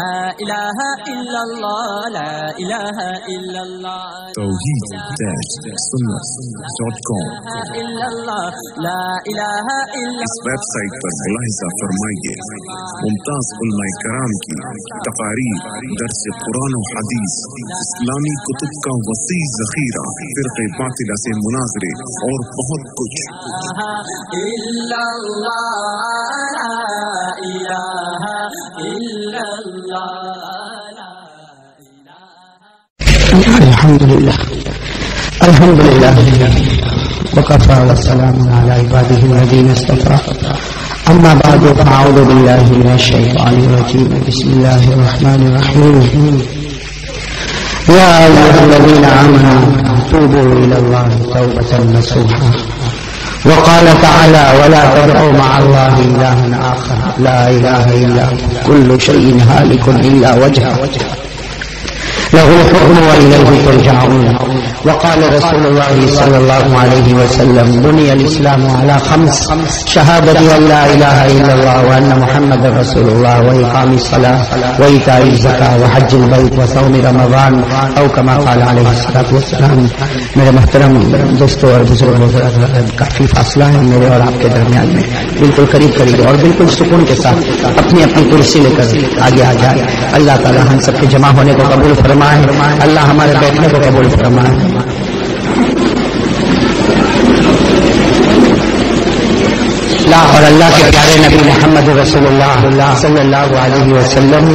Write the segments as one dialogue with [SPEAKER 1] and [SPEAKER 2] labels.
[SPEAKER 1] لا الہ الا اللہ لا الہ الا اللہ
[SPEAKER 2] توحید-sunnah.com
[SPEAKER 1] لا الہ الا
[SPEAKER 2] اس ویب سائٹ پر ملاحظہ فرمائیے ممتاز علماء کرام کی تقاریر، درس قرآن و حدیث، اسلامی کتب کا وسیع ذخیرہ، فرقہ باطلہ سے مناظرے اور بہت کچھ۔
[SPEAKER 1] الا اللہ لا الہ الا اللہ
[SPEAKER 3] الحمد لله وكفى والسلام على عباده الذين اصطفى أما بعد فأعوذ بالله من الشيطان الرجيم بسم الله الرحمن الرحيم يا أيها الذين آمنوا توبوا إلى الله توبة نصوحا وقال تعالى ولا تدعوا مع الله إلها آخر لا إله إلا هو كل شيء هالك إلا وجهه له الحكم وإليه ترجعون وقال رسول الله صلى الله عليه وسلم بني الإسلام على خمس شهادة أن لا إله إلا الله وأن محمد رسول الله وإقام الصلاة وإيتاء الزكاة وحج البيت وصوم رمضان أو كما قال عليه الصلاة والسلام۔ میرے محترم دوستوں اور بزرگوں، کافی فاصلہ ہے میرے اور آپ کے درمیان میں، بالکل قریب قریب اور بالکل سکون کے ساتھ اپنی اپنی کرسی لے کر آگے آ جائے۔ اللہ تعالی ہم سب کے جمع ہونے کو قبول فرمائے، اللہ ہمارے بیٹھنے کو قبول فرمائے۔ اور اللہ کے پیارے نبی محمد رسول اللہ صلی اللہ علیہ وسلم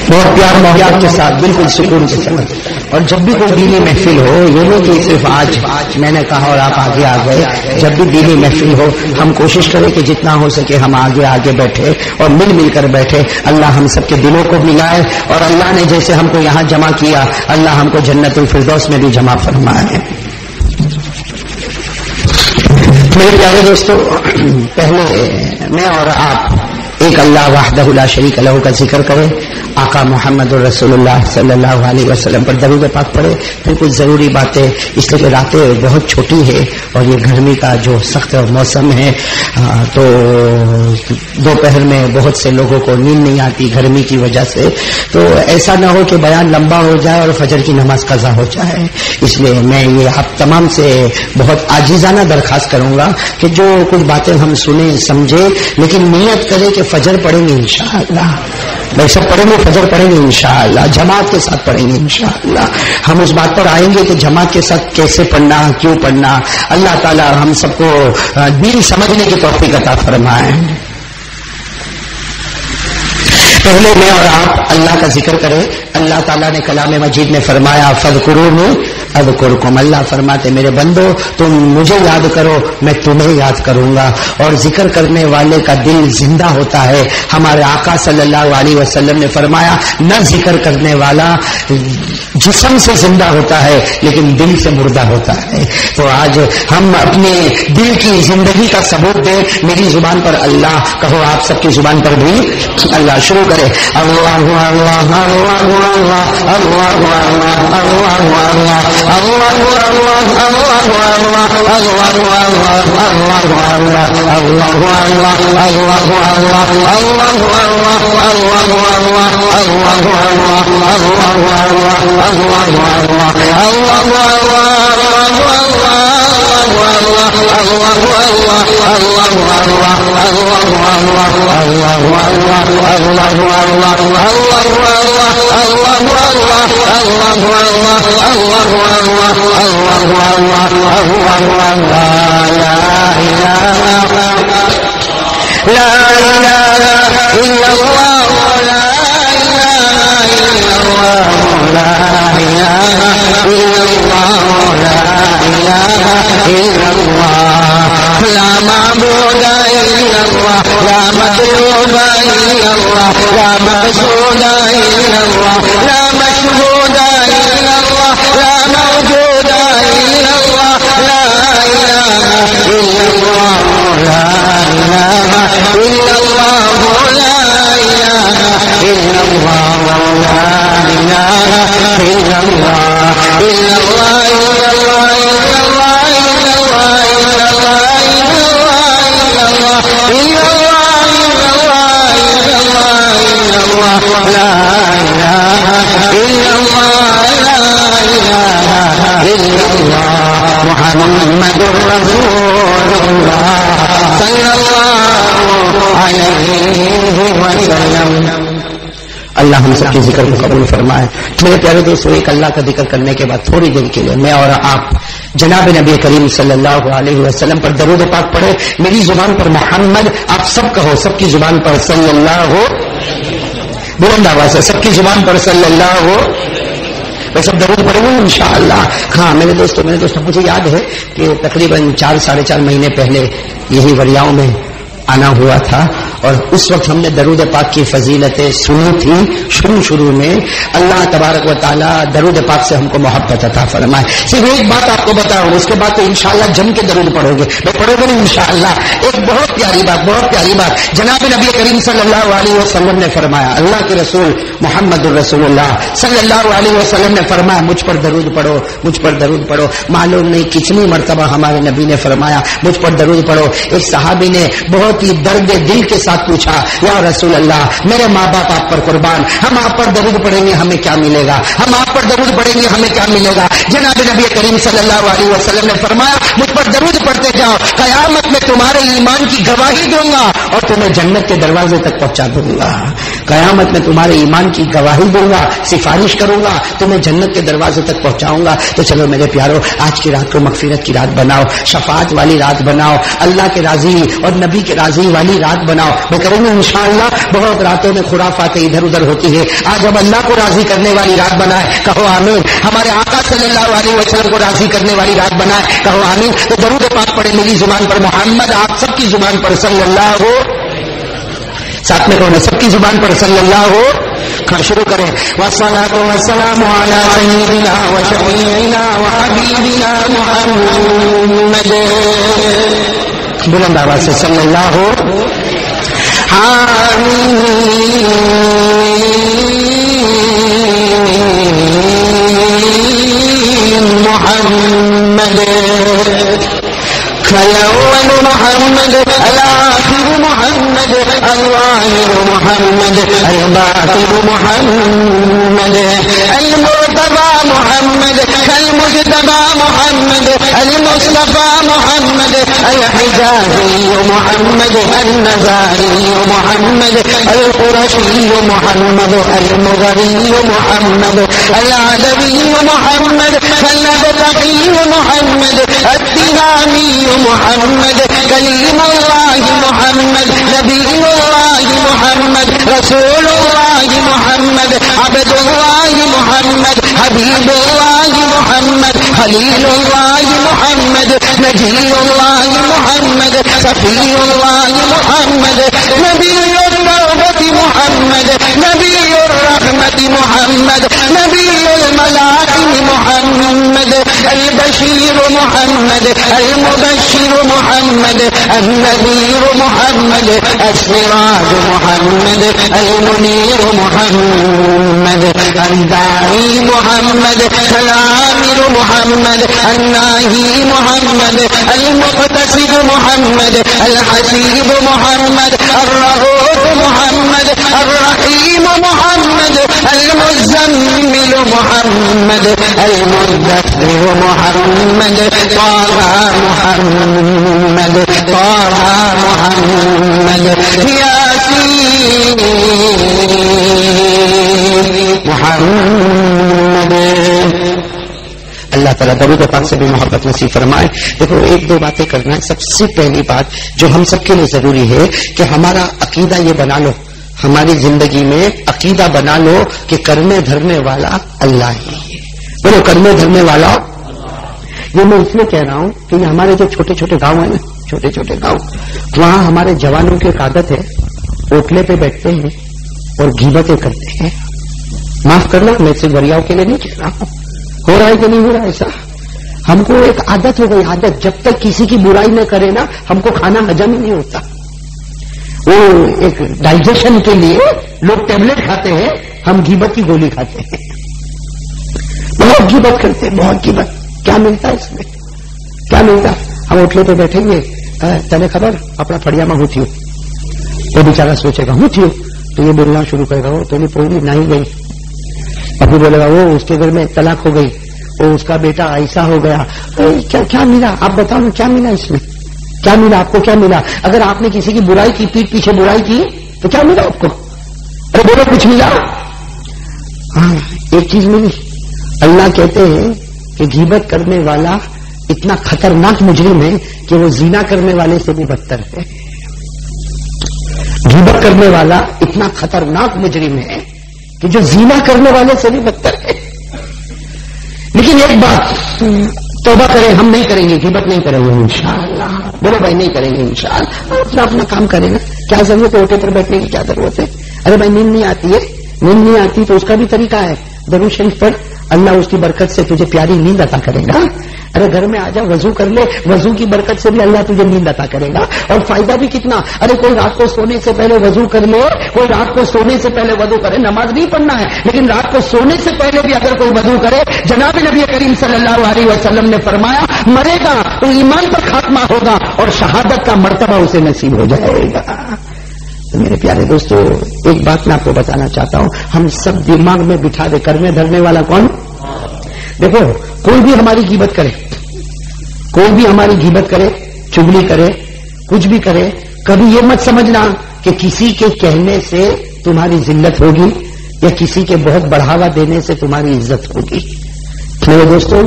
[SPEAKER 3] بہت پیار محبت کے ساتھ بالکل سکون کے ساتھ، اور جب بھی کوئی دینی محفل ہو، یہ نہیں کہ صرف آج میں نے کہا اور آپ آگے آ گئے، جب بھی دینی محفل ہو ہم کوشش کریں کہ جتنا ہو سکے ہم آگے آگے بیٹھے اور مل مل کر بیٹھے۔ اللہ ہم سب کے دلوں کو ملائے، اور اللہ نے جیسے ہم کو یہاں جمع کیا اللہ ہم کو جنت الفردوس میں بھی جمع فرمائے۔ میرے پیارے دوستوں، پہلے میں اور آپ ایک اللہ وحدہ لا شریک لہ کا ذکر کریں، آقا محمد رسول اللہ صلی اللہ علیہ وسلم پر درود پاک پڑھے، پھر کچھ ضروری باتیں، اس لیے کہ راتیں بہت چھوٹی ہے اور یہ گرمی کا جو سخت موسم ہے تو دوپہر میں بہت سے لوگوں کو نیند نہیں آتی گرمی کی وجہ سے، تو ایسا نہ ہو کہ بیان لمبا ہو جائے اور فجر کی نماز قضا ہو جائے۔ اس لیے میں یہ آپ تمام سے بہت عاجزانہ درخواست کروں گا کہ جو کچھ باتیں ہم سنیں سمجھیں، لیکن نیت کریں کہ فجر پڑھیں گے انشاءاللہ، بھائی سب پڑھیں گے، فجر پڑھیں گے انشاءاللہ، جماعت کے ساتھ پڑھیں گے انشاءاللہ۔ ہم اس بات پر آئیں گے کہ جماعت کے ساتھ کیسے پڑھنا، کیوں پڑھنا، اللہ تعالی ہم سب کو دین سمجھنے کی توفیق عطا فرمائے۔ پہلے میں اور آپ اللہ کا ذکر کریں۔ اللہ تعالیٰ نے کلام مجید میں فرمایا فاذکرونی اذکرکم، اللہ فرماتے میرے بندو تم مجھے یاد کرو میں تمہیں یاد کروں گا، اور ذکر کرنے والے کا دل زندہ ہوتا ہے۔ ہمارے آقا صلی اللہ علیہ وسلم نے فرمایا نہ ذکر کرنے والا جسم سے زندہ ہوتا ہے لیکن دل سے مردہ ہوتا ہے۔ تو آج ہم اپنے دل کی زندگی کا ثبوت دیں۔ میری زبان پر اللہ کہو، آپ سب کی زبان پر بھی اللہ۔ شروع کرے اللہ اللہ اللہ اللہ اللہ اللہ علیہ وسلم. اللہ ہم سب کے ذکر کو قبول فرمائے. میرے پیارے دوستو، ایک اللہ کا ذکر کرنے کے بعد تھوڑی دیر کے لیے میں اور آپ جناب نبی کریم صلی اللہ علیہ وسلم پر درود پاک پڑھے. میری زبان پر محمد، آپ سب کہو، سب کی زبان پر صلی اللہ ہو، بلند آواز سے سب کی زبان پر صلی اللہ ہو. وہ سب درود پڑھیں گے انشاءاللہ. ہاں میرے دوستو مجھے یاد ہے کہ تقریباً 4-4.5 مہینے پہلے یہی وریاؤں میں آنا ہوا تھا، اور اس وقت ہم نے درود پاک کی فضیلتیں سنی تھی. شروع میں اللہ تبارک و تعالیٰ درود پاک سے ہم کو محبت عطا فرمائے. صرف ایک بات آپ کو بتاؤں، اس کے بعد تو انشاءاللہ جم کے درود پڑھو گے. میں پڑھو گے نہیں انشاءاللہ. ایک بہت پیاری بات جناب نبی کریم صلی اللہ علیہ وسلم نے فرمایا، اللہ کے رسول محمد الرسول اللہ صلی اللہ علیہ وسلم نے فرمایا مجھ پر درود پڑھو، مجھ پر درود پڑھو. معلوم نہیں کتنی مرتبہ ہمارے نبی نے فرمایا مجھ پر درود پڑھو. ایک صحابی نے بہت ہی درد دل کے ساتھ پوچھا، یا رسول اللہ میرے ماں باپ آپ پر قربان، ہم آپ پر درود پڑھیں گے ہمیں کیا ملے گا؟ ہم آپ پر درود پڑھیں گے ہمیں کیا ملے گا؟ جناب نبی کریم صلی اللہ علیہ وسلم نے فرمایا مجھ پر درود پڑھتے جاؤ، قیامت میں تمہارے ایمان کی گواہی دوں گا اور تمہیں جنت کے دروازے تک پہنچا دوں گا. قیامت میں تمہارے ایمان کی گواہی دوں گا، سفارش کروں گا، تمہیں جنت کے دروازے تک پہنچاؤں گا. تو چلو میرے پیارو، آج کی رات کو مغفرت کی رات بناؤ، شفاعت والی رات بناؤ، اللہ کے راضی اور نبی کے راضی والی رات بناؤ. وہ کریں گے انشاءاللہ. بہت راتوں میں خرافاتیں ادھر ادھر ہوتی ہے، آج ہم اللہ کو راضی کرنے والی رات بنائے، کہو آمین. ہمارے آقا صلی اللہ علیہ وسلم کو راضی کرنے والی رات بنائے، کہو آمین. تو درود پاک پڑھے میری زبان پر محمد، آپ سب کی زبان پر صلی اللہ ہو، ساتھ میں کہو سب کی زبان پر صلی اللہ ہو. شروع کریں. والصلاۃ والسلام علی سیدنا و شفیعنا و حبیبنا محمد، بلند آواز سے صلی اللہ ہو. محمد الأول محمد الآخر محمد الظاهر محمد الباطن محمد المرتضى محمد المجتبى محمد المصطفى محمد الحجازي محمد النزاري محمد القرشي محمد المغري محمد العدوي محمد النبطي محمد التهامي محمد كليم الله محمد نبي الله محمد رسول الله محمد عبد الله محمد حبيب الله محمد خليل الله محمد نجي الله محمد صفي الله محمد نبي التوبة محمد نبي الرحمة محمد نبي الملائكة محمد البشير محمد المبشر محمد النذير محمد السراج محمد المنير محمد الداعي محمد الآمر محمد الناهي محمد المقتصد محمد الحسيب محمد الرؤوف محمد الرحيم محمد المزمل محمد المدثر محمد طه محمد طه محمد ياسين محمد. اللہ تعالیٰ درود پاک سے بھی محبت نصیب فرمائے. دیکھو ایک دو باتیں کرنا ہے. سب سے پہلی بات جو ہم سب کے لیے ضروری ہے کہ ہمارا عقیدہ یہ بنا لو، ہماری زندگی میں عقیدہ بنا لو کہ کرنے دھرنے والا اللہ ہی ہے. بولو کرنے دھرنے والا. یہ میں اس لیے کہہ رہا ہوں کہ یہ ہمارے جو چھوٹے چھوٹے گاؤں ہیں نا، چھوٹے چھوٹے گاؤں، وہاں ہمارے جوانوں کی ایک عادت ہے، اوٹلے پہ بیٹھتے ہیں اور غیبتیں کرتے ہیں. معاف کرنا، میں صرف وریاؤں کے لیے نہیں کہہ رہا ہوں، ہو رہا ہے کہ نہیں ہو رہا ایسا. ہم کو ایک عادت ہو گئی، عادت. جب تک کسی کی برائی نہ کرے نا ہم کو کھانا ہجم ہی نہیں ہوتا. وہ ایک ڈائجیشن کے لیے لوگ ٹیبلٹ کھاتے ہیں، ہم غیبت کی گولی کھاتے ہیں. بہت غیبت کرتے ہیں، بہت غیبت. کیا ملتا ہے اس میں؟ کیا ملتا؟ ہم ہوٹلوں پہ بیٹھیں گے، تنے خبر اپنا فڑیا میں ہوں تھیو. وہ بیچارہ سوچے گا ہوں تھیو تو یہ بولنا شروع کرے گا وہ تو نہیں پوری نہ ہی گئی. ابھی بولے گا وہ اس کے گھر میں طلاق ہو گئی، وہ اس کا بیٹا ایسا ہو گیا. کیا ملا؟ آپ بتاؤ نا کیا ملا اس میں؟ کیا ملا آپ کو؟ کیا ملا؟ اگر آپ نے کسی کی برائی کی، پیٹھ پیچھے برائی کی، تو کیا ملا آپ کو؟ ارے بولو کچھ ملا؟ ہاں ایک چیز ملی، اللہ کہتے ہیں کہ غیبت کرنے والا اتنا خطرناک مجرم ہے کہ وہ زنا کرنے والے سے بھی بدتر ہے. غیبت کرنے والا اتنا خطرناک مجرم ہے کہ جو زنا کرنے والے سے بھی بدتر ہے. لیکن ایک بات، توبہ کریں، ہم نہیں کریں گے، غیبت نہیں کریں گے انشاءاللہ. بولو بھائی نہیں کریں گے انشاءاللہ. اپنا اپنا کام کریں گے. کیا ضرورت ہے اوٹے پر بیٹھنے کی؟ کیا ضرورت ہے؟ ارے بھائی نیند نہیں آتی ہے، نیند نہیں آتی تو اس کا بھی طریقہ ہے، درود شریف پڑھ، اللہ اس کی برکت سے تجھے پیاری نیند عطا کرے گا. ارے گھر میں آ جا، وضو کر لے، وضو کی برکت سے بھی اللہ تجھے نیند عطا کرے گا. اور فائدہ بھی کتنا. ارے کوئی رات کو سونے سے پہلے وضو کر لے، کوئی رات کو سونے سے پہلے وضو کرے، نماز نہیں پڑھنا ہے لیکن رات کو سونے سے پہلے بھی اگر کوئی وضو کرے، جناب نبی کریم صلی اللہ علیہ وسلم نے فرمایا مرے گا تو ایمان پر خاتمہ ہوگا اور شہادت کا مرتبہ اسے نصیب ہو جائے گا. تو میرے پیارے دوستو، ایک بات میں آپ کو بتانا چاہتا ہوں، ہم سب دماغ میں بٹھا دے، کرنے دھرنے والا کون؟ دیکھو کوئی بھی ہماری غیبت کرے، کوئی بھی ہماری غیبت کرے، چغلی کرے، کچھ بھی کرے، کبھی یہ مت سمجھنا کہ کسی کے کہنے سے تمہاری ذلت ہوگی یا کسی کے بہت بڑھاوا دینے سے تمہاری عزت ہوگی. میرے دوستو،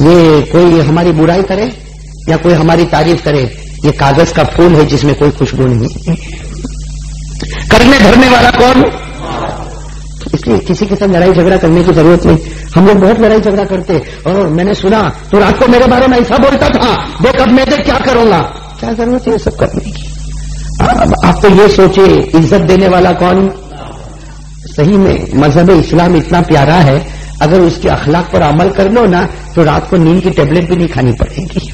[SPEAKER 3] یہ کوئی ہماری برائی کرے یا کوئی ہماری تعریف کرے، یہ کاغذ کا پھول ہے جس میں کوئی خوشبو نہیں. کرنے دھرنے والا کون؟ اس لیے کسی کے ساتھ لڑائی جھگڑا کرنے کی ضرورت نہیں. ہم لوگ بہت لڑائی جھگڑا کرتے، اور میں نے سنا تو رات کو میرے بارے میں ایسا بولتا تھا، دیکھ اب میں کیا کروں گا. کیا ضرورت ہے یہ سب کرنے کی؟ آپ تو یہ سوچے عزت دینے والا کون؟ صحیح میں مذہب اسلام اتنا پیارا ہے، اگر اس کے اخلاق پر عمل کر لو نا تو رات کو نیند کی ٹیبلٹ بھی نہیں کھانی پڑے گی.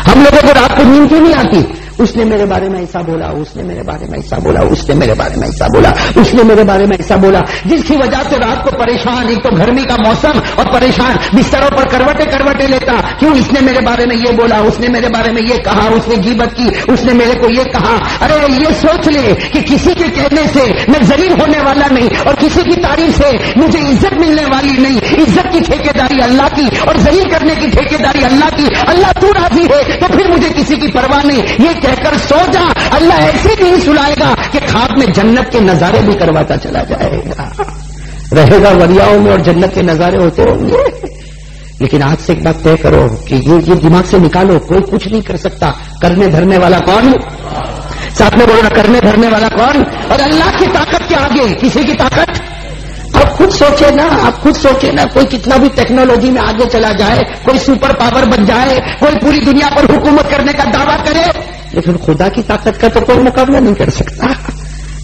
[SPEAKER 3] ہم لوگوں کو رات کو نیند کیوں نہیں آتی؟ اس نے میرے بارے میں ایسا بولا، اس نے میرے بارے میں ایسا بولا، اس نے میرے بارے میں ایسا بولا، اس نے میرے بارے میں ایسا بولا، جس کی وجہ سے رات کو پریشان، ایک تو گرمی کا موسم اور پریشان، بستروں پر کروٹیں لیتا. کیوں؟ اس نے میرے بارے میں یہ بولا، اس نے میرے بارے میں یہ کہا، اس نے غیبت کی، اس نے میرے کو یہ کہا. ارے یہ سوچ لے کہ کسی کے کہنے سے میں ذلیل ہونے والا نہیں، اور کسی کی تعریف سے مجھے عزت ملنے والی نہیں. عزت کی ٹھیکیداری اللہ کی اور ذلیل کرنے کی ٹھیکیداری اللہ کی. اللہ تو راضی ہے تو پھر مجھے کسی کی پرواہ نہیں، یہ کہہ کر سو جا. اللہ ایسی نہیں سلائے گا کہ خواب میں جنت کے نظارے بھی کرواتا چلا جائے گا. رہے گا وریاؤں میں اور جنت کے نظارے ہوتے ہوں گے. لیکن آج سے ایک بات طے کرو کہ یہ دماغ سے نکالو، کوئی کچھ نہیں کر سکتا. کرنے دھرنے والا کون؟ ساتھ میں بولو نا، کرنے دھرنے والا کون؟ اور اللہ کی طاقت کے آگے کسی کی طاقت؟ آپ خود سوچے نا، آپ خود سوچے نا، کوئی کتنا بھی ٹیکنالوجی میں آگے چلا جائے، کوئی سپر پاور بن جائے، کوئی پوری دنیا پر حکومت کرنے کا دعویٰ کرے، لیکن خدا کی طاقت کا تو کوئی مقابلہ نہیں کر سکتا.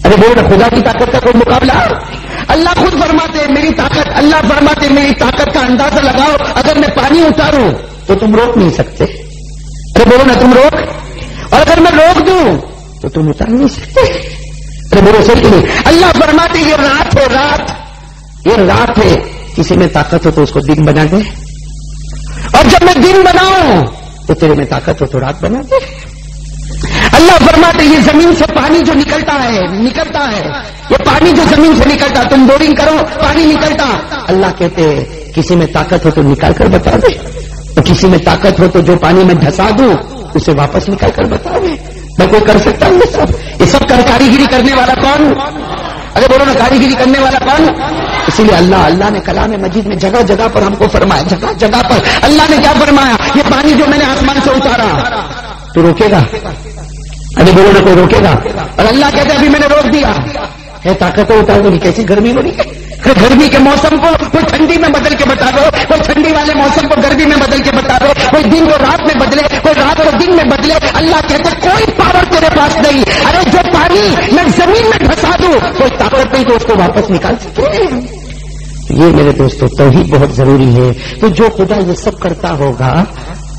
[SPEAKER 3] ارے بولو نا، خدا کی طاقت کا کوئی مقابلہ؟ اللہ خود فرماتے میری طاقت، اللہ فرماتے میری طاقت کا اندازہ لگاؤ، اگر میں پانی اتاروں تو تم روک نہیں سکتے. ارے بولو نا، تم روک، اور اگر میں روک دوں تو تم اتار نہیں سکتے. ارے بولو صحیح نہیں. اللہ فرماتے یہ رات ہے، رات، یہ رات ہے، کسی میں طاقت ہو تو اس کو دن بنا دے، اور جب میں دن بناؤں تو تیرے میں طاقت ہو تو رات بنا دے. اللہ فرماتے یہ زمین سے پانی جو نکلتا ہے، یہ پانی جو زمین سے نکلتا، تم بورنگ کرو پانی نکلتا. اللہ کہتے کسی میں طاقت ہو تو نکال کر بتا دے، اور کسی میں طاقت ہو تو جو پانی میں دھسا دوں اسے واپس نکال کر بتا دے. میں کوئی کر سکتا ہوں یہ سب کاریگری کرنے والا کون؟ ارے بولو نا، کاریگری کرنے والا کون؟ اسی لیے اللہ نے کلام مجید میں جگہ جگہ پر ہم کو فرمایا، جگہ جگہ پر اللہ نے کیا فرمایا؟ یہ پانی جو میں نے آسمان سے اتارا تو روکے گا؟ ارے بولو نا، کوئی روکے گا؟ اور اللہ کہتے ہیں ابھی میں نے روک دیا ہے. طاقت اتار دو. کیسی گرمی ہو رہی ہے، گرمی کے موسم کو کوئی ٹھنڈی میں بدل کے بتا دو، کوئی ٹھنڈی والے موسم کو گرمی میں بدل کے بتا دو، کوئی دن کو رات میں بدلے، کوئی رات کو دن میں بدلے. اللہ کہتے کوئی پاور تیرے پاس نہیں. ارے جو پانی میں زمین میں دھسا دوں کوئی طاقت نہیں تو اس کو واپس نکال سکتے. یہ میرے دوستو توحید بہت ضروری ہے. تو جو خدا یہ سب کرتا ہوگا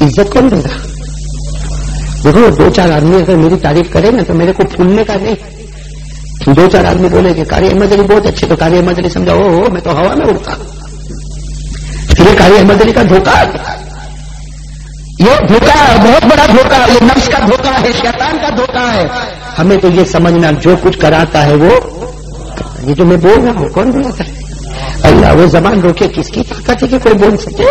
[SPEAKER 3] عزت کون دے گا؟ دیکھو، دو چار آدمی اگر میری تعریف کرے نا تو میرے کو پھولنے کا نہیں. دو چار آدمی بولے کہ قاری احمد علی بہت اچھے، تو قاری احمد علی سمجھا او میں تو ہوا میں اڑتا. یہ قاری احمد علی کا دھوکہ، یہ دھوکہ بہت بڑا دھوکہ، یہ نفس کا دھوکہ ہے، شیطان کا دھوکہ ہے. ہمیں تو یہ سمجھنا جو کچھ کراتا ہے وہ، یہ جو میں بول رہا ہوں کون بولاتا ہے؟ اللہ. وہ زبان روکے، کس کی طاقت ہے کہ کوئی بول سکے؟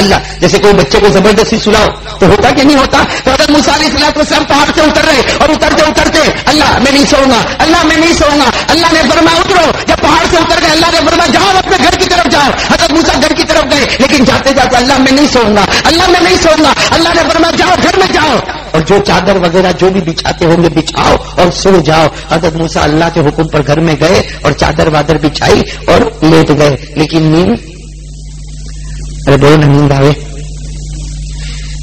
[SPEAKER 3] اللہ جیسے کوئی بچے کو زبردستی سلاؤ تو ہوتا کہ نہیں ہوتا؟ تو حضرت موسیٰ علیہ السلام پہاڑ سے اتر رہے اور اترتے اللہ میں نہیں سوؤں گا، اللہ میں نہیں سوؤں گا، اللہ نے فرمایا اترو. جب پہاڑ سے اتر گئے اللہ نے فرمایا جاؤ اپنے گھر کی طرف جاؤ. حضرت موسیٰ گھر کی طرف گئے لیکن جاتے جاتے اللہ میں نہیں سوؤں گا، اللہ میں نہیں سوؤں گا. اللہ نے فرمایا جاؤ گھر میں جاؤ اور جو چادر وغیرہ جو بھی بچھاتے ہوں گے بچھاؤ اور سو جاؤ. حضرت موسیٰ اللہ کے حکم پر گھر میں گئے اور چادر وادر بچھائی اور لیٹ گئے. لیکن نیند، ارے بولو نا نیند آئے.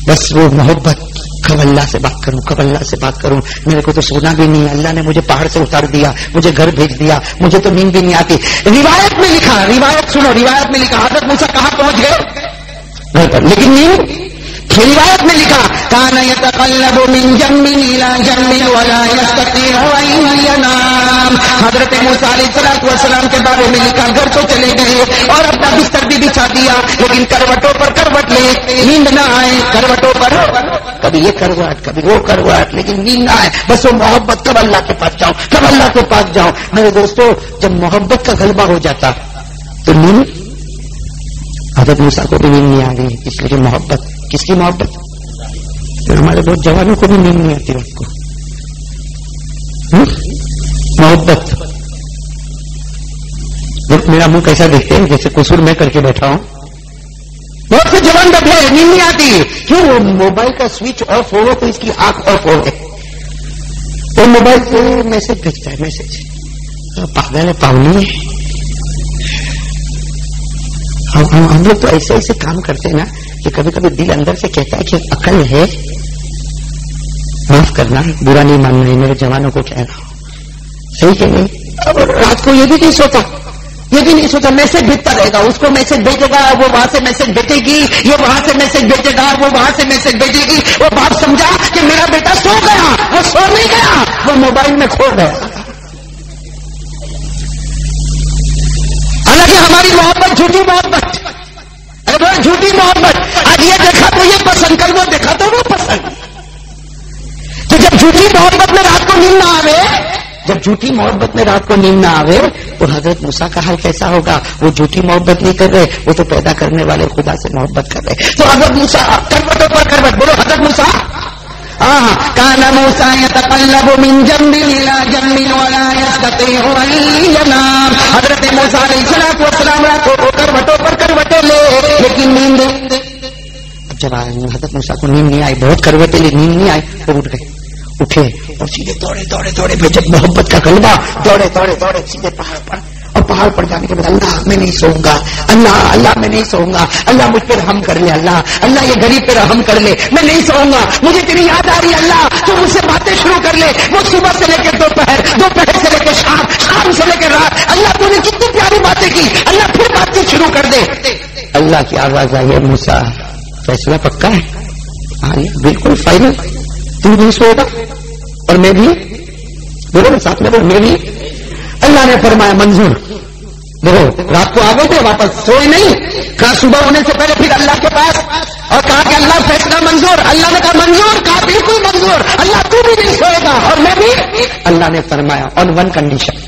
[SPEAKER 3] بس وہ محبت، کب اللہ سے بات کروں، کب اللہ سے بات کروں، میرے کو تو سونا بھی نہیں ہے، اللہ نے مجھے پہاڑ سے اتار دیا، مجھے گھر بھیج دیا، مجھے تو نیند بھی نہیں آتی. روایت میں لکھا، روایت سنو، روایت میں لکھا حضرت موسیٰ کہاں پہنچ گئے؟ گھر پر. لیکن نیند روایت میں لکھا کان یتقلب من جنب الى جنب ولا يستطيع ان ينام. حضرت موسیٰ علیہ السلام کے بارے میں لکھا گھر تو چلے گئے اور اپنا بستر بھی بچھا دیا لیکن کروٹوں پر کروٹ لے، نیند نہ آئے. کروٹوں پر کبھی یہ کروٹ کبھی وہ کروٹ لیکن نیند نہ آئے. بس وہ محبت، کب اللہ کے پاس جاؤں، کب اللہ کے پاس جاؤں. میرے دوستو جب محبت کا غلبہ ہو جاتا تو نیند، حضرت موسیٰ کو بھی نیند نہیں آ گئی اس لیے کہ محبت. کس کی محبت؟ ہمارے بہت جوانوں کو بھی نیند نہیں آتی رات کو. محبت. میرا منہ کیسا دیکھتے ہیں جیسے قصور میں کر کے بیٹھا ہوں. بہت سے جوان بیٹھے نیند نہیں آتی. کیوں؟ موبائل کا سوئچ آف ہو تو اس کی آنکھ آف ہو گئے. تو موبائل سے میسج بھیجتا ہے، میسج. پاگل ہے، پاؤنی ہے. ہم لوگ تو ایسے ایسے کام کرتے ہیں نا کہ کبھی کبھی دل اندر سے کہتا ہے کہ عقل ہے، معاف کرنا، برا نہیں ماننا ہے، میرے جوانوں کو کہہ رہا ہوں، صحیح کہ نہیں. اب رات کو یہ بھی نہیں سوتا، یہ بھی نہیں سوتا، میسج بھیجتا رہے گا. اس کو میسج بھیجے گا، وہ وہاں سے میسج بھیجے گی، یہ وہاں سے میسج بھیجے گا، وہ وہاں سے میسج بھیجے گی. وہ باپ سمجھا کہ میرا بیٹا سو گیا، وہ سو نہیں گیا، وہ موبائل میں کھو گیا. حالانکہ ہماری محبت جھوٹی محبت، جھوٹی محبت. آج یہ دیکھا تو یہ پسند کر، وہ دیکھا تو وہ پسند. تو جب جھوٹی محبت میں رات کو نیند نہ آوے، جب جھوٹی محبت میں رات کو نیند نہ آوے تو حضرت موسیٰ کا حال کیسا ہوگا؟ وہ جھوٹی محبت نہیں کر رہے، وہ تو پیدا کرنے والے خدا سے محبت کر رہے. تو حضرت موسیٰ کروٹوں پر کروٹ، بولو حضرت موسیٰ. کان موسیٰ یتقلب من جنب الى جنب ولا يستطيع ان ينام. حضرت موسیٰ علیہ السلام رات کو کروٹوں پر کروٹیں لے لیکن نیند. جب حضرت موسیٰ کو نیند نہیں آئی، بہت کروٹیں لی، نیند نہیں آئی، وہ اٹھ گئے، اٹھے اور سیدھے دوڑے جب محبت کا غلبہ، دوڑے سیدھے پہاڑ پر. اور پہاڑ پر جانے کے بعد اللہ میں نہیں سوؤں گا، اللہ میں نہیں سوؤں گا، اللہ مجھ پہ رحم کر لے، اللہ یہ غریب پہ رحم کر لے، میں نہیں سوؤں گا، مجھے تیری یاد آ رہی ہے اللہ، تو مجھ سے باتیں شروع کر لے. وہ صبح سے لے کے دوپہر سے لے کے شام سے لے کے رات، اللہ تو نے کتنی پیاری باتیں کی، اللہ پھر بات چیت شروع کر دے. اللہ کی آواز آئی ہے موسیٰ فیصلہ پکا ہے؟ ہاں بالکل فائنل. تو نہیں سوئے گا اور میں بھی، بولو نا ساتھ میں بولو، میں بھی. اللہ نے فرمایا منظور. دیکھو رات کو آ گئے تھے واپس، سوئے نہیں، کہا صبح ہونے سے پہلے پھر اللہ کے پاس اور کہا کہ اللہ فیصلہ منظور. اللہ نے کہا منظور، کہا بالکل منظور، اللہ تو بھی نہیں سوئے گا اور میں بھی. اللہ نے فرمایا آن ون کنڈیشن.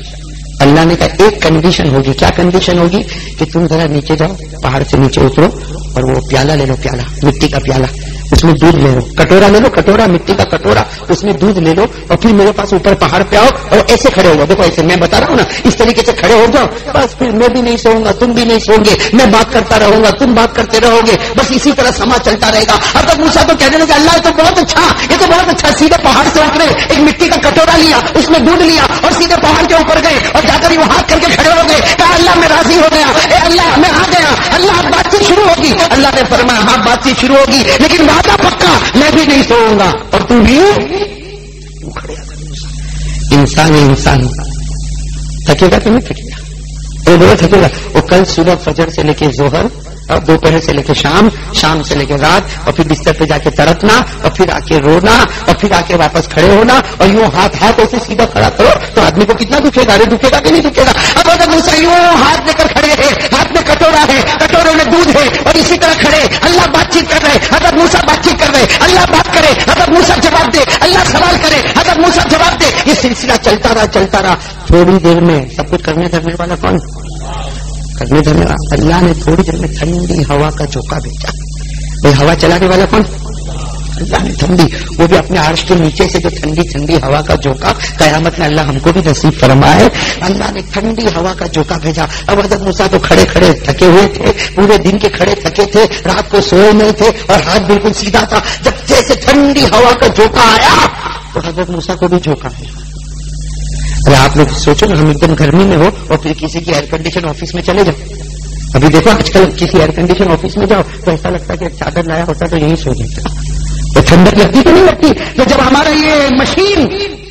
[SPEAKER 3] اللہ نے کہا ایک کنڈیشن ہوگی. کیا کنڈیشن ہوگی؟ کہ تم ذرا نیچے جاؤ، پہاڑ سے نیچے اترو اور وہ پیالہ لے لو، پیالہ مٹی کا پیالہ، اس میں دودھ لے لو، کٹورا لے لو، کٹورا مٹی کا کٹورا، اس میں دودھ لے لو اور پھر میرے پاس اوپر پہاڑ پہ آؤ اور ایسے کھڑے ہو جاؤ. دیکھو ایسے میں بتا رہا ہوں نا، اس طریقے سے کھڑے ہو جاؤ. بس پھر میں بھی نہیں سوؤں گا، تم بھی نہیں سوؤ گے، میں بات کرتا رہوں گا، تم بات کرتے رہو گے، بس اسی طرح سما چلتا رہے گا. اب تک موسیٰ تو کہنے لگا اللہ یہ تو بہت اچھا، یہ تو بہت اچھا. سیدھے پہاڑ سے اترے، ایک مٹی کا کٹورا لیا، اس میں دودھ لیا اور سیدھے پہاڑ کے اوپر گئے اور جا کر وہ ہاتھ کر کے کھڑے ہو گئے. کہا اللہ میں راضی ہو گیا، اے اللہ میں آ گیا، اللہ بات چیت شروع ہوگی. اللہ نے فرمایا ہاں بات چیت شروع ہوگی لیکن وعدہ پکا، میں بھی نہیں سوؤں گا اور تم بھی. انسان ہے، انسان تھکے گا کہ نہیں تھکے گا؟ وہ بولے تھکے گا. وہ کل صبح فجر سے لے کے ظہر اور دوپہر سے لے کے شام سے لے کے رات اور پھر بستر پہ جا کے تڑپنا اور پھر آ کے رونا اور پھر آ کے واپس کھڑے ہونا اور یوں ہاتھ ایسے سیدھا کھڑا کرو تو آدمی کو کتنا دکھے گا؟ دکھے گا کہ نہیں دکھے گا؟ اب اگر موسیٰ یوں ہاتھ لے کر کھڑے ہیں، ہاتھ میں کٹورا ہے، کٹورے میں دودھ ہے اور اسی طرح کھڑے، اللہ بات چیت کر رہے، حضرت موسیٰ بات چیت کر رہے، اللہ بات کرے، حضرت موسیٰ جواب دے، اللہ سوال کرے، حضرت موسیٰ جواب دے. یہ سلسلہ چلتا رہا. تھوڑی دیر میں سب کچھ کرنے والا کون؟ کرنے دھرنے. اللہ نے تھوڑی دیر میں ٹھنڈی ہوا کا جھونکا بھیجا. یہ ہوا چلانے والا کون؟ اللہ نے ٹھنڈی، وہ بھی اپنے عرش کے نیچے سے جو ٹھنڈی ٹھنڈی ہوا کا جھونکا، قیامت میں اللہ ہم کو بھی نصیب فرمائے، اللہ نے ٹھنڈی ہوا کا جھونکا بھیجا۔ اب حضرت موسیٰ تو کھڑے کھڑے تھکے ہوئے تھے، پورے دن کے کھڑے تھکے تھے، رات کو سوئے نہیں تھے اور ہاتھ بالکل سیدھا تھا۔ جب جیسے ٹھنڈی ہوا کا جھونکا آیا تو حضرت موسیٰ کو بھی جھونکا آیا۔ ارے آپ لوگ سوچو نا، ہم ایک دم گرمی میں ہو اور پھر کسی کی ایئر کنڈیشن آفس میں چلے جاؤ۔ ابھی دیکھو آج کل کسی ایئر کنڈیشن آفس میں جاؤ تو ایسا لگتا ہے کہ چادر لایا ہوتا تو یہی سو جاتا، تو ٹھنڈک لگتی تو نہیں لگتی؟ تو جب ہمارا یہ مشین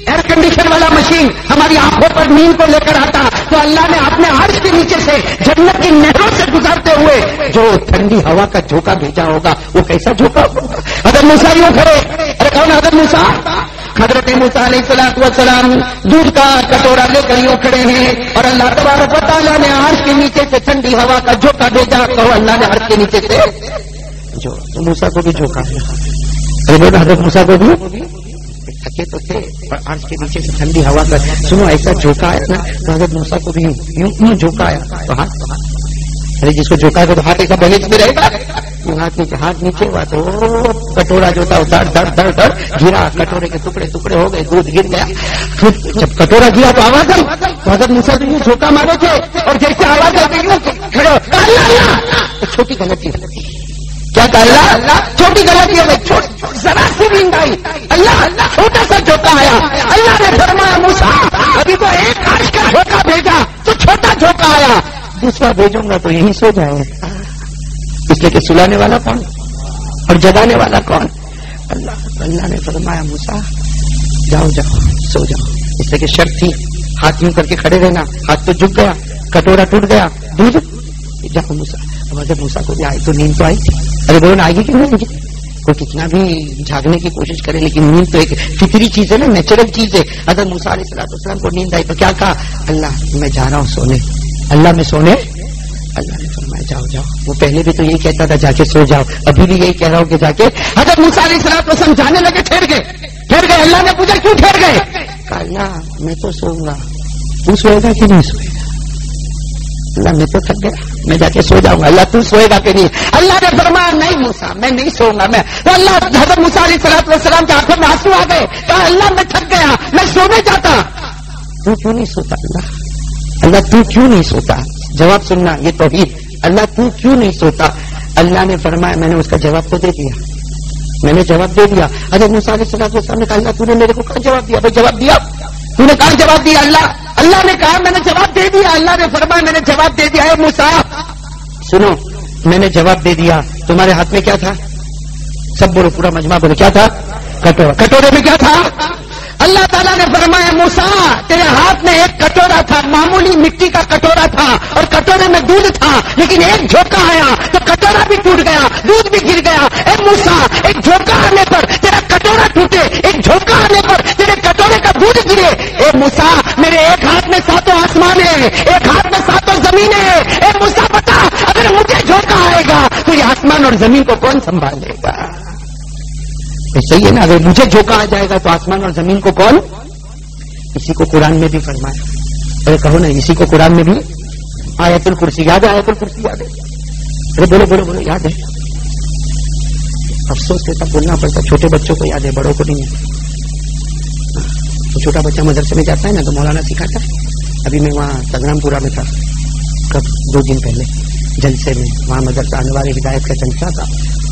[SPEAKER 3] ایئر کنڈیشن والا مشین ہماری آنکھوں پر نیند کو لے کر آتا تو اللہ نے اپنے عرش کے نیچے سے جنت کی نہروں سے گزرتے ہوئے جو ٹھنڈی ہوا کا جھونکا بھیجا ہوگا وہ کیسا جھونکا ہوگا؟ حضرت موسیٰ یوں کھڑے، ارے کون حضرت موسیٰ؟ حضرت موسیٰ علیہ السلام دودھ کا کٹورا لے کر یوں کھڑے ہیں اور اللہ تبارک و تعالیٰ نے عرش کے نیچے سے ٹھنڈی ہوا کا جھونکا بھیجا، تو اللہ نے عرش کے نیچے سے جو موسیٰ کو بھی جھونکا ہے۔ حضرت موسیٰ کو بھی تھکے تو تھے اور عرش کے نیچے سے ٹھنڈی ہوا کا سنو ایسا جھونکا آیا نا، تو حضرت موسیٰ کو بھی یوں جھونکا آیا تو ہاتھ، ارے جس کو جھونکا ہے تو ہاتھ ایسا بیلنس میں رہے گا، ہاتھ نیچے ہوا تو کٹورا جو تھا دڑ دڑ دڑ دڑ گرا، کٹورے کے ٹکڑے ٹکڑے ہو گئے، دودھ گر گیا۔ پھر جب کٹورا گیا تو آواز آئی تو حضرت موسیٰ بھی یوں جھونکا مارے تھے اور جیسے آواز آئی یوں کھڑے، چھوٹی غلطی کیا کہا؟ اللہ چھوٹی غلطی ہے بھائی، ذرا سی نیند آئی، اللہ چھوٹا سا جھونکا آیا، اللہ نے فرمایا موسیٰ ابھی تو ایک عرش کا جھونکا بھیجا تو چھوٹا جھونکا آیا، دوسرا بھیجوں گا تو یہی سو جائے، اس لیے کہ سلانے والا کون اور جگانے والا کون؟ اللہ۔ اللہ نے فرمایا موسیٰ جاؤ جاؤ سو جاؤ، اس لیے کہ شرط تھی ہاتھ یوں کر کے کھڑے رہنا، ہاتھ تو جھک گیا، کٹورا ٹوٹ گیا، دودھ جاؤ موسیٰ۔ اب حضرت موسیٰ کو بھی آئی تو نیند تو آئی تھی، ارے بولو آئے گی کہ نہیں؟ کوئی کتنا بھی جھاگنے کی کوشش کرے لیکن نیند تو ایک فطری چیز ہے نا، نیچرل چیز ہے۔ حضرت موسیٰ علیہ السلام کو نیند آئی تو کیا کہا؟ اللہ میں جا رہا ہوں سونے، اللہ میں سونے۔ اللہ نے فرمایا جاؤ جاؤ، وہ پہلے بھی تو یہی کہتا تھا جا کے سو جاؤ، ابھی بھی یہی کہہ رہا ہوں کہ جا کے۔ حضرت موسیٰ علیہ السلام جانے لگے، ٹھہر گئے۔ اللہ نے پوچھا کیوں ٹھہر گئے؟ کہا اللہ میں تو سوؤں گا، تو سوئے گا کہ نہیں سوئے گا؟ اللہ میں تو تھک گیا، میں جا کے سو جاؤں گا، اللہ تو سوئے گا کہ نہیں؟ اللہ نے فرمایا نہیں موسیٰ میں نہیں سوؤں گا میں۔ تو اللہ حضرت موسیٰ علیہ السلام کے آنکھوں میں آنسو آ گئے، کہا اللہ میں تھک گیا، میں سونے جاتا۔ تو کیوں نہیں سوتا؟ اللہ تو کیوں نہیں سوتا؟ جواب سننا، یہ توحید۔ اللہ تو کیوں نہیں سوتا؟ اللہ نے فرمایا میں نے اس کا جواب تو دے دیا، میں نے جواب دے دیا۔ حضرت موسیٰ علیہ السلام نے کہا اللہ تو نے میرے کو کہاں جواب دیا؟ بھائی جواب دیا، تو نے کہاں جواب دیا؟ اللہ نے کہا میں نے جواب دے دیا۔ اللہ نے فرمایا میں نے جواب دے دیا۔ اے موسیٰ سنو، میں نے جواب دے دیا، تمہارے ہاتھ میں کیا تھا؟ سب بولو، پورا مجمع بولو، کیا تھا؟ کٹورا۔ کٹورے میں کیا تھا؟ اللہ تعالیٰ نے فرمایا موسیٰ تیرے ہاتھ میں ایک کٹورا تھا، معمولی مٹی کا کٹورا تھا اور کٹورے میں دودھ تھا، لیکن ایک جھونکا آیا تو کٹورا بھی ٹوٹ گیا، دودھ بھی گر گیا۔ اے موسیٰ ایک جھونکا آنے پر تیرا کٹورا ٹوٹے، ایک جھونکا آنے پر تیرے کٹورے کا دودھ گرے۔ اے موسیٰ میرے ایک ہاتھ میں 7 آسمان ہے، ایک ہاتھ میں 7 زمین ہے۔ اے موسیٰ بتا اگر مجھے جھونکا آئے گا تو یہ آسمان اور زمین کو کون سنبھالے گا؟ صحیح ہے نا، اگر مجھے جھونکا آ جائے گا تو آسمان اور زمین کو کون؟ اسی کو قرآن میں بھی فرمایا، ارے کہو نا اسی کو قرآن میں بھی آیت الکرسی یاد ہے؟ آیت الکرسی یاد ہے؟ ارے بولو بولو بولو، یاد ہے؟ افسوس کے ساتھ بولنا پڑتا، چھوٹے بچوں کو یاد ہے، بڑوں کو نہیں ہے۔ تو چھوٹا بچہ مدرسے میں جاتا ہے نا تو مولانا سکھاتا ہے۔ ابھی میں وہاں سنگرام پورا میں تھا، کب 2 دن پہلے جلسے میں، وہاں مدرسہ انوار ہدایت کا جلسہ تھا۔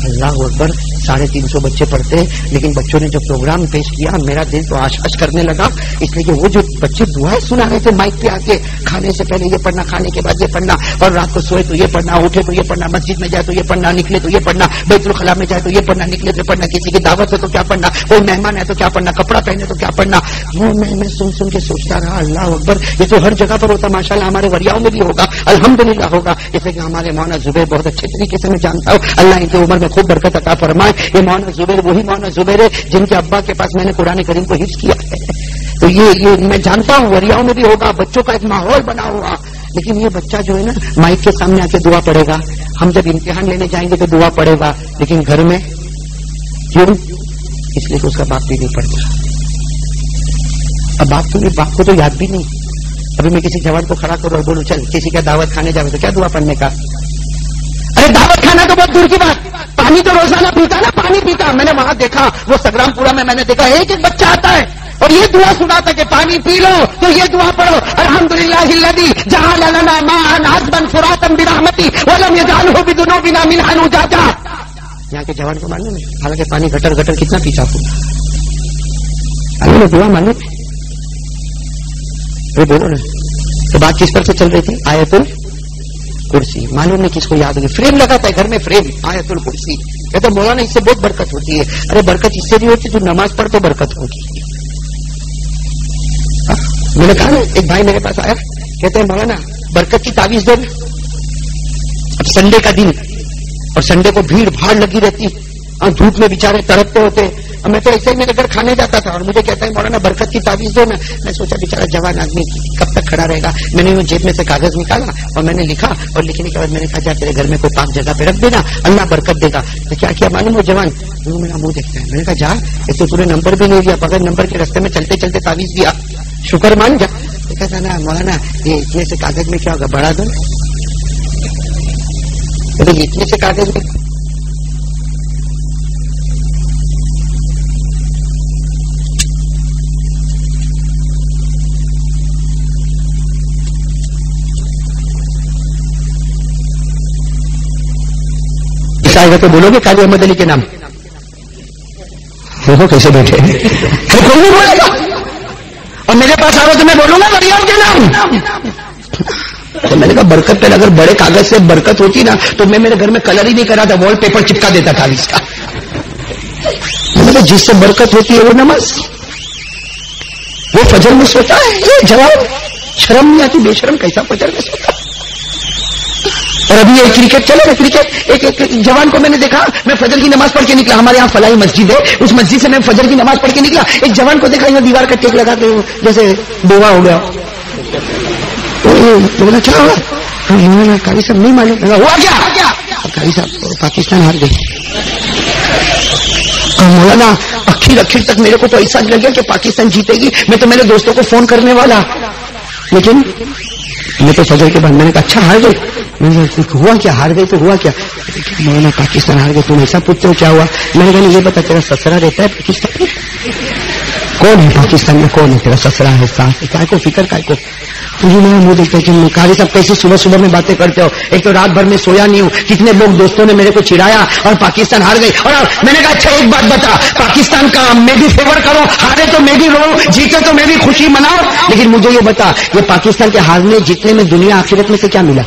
[SPEAKER 3] اللہ اکبر، 350 بچے پڑھتے ہیں، لیکن بچوں نے جو پروگرام پیش کیا میرا دل تو آش آش کرنے لگا، اس لیے کہ وہ جو بچے دعائیں سنا رہے تھے مائک پہ آ کے، کھانے سے پہلے یہ پڑھنا، کھانے کے بعد یہ پڑھنا، اور رات کو سوئے تو یہ پڑھنا، اٹھے تو یہ پڑھنا، مسجد میں جائے تو یہ پڑھنا، نکلے تو یہ پڑھنا، بیت الخلاء میں جائے تو یہ پڑھنا، نکلے تو پڑھنا، کسی کی دعوت ہے تو کیا پڑھنا، کوئی مہمان ہے تو کیا پڑھنا، کپڑا پہنے تو کیا پڑھنا۔ وہ میں سن کے سوچتا رہا اللہ اکبر، یہ تو ہر جگہ پر ہوتا، ماشاء اللہ ہمارے وریاؤں میں بھی ہوگا، الحمدللہ ہوگا۔ جیسے کہ ہمارے مولانا زبیر بہت اچھے طریقے سے میں جانتا ہوں، اللہ ان کی عمر میں خوب برکت عطا فرمائے۔ یہ مولانا زبیر وہی مولانا زبیر ہے جن کے ابا کے پاس میں نے قرآن کریم کو حفظ کیا ہے، تو یہ میں جانتا ہوں وریاؤں میں بھی ہوگا، بچوں کا ایک ماحول بنا ہوا۔ لیکن یہ بچہ جو ہے نا مائک کے سامنے آ کے دعا پڑھے گا، ہم جب امتحان لینے جائیں گے تو دعا پڑھے گا، لیکن گھر میں کیوں؟ اس لیے کہ اس کا باپ بھی نہیں پڑھتا۔ اب باپ کو تو یاد بھی نہیں۔ ابھی میں کسی جوان کو کھڑا کروں اور بولوں چل کسی کا دعوت کھانے جاؤ تو کیا دعا پڑھنے کا؟ ارے دعوت کھانا تو بہت دور کی بات، پانی تو روزانہ پیتا نا، پانی پیتا. میں نے وہاں دیکھا وہ سگرام پورا میں نے دیکھا ایک ایک بچہ آتا ہے اور یہ دعا سناتا کہ پانی پی لو تو یہ دعا پڑھو، الحمدللہ الذی جعل لنا ماء عذبا فراتا برحمتی ولم یجعلہ بذنوبنا ملحا اجاجا. یہاں کے جوان کو معلوم ہے حالانکہ پانی گٹر گٹر کتنا پیتا ہوگا. اللہ نے دعا معلوم ہے. بولو نا تو بات کس پر سے چل رہی تھی؟ آیت الکرسی. معلوم نہیں کس کو یاد ہوگی. فریم لگاتا ہے گھر میں، فریم آیت الکرسی. کہتا مولانا اس سے بہت برکت ہوتی ہے. ارے برکت اس سے بھی ہوتی ہے تو نماز پڑھ تو برکت ہوگی. میں نے کہا نا ایک بھائی میرے پاس آیا کہتے ہیں مولانا برکت کی تعویذ دو. اب سنڈے کا دن اور سنڈے کو بھیڑ بھاڑ لگی رہتی، دھوپ میں بیچارے تڑپتے ہوتے. اور میں تو ایسے ہی میرے گھر کھانے جاتا تھا اور مجھے کہتا ہے مولانا برکت کی تعویذ دو نا. میں سوچا بیچارہ جوان آدمی کب تک کھڑا رہے گا. میں نے وہ جیب میں سے کاغذ نکالا اور میں نے لکھا اور لکھنے کے بعد میں نے کہا جا تیرے گھر میں کوئی پاک جگہ پہ رکھ دینا، اللہ برکت دے گا. تو کیا کیا معلوم ہو جوان وہ میرا منہ دیکھتا ہے. میں نے کہا جا ایک تو تورے نمبر بھی نہیں دیا، بغیر نمبر کے رستے میں چلتے چلتے تعویذ دیا، شکر مان جا. کہتا نا مولانا یہ اتنے سے کاغذ میں کیا ہوگا، بڑھا دو. اتنے سے کاغذ میں آئے گا تو بولو گے قاضی احمد علی کے نام. دیکھو کیسے بیٹھے کوئی نہیں بولے گا. اور میرے پاس آؤ تو میں بولوں گا مریم کے نام. تو میں نے کہا برکت پہ اگر بڑے کاغذ سے برکت ہوتی نا تو میں میرے گھر میں کلر ہی نہیں کرا تھا، وال پیپر چپکا دیتا تھا اس کا. جس سے برکت ہوتی ہے وہ نماز، وہ فجر میں سوتا ہے. یہ جواب شرم نہیں آتی، بے شرم کیسا فجر میں سوتا. اور ابھی یہ کرکٹ چلے نا، کرکٹ ایک جوان کو میں نے دیکھا، میں فجر کی نماز پڑھ کے نکلا. ہمارے یہاں فلاحی مسجد ہے، اس مسجد سے میں فجر کی نماز پڑھ کے نکلا. ایک جوان کو دیکھا یہاں دیوار کا ٹیک لگاتے ہو جیسے بیوہ ہو گیا. تو بولا کیا ہوا؟ قاری صاحب نہیں معلوم. ہوا کیا؟ قاری صاحب پاکستان ہار گئی. مولانا اخیر تک میرے کو تو ایسا لگا کہ پاکستان جیتے گی. میں تو میرے دوستوں کو فون کرنے والا، لیکن میں تو فجر کے بعد میں نے کہا اچھا ہار گئی. میں نے کہا ہوا کیا؟ ہار گئی تو ہوا کیا؟ مولانا پاکستان ہار گئی. تم ایسا پوچھتے ہو کیا ہوا؟ میں نے کہا یہ بتا تیرا سسرا رہتا ہے پاکستان میں؟ کون ہے پاکستان میں؟ کون ہے تیرا سسرا ہے؟ ساس ہے؟ کائے کو فکر کائے کو؟ تجھے میرا منہ دیکھتے کہ قاری صاحب کیسے صبح صبح میں باتیں کرتے ہو. ایک تو رات بھر میں سویا نہیں ہوں، کتنے لوگ دوستوں نے میرے کو چڑھایا اور پاکستان ہار گئی. اور میں نے کہا اچھا ایک بات بتا، پاکستان کا میں بھی فیور کرو، ہارے تو میں بھی رو، جیتے تو میں بھی خوشی مناؤ. لیکن مجھے یہ بتا یہ پاکستان کے ہارنے جیتنے میں دنیا آخرت میں سے کیا ملا؟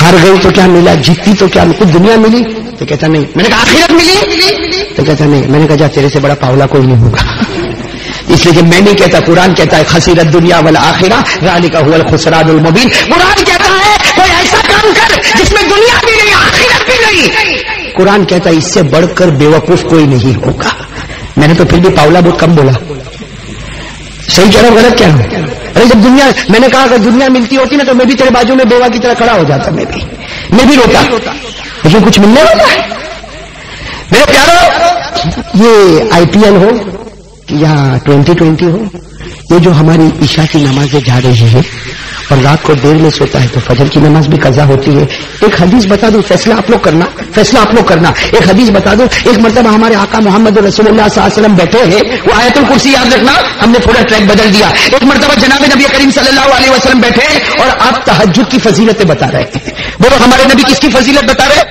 [SPEAKER 3] ہار گئی تو کیا ملا؟ جیتی تو کیا کچھ دنیا ملی؟ تو کہتا نہیں. میں نے کہا آخرت ملی؟ تو کہتا نہیں. میں نے کہا جا تیرے سے بڑا پاولا کوئی نہیں ہوگا. اس لیے کہ میں نہیں کہتا، قرآن کہتا ہے خسرت دنیا والآخرہ ذالک هو الخسران المبین. قرآن کہتا ہے کوئی ایسا کام کر جس میں دنیا بھی نہیں آخرت بھی نہیں. قرآن کہتا ہے اس سے بڑھ کر بیوقوف کوئی نہیں ہوگا. میں نے تو پھر بھی پاولا بہت کم بولا. صحیح کہہ رہا ہوں غلط کہہ رہا ہوں؟ ارے جب دنیا، میں نے کہا اگر دنیا ملتی ہوتی نا تو میں بھی تیرے بازو میں بیوہ کی طرح کھڑا ہو جاتا. میں بھی روتا، لیکن کچھ ملنے والا ہے. میرے پیارو یہ IPL ہو یا 2020 ہو، یہ جو ہماری عشاء کی نمازیں جا رہی ہے اور رات کو دیر میں سوتا ہے تو فجر کی نماز بھی قضا ہوتی ہے. ایک حدیث بتا دوں، فیصلہ آپ لوگ کرنا. ایک حدیث بتا دوں. ایک مرتبہ ہمارے آقا محمد رسول اللہ صلی اللہ علیہ وسلم بیٹھے ہیں، وہ آیت الکرسی یاد رکھنا، ہم نے پورا ٹریک بدل دیا. ایک مرتبہ جناب نبی کریم صلی اللہ علیہ وسلم بیٹھے اور آپ تہجد کی فضیلتیں بتا رہے ہیں. بولو ہمارے نبی کس کی فضیلت بتا رہے؟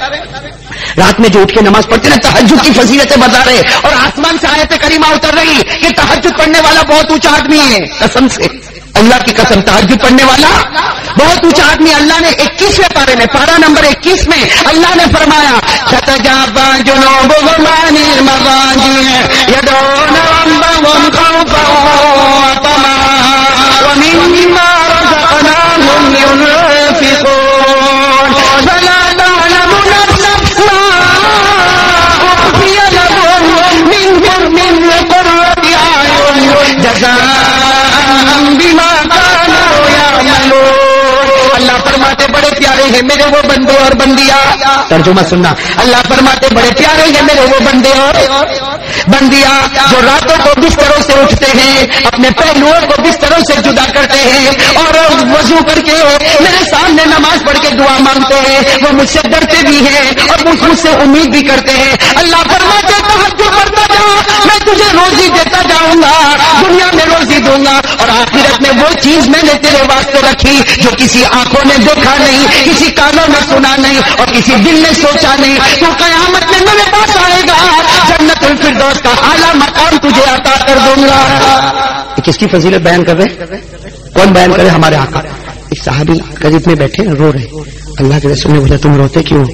[SPEAKER 3] رات میں جو اٹھ کے نماز پڑھتے نا تہجد کی فضیلتیں بتا رہے. اور آسمان سے آیت کریمہ اتر رہی کہ تہجد پڑھنے والا بہت اونچا آدمی ہے. قسم سے اللہ کی قسم تہجد پڑھنے والا بہت اونچا آدمی. اللہ نے 21ویں پارے میں، پارہ نمبر 21 میں اللہ نے فرمایا تتجافى جنوبهم عن المضاجع يدعون ربهم خوفا وطمعا ومما رزقناهم ينفقون فلا تعلم نفس ما أخفي لهم من قرة أعين جزاء بما كانوا يعملون. اللہ فرماتے بڑے پیارے ہیں میرے وہ بندے اور بندیاں. ترجمہ سننا، اللہ فرماتے بڑے پیارے ہیں میرے وہ بندے اور بندیاں جو راتوں کو بستروں سے اٹھتے ہیں، اپنے پہلوؤں کو بستروں سے جدا کرتے ہیں اور وضو کر کے میرے سامنے نماز پڑھ کے دعا مانگتے ہیں، وہ مجھ سے ڈرتے بھی ہیں اور مجھ سے امید بھی کرتے ہیں۔ اللہ فرماتے ہیں تہجد پڑھتا جا، میں تجھے روزی دیتا جاؤں گا، دنیا میں روزی دوں گا، اور آخرت میں وہ چیز میں نے تیرے واسطے رکھی جو کسی آنکھوں نے دیکھا نہیں، کسی کانوں میں سنا نہیں اور کسی دل نے سوچا نہیں، تو قیامت میں میرے پاس آئے گا، جنت الفردوس کا اعلیٰ مقام تجھے عطا کر دوں گا۔ کس کی فضیلت بیان کر رہے؟ کون بیان کرے؟ ہمارے آقا۔ ایک صحابی قریب میں بیٹھے رو رہے، اللہ کے رسول نے بولا تم روتے کیوں؟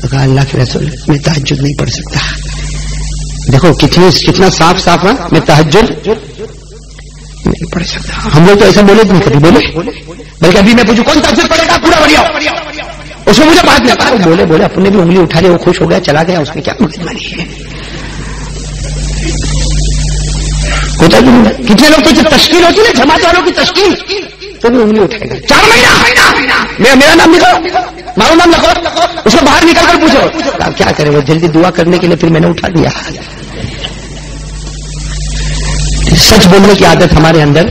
[SPEAKER 3] کہا اللہ کے رسول میں تہجد نہیں پڑھ سکتا۔ دیکھو کتنا صاف صاف ہے، میں تہجد نہیں پڑھ سکتا۔ ہم لوگ تو ایسا بولے نہیں، کبھی بولے، بلکہ ابھی میں پوچھوں کون تہجد پڑھے گا پورا بڑھیا، اس میں مجھے بات نہیں پڑا، بولے اپنے بھی انگلی اٹھا لے، وہ خوش ہو گیا چلا گیا، اس میں کیا مقدمانی ہے؟ کتنے لوگ تو جو تشکیل ہوتی ہے نا جماعت والوں کی تشکیل، تو بھی انگلی اٹھائے گا 4 مہینہ میرا نام لکھو، مارو نام لکھو، اس کو باہر نکل کر پوچھو آپ کیا کرے، وہ جلدی دعا کرنے کے لیے پھر میں نے اٹھا دیا۔ سچ بولنے کی عادت ہمارے اندر،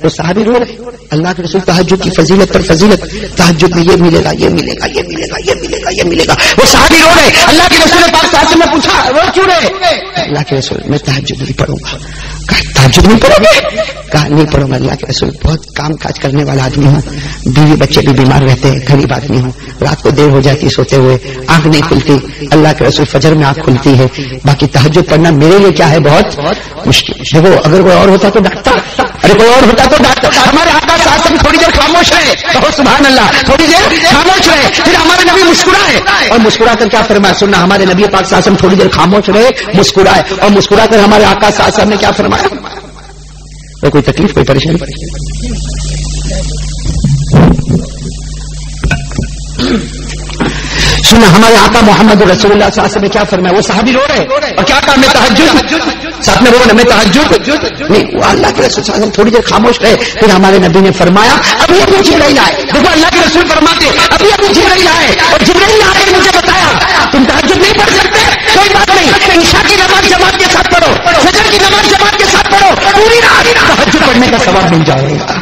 [SPEAKER 3] وہ صحابی رو رہے، اللہ کے رسول تہجد کی فضیلت پر فضیلت، تہجد میں یہ ملے گا، یہ ملے گا، یہ ملے گا، یہ ملے گا، یہ ملے گا، وہ صحابی رو رہے، اللہ کے رسول پاک صلی اللہ علیہ وسلم نے پوچھا وہ کیوں رہے؟ اللہ کے رسول میں تہجد نہیں پڑھوں گا۔ کہا تہجد نہیں پڑھو گے؟ کہا نہیں پڑھوں گا اللہ کے رسول، بہت کام کاج کرنے والا آدمی ہوں، بیوی بچے بھی بیمار رہتے ہیں، غریب آدمی ہوں، رات کو دیر ہو جاتی سوتے ہوئے، آنکھ نہیں کھلتی، اللہ کے رسول فجر میں آنکھ کھلتی ہے، باقی تہجد پڑھنا میرے لیے کیا ہے بہت مشکل۔ دیکھو اگر کوئی اور ہوتا تو ڈانٹتا، ارے کوئی اور ہوتا تو ڈانٹتا۔ ہمارے آقا ساتھ میں تھوڑی دیر خاموش رہے، کہو سبحان اللہ، تھوڑی دیر خاموش رہے، پھر ہمارے نبی مسکرائے اور مسکرا کر کیا فرمایا سننا، ہمارے نبی پاک صلی اللہ علیہ وسلم تھوڑی دیر خاموش رہے، مسکرائے اور مسکرا کر ہمارے آقا صلی اللہ علیہ وسلم نے کیا فرمایا؟ کوئی تکلیف کوئی پریشانی؟ سنا ہمارے آقا محمد رسول اللہ صلی اللہ علیہ وسلم نے کیا فرمایا؟ وہ صحابی رو رہے اور کیا کہا؟ میں تہجد، ساتھ میں بولو میں تہجد نہیں، وہ اللہ کے رسول صلی اللہ علیہ وسلم تھوڑی دیر خاموش رہے، پھر ہمارے نبی نے فرمایا ابھی جبرائیل آئے۔ دیکھو اللہ کے رسول فرماتے ابھی جبرائیل آئے اور جبرائیل آئے مجھے بتایا تم تہجد نہیں پڑھ سکتے، کوئی بات نہیں، عشاء کی نماز جماعت کے ساتھ پڑھو، فجر کی نماز جماعت کے ساتھ پڑھو، پوری رات تہجد پڑھنے کا ثواب مل جائے گا۔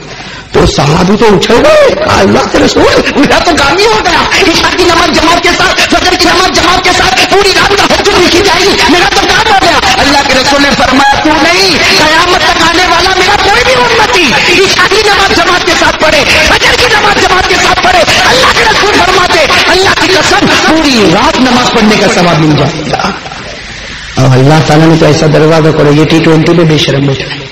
[SPEAKER 3] تو صحابی تو اچھل گئے، اللہ کے رسول میرا تو کام ہی ہو گیا، عشاء کی نماز جماعت کے ساتھ، فجر کی نماز جماعت کے ساتھ، پوری رات تہجد لکھی جائے گی، میرا تو کام ہو گیا۔ اللہ کے رسول نے فرمایا تو نہیں، قیامت تک آنے والا میرا کوئی بھی امتی عشاء کی نماز جماعت کے ساتھ پڑھے، فجر کی نماز جماعت کے ساتھ پڑھے، اللہ کے رسول فرماتے اللہ کی قسم پوری رات نماز پڑھنے کا ثواب مل جائے گا۔ اور اللہ تعالیٰ نے تو ایسا دروازہ کرو، یہ T20 میں بے شرم بیٹھا ہے،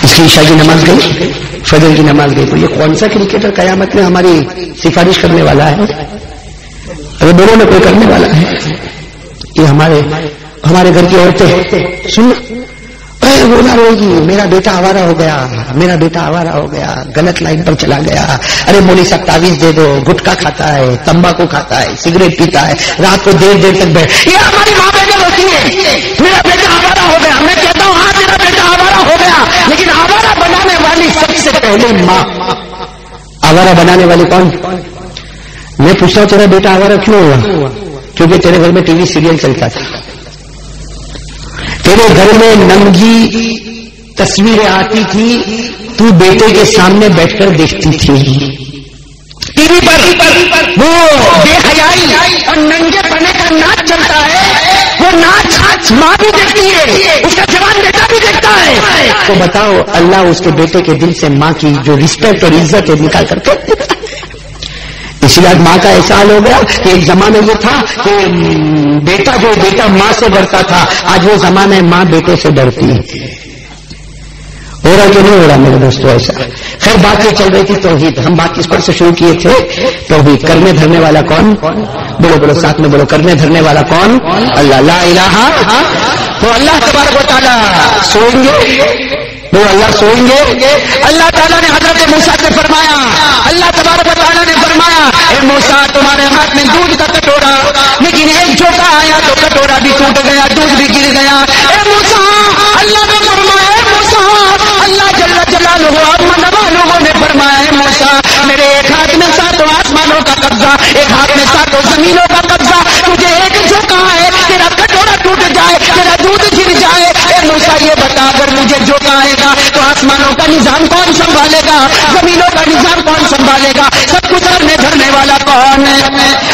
[SPEAKER 3] اس کی عشاء کی نماز گئی، فجر کی نماز گئی، تو یہ کون سا کرکٹر قیامت میں ہماری سفارش کرنے والا ہے؟ اگر دونوں میں کوئی کرنے والا ہے؟ یہ ہمارے گھر کی عورتیں سن رونا روئے گی، میرا بیٹا آوارہ ہو گیا، میرا بیٹا آوارہ ہو گیا، غلط لائن پر چلا گیا، ارے مولوی صاحب تعویذ دے دو، گٹکا کھاتا ہے، تمباکو کھاتا ہے، سگریٹ پیتا ہے، رات کو دیر تک بیٹھ، یہ ہماری ماں بہنیں ہوتی ہے، میرا بیٹا آوارہ ہو گیا، میں کہتا ہوں ہاں میرا بیٹا آوارہ ہو گیا، لیکن آوارہ بنانے والی سب سے پہلے ماں۔ آوارہ بنانے والی کون؟ میں پوچھتا ہوں تیرا بیٹا آوارہ کیوں ہوا؟ کیونکہ تیرے گھر میں ٹی وی سیریل چلتا تھا، تیرے گھر میں ننگی تصویریں آتی تھی، تو بیٹے کے سامنے بیٹھ کر دیکھتی تھی، ٹی وی پر وہ بے حیائی اور ننگے پنے کا ناچ چلتا ہے، وہ ناچ ماں بھی دیکھتی ہے، اس کا جوان بیٹا بھی دیکھتا ہے، تو بتاؤ اللہ اس کے بیٹے کے دل سے ماں کی جو رسپیکٹ اور عزت ہے نکال کر کے، اس لیے ماں کا ایسا حال ہو گیا کہ ایک زمانہ یہ تھا کہ بیٹا ماں سے ڈرتا تھا، آج وہ زمانہ ہے ماں بیٹے سے ڈرتی ہے۔ ہو رہا کہ نہیں ہو رہا میرے دوستوں ایسا؟ خیر بات یہ چل رہی تھی توحید، ہم بات کس پر سے شروع کیے تھے؟ توحید۔ کرنے دھرنے والا کون؟ بولو ساتھ میں بولو، کرنے دھرنے والا کون؟ اللہ، لا الہ۔ تو اللہ تبارک و تعالیٰ سوئیں گے، وہ اللہ سوئیں گے، اللہ تعالیٰ نے حضرت موسیٰ سے فرمایا، اللہ تبارک و تعالیٰ نے فرمایا اے موسیٰ تمہارے ہاتھ میں دودھ کا کٹورا، لیکن ایک جھونکا آیا تو کٹورا بھی ٹوٹ گیا، دودھ بھی گر گیا۔ اے موسیٰ اللہ نے فرمایا، اے موسیٰ اللہ جل جلالہ اور منوا لوگوں نے فرمایا، اے موسیٰ میرے ایک ہاتھ میں 7 آسمانوں کا قبضہ، ایک ہاتھ میں 7 زمینوں کا قبضہ، تجھے ایک جھونکا ہے تیرا کٹورا ٹوٹ جائے، تیرا دودھ گر جائے، اے آسمانوں کا نظام کون سنبھالے گا؟ زمینوں کا نظام کون سنبھالے گا؟ سب کچھ کرنے دھرنے والا کون ہے؟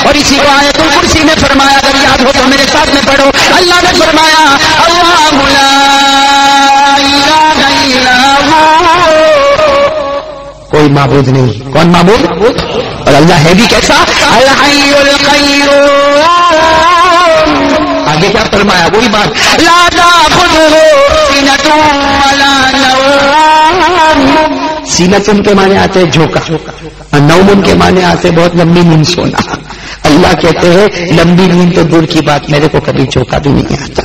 [SPEAKER 3] اور اسی کو آیت الکرسی میں فرمایا، اگر یاد ہو تو میرے ساتھ میں پڑھو، اللہ نے فرمایا اللہ لا الہ الا ہو، کوئی معبود نہیں. کون معبود؟ اور اللہ ہے بھی کیسا؟ الحی القیوم. آگے کیا فرمایا؟ وہی بات، لا تأخذہ سنۃ ولا نوم. سینتن کے معنی آتے ہیں جھوکا، اور نوم کے معنی آتے بہت لمبی نیند سونا. اللہ کہتے ہیں لمبی نیند تو دور کی بات، میرے کو کبھی جھوکا بھی نہیں آتا.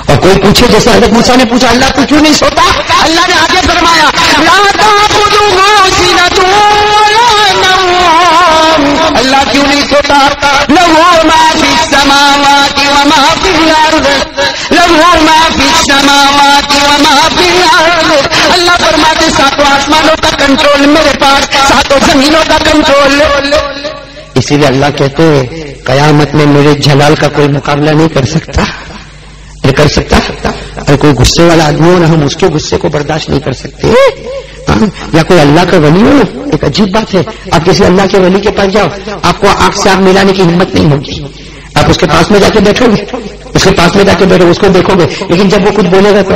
[SPEAKER 3] اور کوئی پوچھے جیسے حضرت موسیٰ نے پوچھا اللہ تو کیوں نہیں سوتا؟ اللہ نے آگے فرمایا لا تأخذہ سنۃ ولا نوم. اللہ کیوں نہیں سوتا؟ لہ ما فی السماوات وما فی الارض، لہ ما فی السماوات وما فی الارض. اللہ فرماتے ساتوں آسمانوں کا کنٹرول میرے پاس، ساتوں زمینوں کا کنٹرول. اسی لیے اللہ کہتے ہیں قیامت میں میرے جلال کا کوئی مقابلہ نہیں کر سکتا. کر سکتا اگر کوئی غصے والا آدمی ہو نا، ہم اس کے غصے کو برداشت نہیں کر سکتے. یا کوئی اللہ کا ولی ہو نا، ایک عجیب بات ہے، آپ کسی اللہ کے ولی کے پاس جاؤ، آپ کو آنکھ سے آنکھ ملانے کی ہمت نہیں ہوگی. آپ اس کے پاس میں جا کے بیٹھو گے، اس کے پاس میں جا کے بیٹھو، اس کو دیکھو گے، لیکن جب وہ کچھ بولے گا تو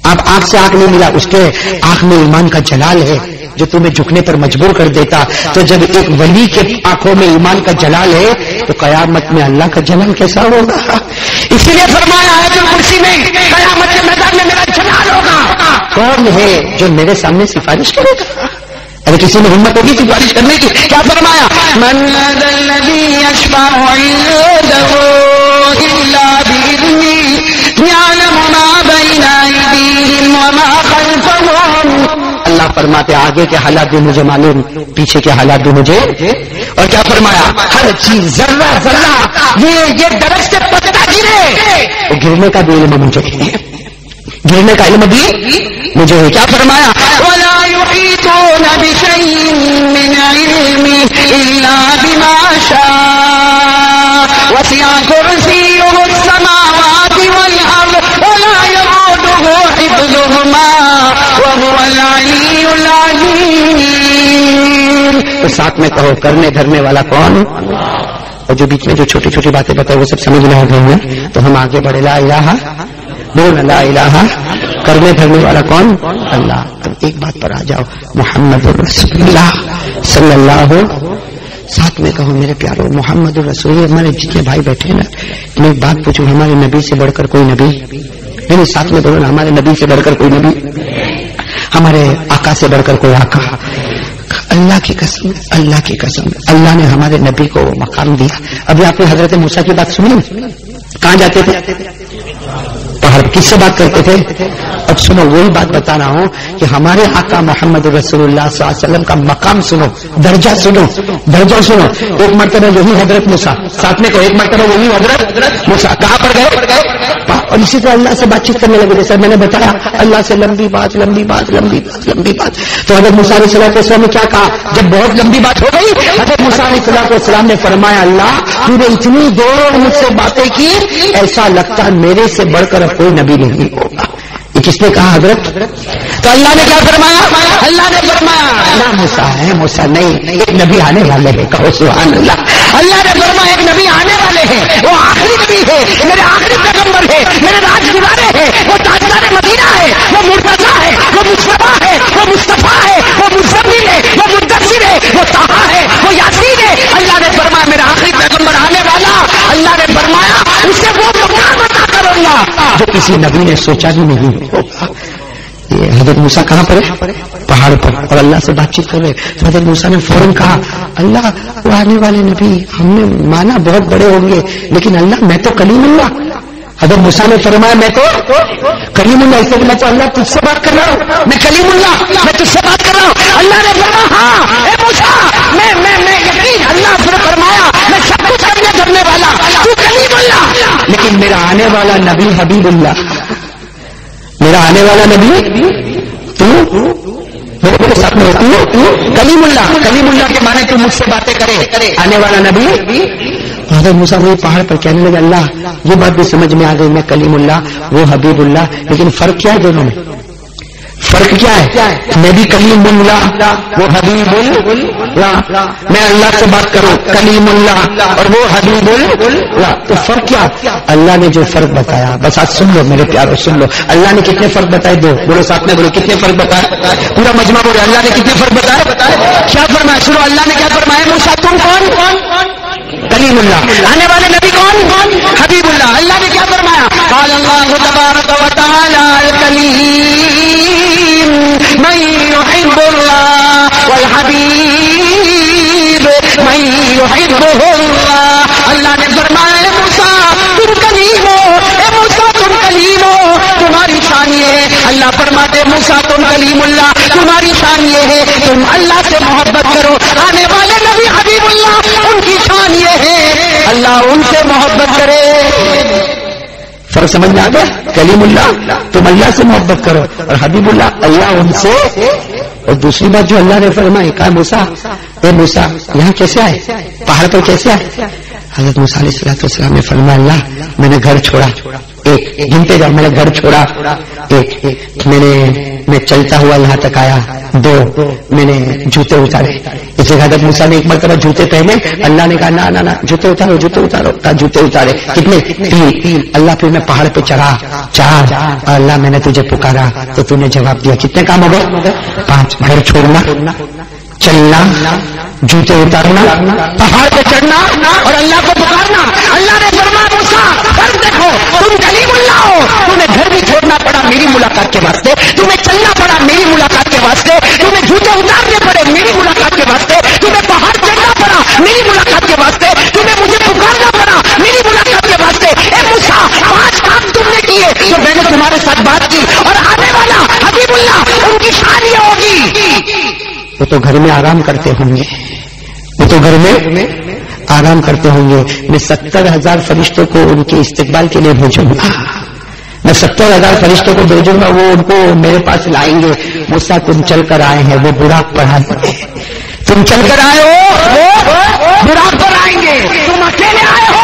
[SPEAKER 3] آپ آنکھ سے آنکھ نہیں ملا. اس کے آنکھ میں ایمان کا جلال ہے جو تمہیں جھکنے پر مجبور کر دیتا. تو جب ایک ولی کے آنکھوں میں ایمان کا جلال ہے تو قیامت میں اللہ کا جلال کیسا ہوگا؟ اسی لیے فرمایا ہے جو کرسی میں قیامت کے میدان میں میرا جلال ہوگا. کون ہے جو میرے سامنے سفارش کرے گا؟ اگر کسی میں ہمت ہوگی سفارش کرنے کی، کیا فرمایا؟ من ذا الذی یشفع عنده الا باذنہ یعلم ما بین ایدیہم وما خلفہم. اللہ فرماتے آگے کے حالات بھی مجھے معلوم، پیچھے کے حالات بھی مجھے. اور کیا فرمایا؟ ہر چیز ذرہ ذرہ یہ درخت سے پتا گرے، وہ گرنے کا بھی علم مجھے ہے، گرنے کا علم بھی مجھے ہے. کیا فرمایا؟ وَلَا يُحِيطُونَ بِشَيْءٍ مِّنْ عِلْمِهِ إِلَّا بِمَا شَاءَ وَسِعَ كُرْسِيُّهُ السَّمَاوَاتِ وَالْأَرْضَ وَلَا يَئُودُهُ حِفْظُهُمَا وَهُوَ الْعَلِيُّ الْعَظِيمُ. تو ساتھ میں کہو کرنے دھرنے والا کون؟ اور جو بیچ میں جو چھوٹی چھوٹی باتیں بتائے وہ سب سمجھ میں آ گئی ہیں، تو ہم آگے بڑھے. لا الہ، بول لا الہ، کرنے دھرنے والا کون؟ اللہ. اب ایک بات پر آ جاؤ، محمد الرسول اللہ صلی اللہ. ساتھ میں کہو میرے پیارو محمد الرسول. ہمارے جتنے بھائی بیٹھے نا، میں ایک بات پوچھوں، ہمارے نبی سے بڑھ کر کوئی نبی نہیں؟ ساتھ میں بولو نا، ہمارے نبی سے بڑھ کر کوئی نبی، ہمارے آقا سے بڑھ کر کوئی آقا. اللہ کی قسم، اللہ کی قسم، اللہ نے ہمارے نبی کو مقام دیا. ابھی آپ نے حضرت موسیٰ کی بات سنی، کہاں جاتے تھے؟ پہاڑ. کس سے بات کرتے تھے؟ اب سنو، وہی بات بتا رہا ہوں کہ ہمارے آقا محمد رسول اللہ صلی اللہ علیہ وسلم کا مقام سنو، درجہ سنو، درجہ سنو. ایک مرتبہ وہی حضرت موسیٰ، ساتھ میں کو ایک مرتبہ وہی حضرت موسیٰ کہاں پر گئے؟ اور اسی طرح اللہ سے بات چیت کرنے لگے. جیسے میں نے بتایا اللہ سے لمبی بات لمبی بات لمبی بات لمبی بات. تو حضرت موسیٰ علیہ السلام نے کیا کہا جب بہت لمبی بات ہو گئی؟ حضرت موسیٰ علیہ السلام نے فرمایا اللہ تو نے اتنی دیر مجھ سے باتیں کی، ایسا لگتا میرے سے بڑھ کر اب کوئی نبی نہیں ہوگا. یہ کس نے کہا حضرت؟ تو اللہ نے کیا فرمایا؟ اللہ نے فرمایا نہ موسیٰ ہے، موسیٰ نہیں، ایک نبی آنے والے ہیں. کہو سبحان اللہ. اللہ نے فرمایا ایک نبی آنے والے ہیں، وہ آخری نبی ہے، میرے آخری پیغمبر ہے، میرے راج گزارے ہیں، وہ تاجدار مدینہ ہے، وہ مرتضیٰ ہے، وہ مصطفیٰ ہے، وہ مصطفیٰ ہے، وہ مزمل ہے، وہ مدثر ہے، وہ طٰہٰ ہے، وہ یاسین ہے. اللہ نے فرمایا میرا آخری پیغمبر آنے والا. اللہ نے فرمایا اسے وہ مقام عطا کروں گا جو کسی نبی نے سوچا بھی نہیں ہوگا. یہ حضرت موسیٰ کہاں پر ہے؟ پہاڑ پر، اور اللہ سے بات چیت کر رہے. تو حضرت موسیٰ نے فوراً کہا اللہ وہ آنے والے نبی ہم نے مانا بہت بڑے ہوں گے، لیکن اللہ میں تو کلیم اللہ. حضرت موسیٰ نے فرمایا میں تو کلیم اللہ. اس لیے میں تو اللہ تجھ سے بات کر رہا ہوں، میں کلیم اللہ، میں تجھ سے بات کر رہا ہوں. اللہ نے فرمایا ہاں اے موسیٰ میں یقین. اللہ نے فرمایا میں سب کچھ کرنے دھرنے والا، تو کلیم اللہ، لیکن میرا آنے والا نبی حبیب اللہ، میرا آنے والا نبی تو میرے ساتھ میں کلیم اللہ. کلیم اللہ کے معنی تو مجھ سے باتیں کرے، آنے والا نبی. حضرت موسیٰ وہی پہاڑ پر کہنے لگے اللہ یہ بات بھی سمجھ میں آ گئی، میں کلیم اللہ وہ حبیب اللہ، لیکن فرق کیا ہے دونوں میں؟ فرق کیا ہے؟ میں بھی کلیم اللہ، وہ حبیب اللہ، میں اللہ سے بات کروں کلیم اللہ اور وہ حبیب اللہ، تو فرق کیا؟ اللہ نے جو فرق بتایا، بس آج سن لو میرے پیارو، سن لو اللہ نے کتنے فرق بتائے، دو بولو ساتھ میں بولو کتنے فرق بتائے، پورا مجمع بولے اللہ نے کتنے فرق بتائے، کیا فرمایا؟ سنو اللہ نے کیا فرمایا، موسیٰ تم کون؟ کلیم اللہ، آنے والے نبی کون؟ حبیب اللہ۔ اللہ نے کیا فرمایا؟ قال اللہ تبارک و تعالی الکلیم من یحب اللہ والحبیب من یحبہ اللہ۔ اللہ نے فرمایا اے موسیٰ تم کلیم ہو، اے موسیٰ تم کلیم ہو، تمہاری شان یہ ہے۔ اللہ فرماتے موسیٰ تم کلیم اللہ، تمہاری شان یہ ہے تم اللہ سے محبت کرو۔ آنے والے نبی حبیب اللہ، ان کی شان یہ ہے اللہ ان سے محبت کرے۔ فرق سمجھ میں آ گیا؟ کلیم اللہ تم اللہ سے محبت کرو اور حبیب اللہ اللہ ان سے۔ اور دوسری بات جو اللہ نے فرمائی، کہا موسیٰ اے موسیٰ یہاں کیسے آئے، پہاڑ پر کیسے آئے؟ حضرت موسیٰ علیہ السلام نے فرمایا اللہ میں نے گھر چھوڑا، ایک گنتے جاؤ، میں نے گھر چھوڑا، ایک میں چلتا ہوا یہاں تک آیا، دو میں نے جوتے اتارے۔ اس لیے حضرت موسیٰ نے ایک مرتبہ جوتے پہنے، اللہ نے کہا نہ نہ جوتے اتارو جوتے اتارو، کہا جوتے اتارے، کتنے؟ تین۔ اللہ پھر میں پہاڑ پہ چڑھا، چار، اور اللہ میں نے تجھے پکارا تو تو نے جواب دیا۔ کتنے کام ہو گئے؟ 5۔ گھر چھوڑنا، چلنا، جوتے اتارنا، پہاڑ پہ چڑھنا اور اللہ کو پکارنا۔ اللہ نے فرمایا موسیٰ فرق دیکھو، تم کلیم اللہ ہو، تمہیں گھر بھی چھوڑنا پڑا میری ملاقات کے واسطے، تمہیں چلنا پڑا میری ملاقات کے واسطے، تمہیں جوتے اتارنے پڑے میری ملاقات کے واسطے، تمہیں پہاڑ چڑھنا پڑا میری ملاقات کے واسطے، تمہیں مجھے پکارنا پڑا میری ملاقات کے واسطے۔ اے موسیٰ 5 کام تم نے کیے تو میں نے تمہارے ساتھ بات کی، اور آنے والا حبیب اللہ ان کی شان یہ ہوگی وہ تو گھر میں آرام کرتے ہوں گے، وہ تو گھر میں آرام کرتے ہوں گے۔ میں 70,000 فرشتوں کو ان کے استقبال کے لیے بھیجوں گا، میں 70,000 فرشتوں کو بھیجوں گا، وہ ان کو میرے پاس لائیں گے۔ موسیٰ تم چل کر آئے ہیں، وہ براق پر آئیں گے، تم چل کر آئے ہو وہ براق پر آئیں گے، تم اکیلے آئے ہو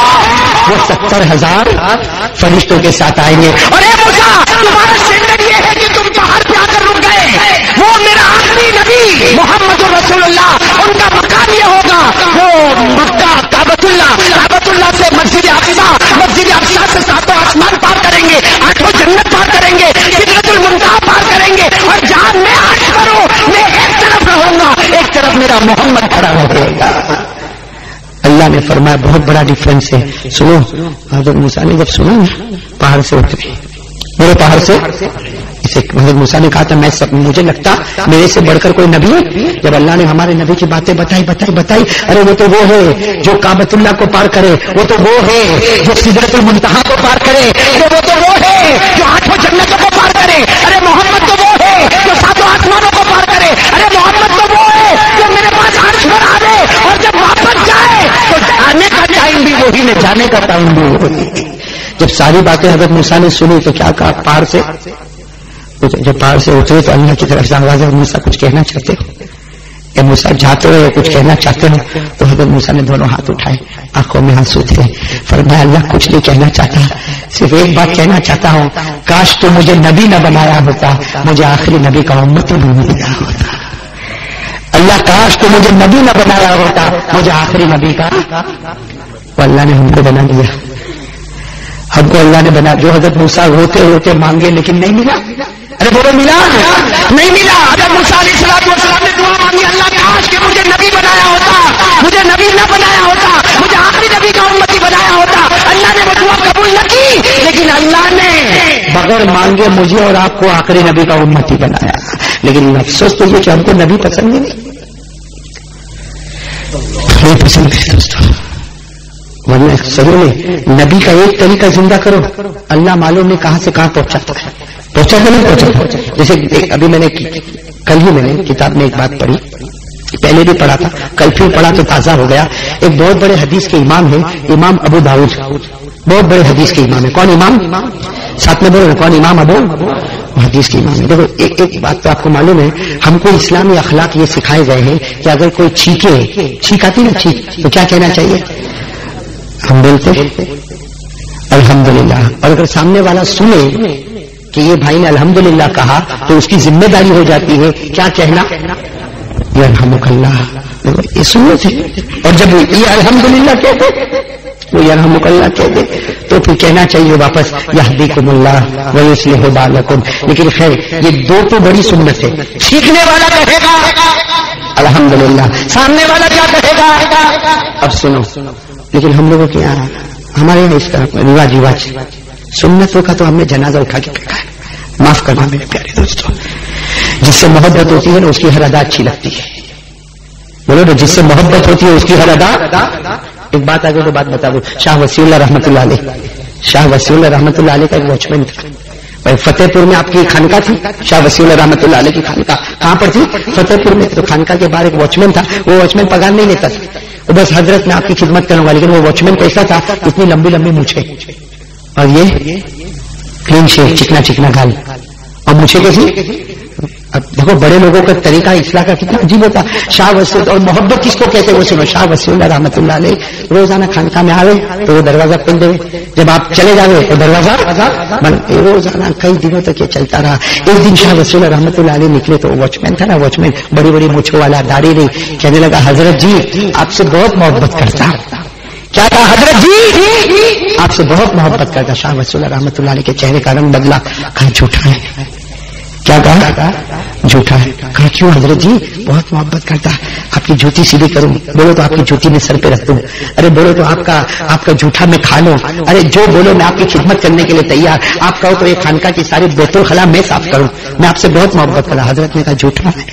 [SPEAKER 3] وہ 70,000 فرشتوں کے ساتھ آئیں گے۔ اور اے موسیٰ تمہارا اسٹینڈرڈ یہ ہے کہ تم پہاڑ پہ آ کر رک گئے، وہ میرا آخری نبی محمد رسول اللہ ان کا مقام یہ ہوگا، وہ مکہ کعبۃ اللہ سے مسجد اقصیٰ، مسجد اقصیٰ سے 7 آسمان پار کریں گے، 8 جنت پار کریں گے، سدرۃ المنتہا پار کریں گے، اور جہاں میں عرش پر ہوں میں ایک طرف رہوں گا، ایک طرف میرا محمد کھڑا رہے گا۔ اللہ نے فرمایا بہت بڑا ڈفرنس ہے۔ سنو حضرت موسیٰ نے جب سنا پہاڑ سے اترے، میرے پہاڑ سے اسے حضرت موسیٰ نے کہا تھا مجھے لگتا میرے سے بڑھ کر کوئی نبی ہے۔ جب اللہ نے ہمارے نبی کی باتیں بتائی، ارے وہ تو وہ ہے جو کعبۃ اللہ کو پار کرے، وہ تو وہ ہے جو سدرۃ المنتہا کو پار کرے، ارے وہ تو وہ ہے جو 8 جنتوں کو پار کرے، ارے محمد تو وہ ہے جو 7 آسمانوں کو پار کرے، ارے محمد تو وہ ہے جو میرے پاس عرش پر آوے اور جب واپس جائے تو آنے کا ٹائم بھی وہی ہے، جانے کا ٹائم بھی وہی۔ جب ساری باتیں حضرت موسیٰ نے سنی تو کیا کہا، پہاڑ سے جب پہاڑ سے اترے تو اللہ کی طرف سے آواز ہے موسیٰ کچھ کہنا چاہتے ہو؟ اے موسیٰ جاتے ہو کچھ کہنا چاہتے ہو؟ تو حضرت موسیٰ نے دونوں ہاتھ اٹھائے، آنکھوں میں آنسو تھے، فرمایا اللہ کچھ نہیں کہنا چاہتا، صرف ایک بات کہنا چاہتا ہوں، کاش تو مجھے نبی نہ بنایا ہوتا، مجھے آخری نبی کا امتی نہ بنایا ہوتا۔ اللہ کاش تو مجھے نبی نہ بنایا ہوتا، مجھے آخری نبی کا، وہ اللہ نے ہم کو بنا دیا، ہم کو اللہ نے بنا۔ جو حضرت موسیٰ روتے مانگے لیکن نہیں ملا، ارے بولو ملا نہیں ملا۔ حضرت موسیٰ علیہ السلام نے دعا مانگی، اللہ کاش کہ مجھے نبی بنایا ہوتا، مجھے نبی نہ بنایا ہوتا، مجھے آخری نبی کا امتی بنایا ہوتا۔ اللہ نے وہ دعا قبول نہ کی، لیکن اللہ نے بغیر مانگے مجھے اور آپ کو آخری نبی کا امتی بنایا۔ لیکن افسوس تو یہ کہ ہم کو نبی پسند نہیں پسند ہے دوستوں، ورنہ سروں میں نبی کا ایک طریقہ زندہ کرو، اللہ معلوم نہیں کہاں سے کہاں پہنچاتا ہے، پہنچا کہ نہیں پہنچا۔ جیسے ابھی میں نے کل ہی میں نے کتاب میں ایک بات پڑھی، پہلے بھی پڑھا تھا، کل پھر پڑھا تو تازہ ہو گیا۔ ایک بہت بڑے حدیث کے امام ہیں، امام ابو داؤد، بہت بڑے حدیث کے امام ہے۔ کون امام؟ ساتھ میں بولو کون امام؟ ابو حدیث کے امام ہے۔ دیکھو ایک بات تو آپ کو معلوم ہے، ہم کو اسلامی اخلاق یہ سکھائے گئے ہیں کہ اگر کوئی چھینک آتی نا چھینک تو کیا کہنا چاہیے؟ ہم بولتے الحمدللہ، اور اگر سامنے والا سنے کہ یہ بھائی نے الحمدللہ کہا تو اس کی ذمہ داری ہو جاتی ہے کیا کہنا؟ یرحمک اللہ، یہ سنت ہے. اور جب یہ الحمدللہ کہتے وہ یرحمک اللہ کہتے تو پھر کہنا چاہیے واپس یہدیکم اللہ ویصلح بالکم. لیکن خیر یہ دو تو بڑی سنت ہے. سیکھنے والا کہے گا الحمدللہ، سامنے والا کیا کہے گا؟ اب سنو، لیکن ہم لوگوں کے یہاں، ہمارے یہاں اس کا رواج سنتوں کا تو ہم نے جنازہ اٹھا کے پھینکا ہے. معاف کرنا میرے پیارے دوستوں، جس سے محبت ہوتی ہے نا اس کی ہر ادا اچھی لگتی ہے. بولو نا، جس سے محبت ہوتی ہے اس کی ہر ادا. ایک بات آگے تو بات بتا دو. شاہ وسیع اللہ رحمۃ اللہ علیہ، شاہ وسیع اللہ رحمۃ اللہ علیہ کا ایک واچمین تھا. فتح پور میں آپ کی خانقاہ تھی، شاہ وسیع اللہ رحمۃ اللہ علیہ کی خانقاہ کہاں پر تھی؟ فتح پور میں. تو خانقاہ کے باہر ایک واچمین تھا. وہ واچمین پگار نہیں لیتا تھا، وہ بس حضرت میں آپ کی خدمت کروں گا. لیکن وہ واچمین کیسا تھا؟ اتنی لمبی لمبی مونچھیں اور یہ کلین شیو، چکنا چکنا گال اور مونچھیں کیسی. اب دیکھو بڑے لوگوں کا طریقہ اصلاح کا کتنا عجیب ہوتا. شاہ وسیع اور محبت کس کو کہتے ہیں وہ سنو. شاہ وسیع اللہ رحمۃ اللہ علیہ روزانہ خانقاہ میں آوے تو وہ دروازہ کھول دے، جب آپ چلے جاوے تو دروازہ روزانہ کئی دنوں تک یہ چلتا رہا. ایک دن شاہ وسیع اللہ رحمۃ اللہ علیہ نکلے تو واچمین تھا نا، واچمین بڑی بڑی مونچھوں والا، داڑھی نہیں، کہنے لگا حضرت جی آپ سے بہت محبت کرتا. کیا کہا؟ حضرت جی آپ سے بہت محبت کرتا. شاہ وسیع اللہ رحمۃ اللہ علیہ کے چہرے کا رنگ بدلا. کہا جھوٹا ہے. کیا کہا؟ جھوٹا ہے. کہا کیوں حضرت جی؟ بہت محبت کرتا. آپ کی جوتی سیدھی کروں؟ بولو تو آپ کی جوتی میں سر پہ رکھ دوں. ارے بولو تو آپ کا جھوٹا میں کھا لوں. ارے جو بولو میں آپ کی خدمت کرنے کے لیے تیار. آپ کہو تو ایک خانقاہ کی ساری بیت الخلا میں صاف کروں. میں آپ سے بہت محبت کرا. حضرت نے کہا جھوٹا ہے.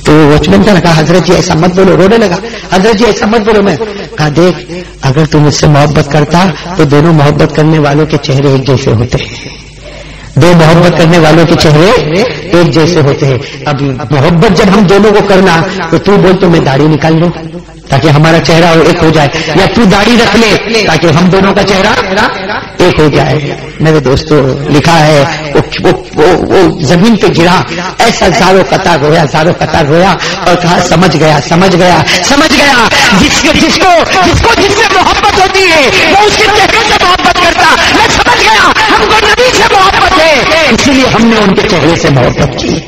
[SPEAKER 3] تو واچمین کا کہا حضرت جی ایسا مت بولو. رونے لگا. حضرت جی ایسا مت بولو. میں کہا دیکھ اگر تم مجھ سے محبت کرتا تو دونوں محبت کرنے والوں کے چہرے ایک جیسے ہوتے ہیں. دو محبت کرنے والوں کے چہرے ایک جیسے ہوتے ہیں. اب محبت جب ہم دونوں کو کرنا تو تو بول تو میں داڑھی نکال لوں تاکہ ہمارا چہرہ ایک ہو جائے، یا تو داڑھی رکھ لے تاکہ ہم دونوں کا چہرہ ایک ہو جائے. میرے دوستو لکھا ہے وہ زمین پہ گرا، ایسا زارو قطار رویا اور کہا سمجھ گیا. جس سے محبت ہوتی ہے وہ اس کے چہرے سے محبت کرتا. میں سمجھ گیا ہم کو نبی سے محبت ہے، اسی لیے ہم نے ان کے چہرے سے محبت کی.